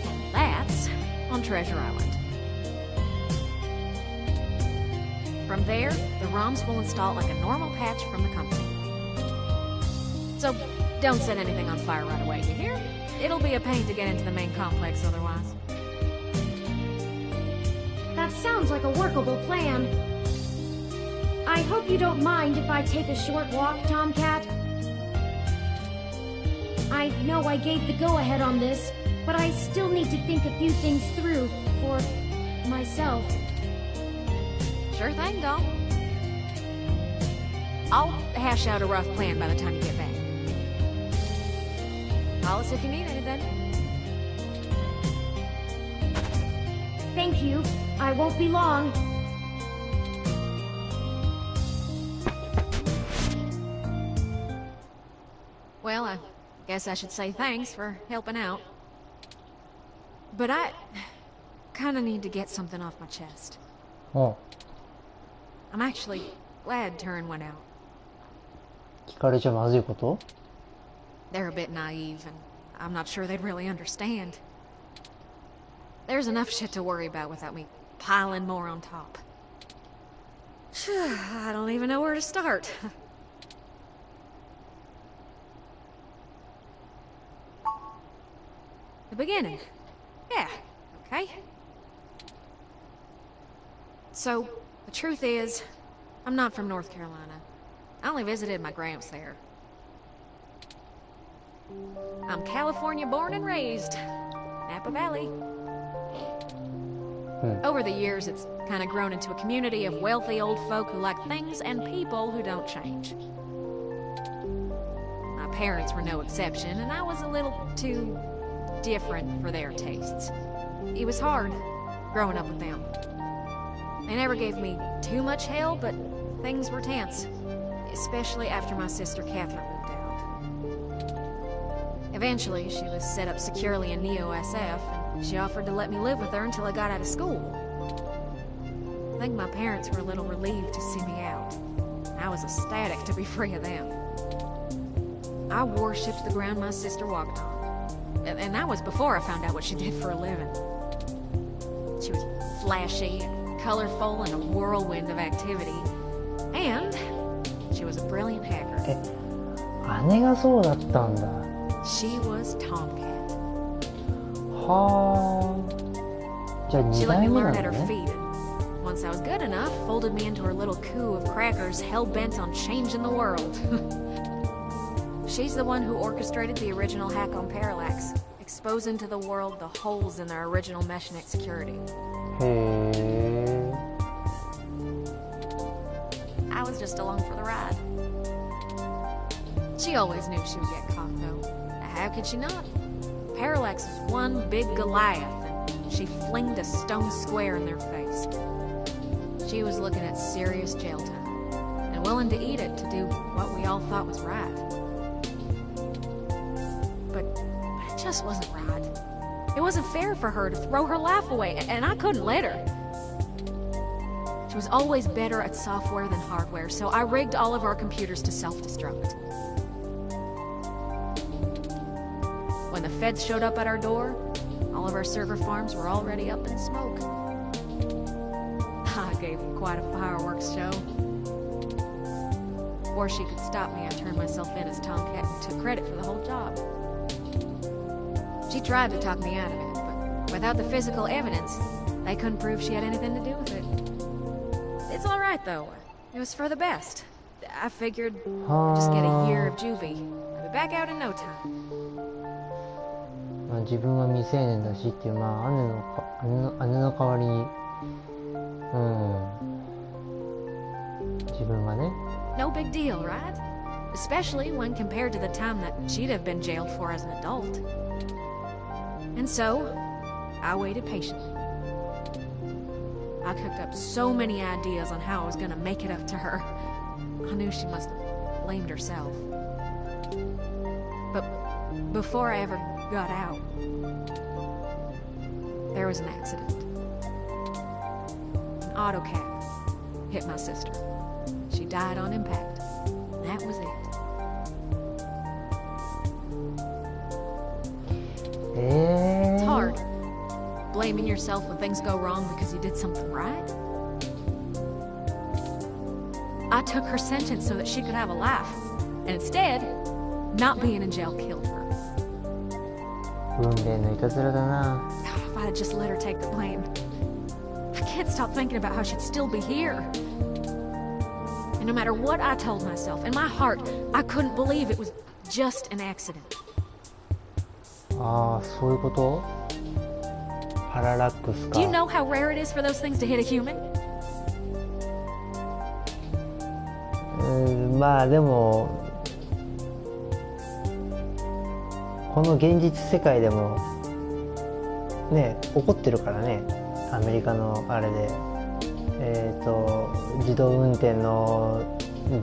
And that's on Treasure Island. From there, the ROMs will install like a normal patch from the company. So, don't set anything on fire right away, you hear? It'll be a pain to get into the main complex otherwise. That sounds like a workable plan. I hope you don't mind if I take a short walk, Tomcat. I know I gave the go-ahead on this, but I still need to think a few things through for myself. Sure thing, doll. I'll hash out a rough plan by the time you get back. Call us if you need anything. Thank you. I won't be long. Well, I guess I should say thanks for helping out. But I kinda need to get something off my chest. Oh. I'm actually glad Turin went out. 聞かれちゃまずいこと? They're a bit naive, and I'm not sure they'd really understand. There's enough shit to worry about without me piling more on top. I don't even know where to start. The beginning. Yeah, okay. So, the truth is, I'm not from North Carolina. I only visited my gramps there. I'm California born and raised. Napa Valley. Over the years, it's kind of grown into a community of wealthy old folk who like things and people who don't change. My parents were no exception, and I was a little too different for their tastes. It was hard growing up with them. They never gave me too much hell, but things were tense, especially after my sister Catherine moved out. Eventually, she was set up securely in Neo SF, and she offered to let me live with her until I got out of school. I think my parents were a little relieved to see me out. I was ecstatic to be free of them. I worshipped the ground my sister walked on. And that was before I found out what she did for a living. She was flashy and colorful and a whirlwind of activity. And she was a brilliant hacker. 姉がそうだったんだ。 She was Tomcat. はあ。じゃあ She 2 let 代 me 目な learn の at her ね。 feet, and once I was good enough, folded me into her little coup of crackers hell-bent on changing the world. She's the one who orchestrated the original hack on Parallax, exposing to the world the holes in their original meshnet security. へえ。 I was just along for the ride. She always knew she would get caught, though. How could she not? Parallax was one big Goliath, and she flinged a stone square in their face. She was looking at serious jail time, and willing to eat it to do what we all thought was right. But I just wasn't right. It wasn't fair for her to throw her life away, and I couldn't let her. She was always better at software than hardware, so I rigged all of our computers to self-destruct. When the feds showed up at our door, all of our server farms were already up in smoke. I gave them quite a fireworks show. Before she could stop me, I turned myself in as Tomcat and took credit for the whole job. She tried to talk me out of it, but without the physical evidence, they couldn't prove she had anything to do with it. It's alright though. It was for the best. I figured I'd just get a year of juvie. I'll be back out in no time. まあ自分は未成年だしっていう、まあ姉の代わりに、自分がね。No big deal, right? Especially when compared to the time that she'd have been jailed for as an adult. And so, I waited patiently. I cooked up so many ideas on how I was gonna make it up to her. I knew she must have blamed herself. But before I ever got out, there was an accident. An auto cab hit my sister. She died on impact. That was it. It's hard. Blaming yourself when things go wrong because you did something right. I took her sentence so that she could have a life. And instead, not being in jail killed her. 運命のいたずらだな。 If I had just let her take the blame. I can't stop thinking about how she'd still be here. And no matter what I told myself, in my heart, I couldn't believe it was just an accident. ああ、そういうこと？パララックスか。Do you know how rare it is for those things to hit a human? まあでもこの現実世界でもね起こってるからね。アメリカのあれで自動運転の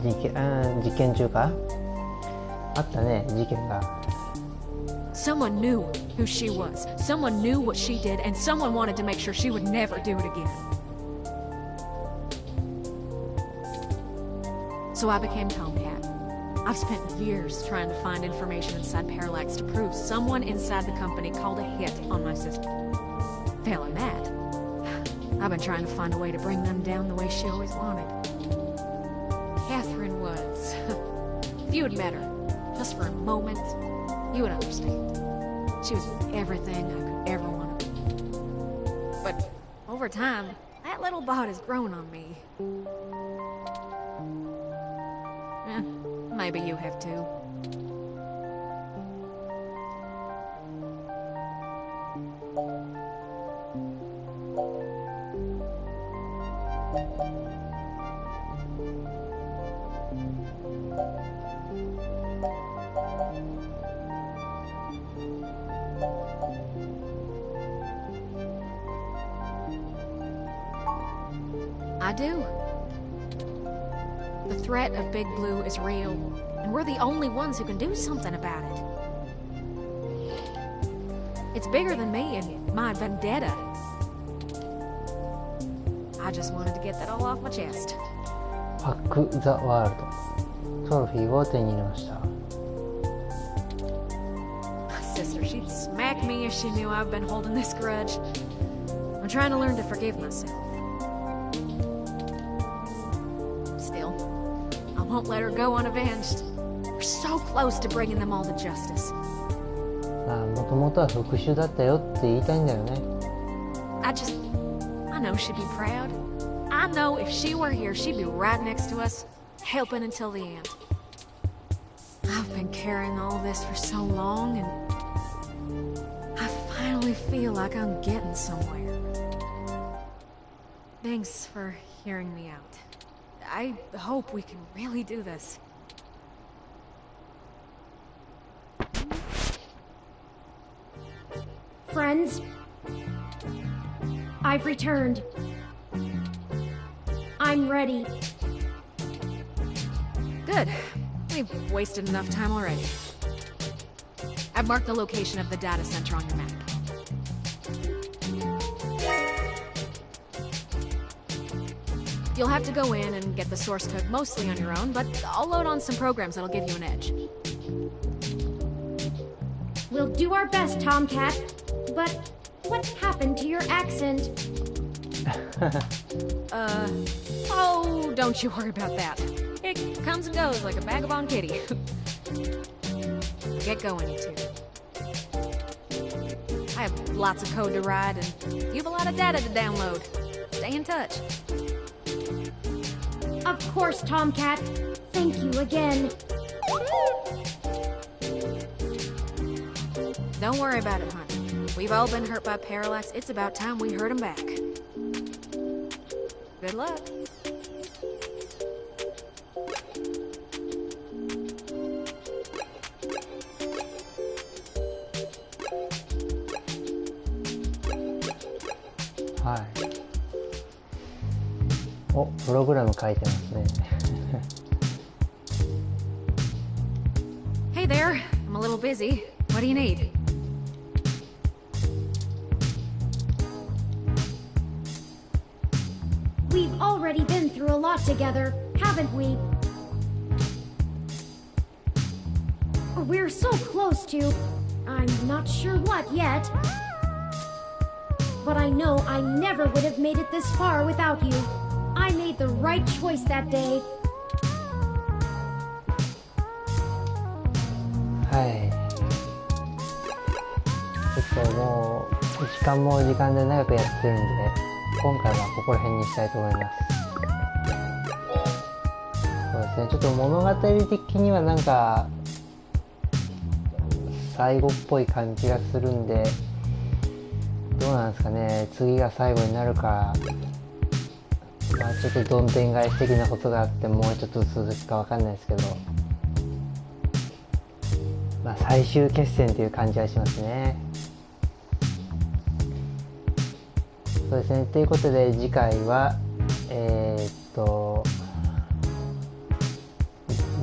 実験中かあったね事件が。Someone knew who she was. Someone knew what she did, and someone wanted to make sure she would never do it again. So I became Tomcat. I've spent years trying to find information inside Parallax to prove someone inside the company called a hit on my sister. Failing that, I've been trying to find a way to bring them down the way she always wanted. Catherine was... If you had met her, just for a moment, you would understand. She was everything I could ever want to be. But over time, that little bot has grown on me. Maybe you have too. I do. The threat of Big Blue is real, and we're the only ones who can do something about it. It's bigger than me and my vendetta. I just wanted to get that all off my chest. パック・ザ・ワールドトロフィーを手に入れました。 My sister, she'd smack me if she knew I've been holding this grudge. I'm trying to learn to forgive myself. Still, I won't let her go unavenged. We're so close to bringing them all to justice. もともとは復讐だったよって言いたいんだよね。I know she'd be proud. I know if she were here, she'd be right next to us, helping until the end. I've been carrying all this for so long, and I finally feel like I'm getting somewhere. Thanks for hearing me out. I hope we can really do this. Friends, I've returned. I'm ready. Good. We've wasted enough time already. I've marked the location of the data center on your map. You'll have to go in and get the source code mostly on your own, but I'll load on some programs that'll give you an edge. We'll do our best, Tomcat. But what happened to your accent? Oh, don't you worry about that. It comes and goes like a vagabond kitty. Get going, you two. I have lots of code to write, and you have a lot of data to download. Stay in touch. Of course, Tomcat. Thank you again. Don't worry about it, honey. We've all been hurt by parallax. It's about time we hurt them back. Good luck. Hi. お、プログラム書いてますね。Hey there. I'm a little busy. What do you need? We've already been through a lot together, haven't we? We're so close to... I'm not sure what yet. But I know I never would have made it this far without you. I made the right choice that day. はい。ちょっともう時間も時間で長くやってるんで、今回はここら辺にしたいと思います。そうですね、ちょっと物語的にはなんか最後っぽい感じがするんで、どうなんですかね、次が最後になるか、まあちょっとどんでん返し的なことがあってもうちょっと続くかわかんないですけど、まあ最終決戦という感じはしますね。そうですね、ということで次回は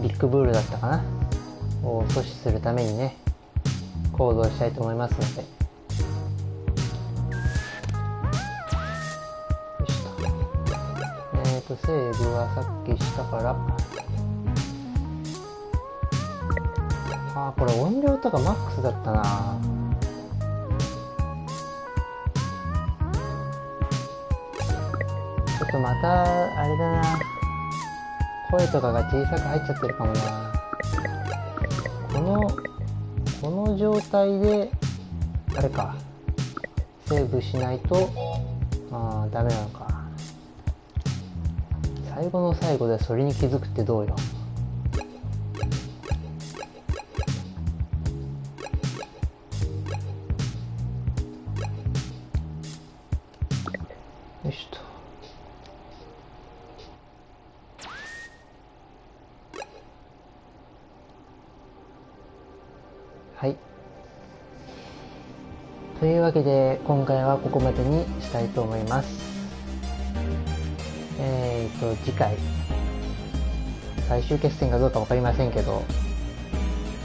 ビッグブールだったかなを阻止するためにね行動したいと思いますので、よいしょ。セーブはさっきしたから、これ音量とかマックスだったな。ちょっとまたあれだな、声とかが小さく入っちゃってるかもな。この状態であれか、セーブしないとダメなのか。最後の最後でそれに気づくってどうよ。よいしょと。はい。というわけで今回はここまでにしたいと思います。次回最終決戦かどうか分かりませんけど、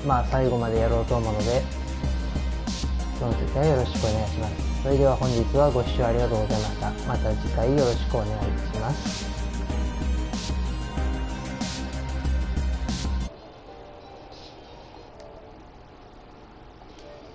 まあ最後までやろうと思うので、その時はよろしくお願いします。それでは本日はご視聴ありがとうございました。また次回よろしくお願いいたします。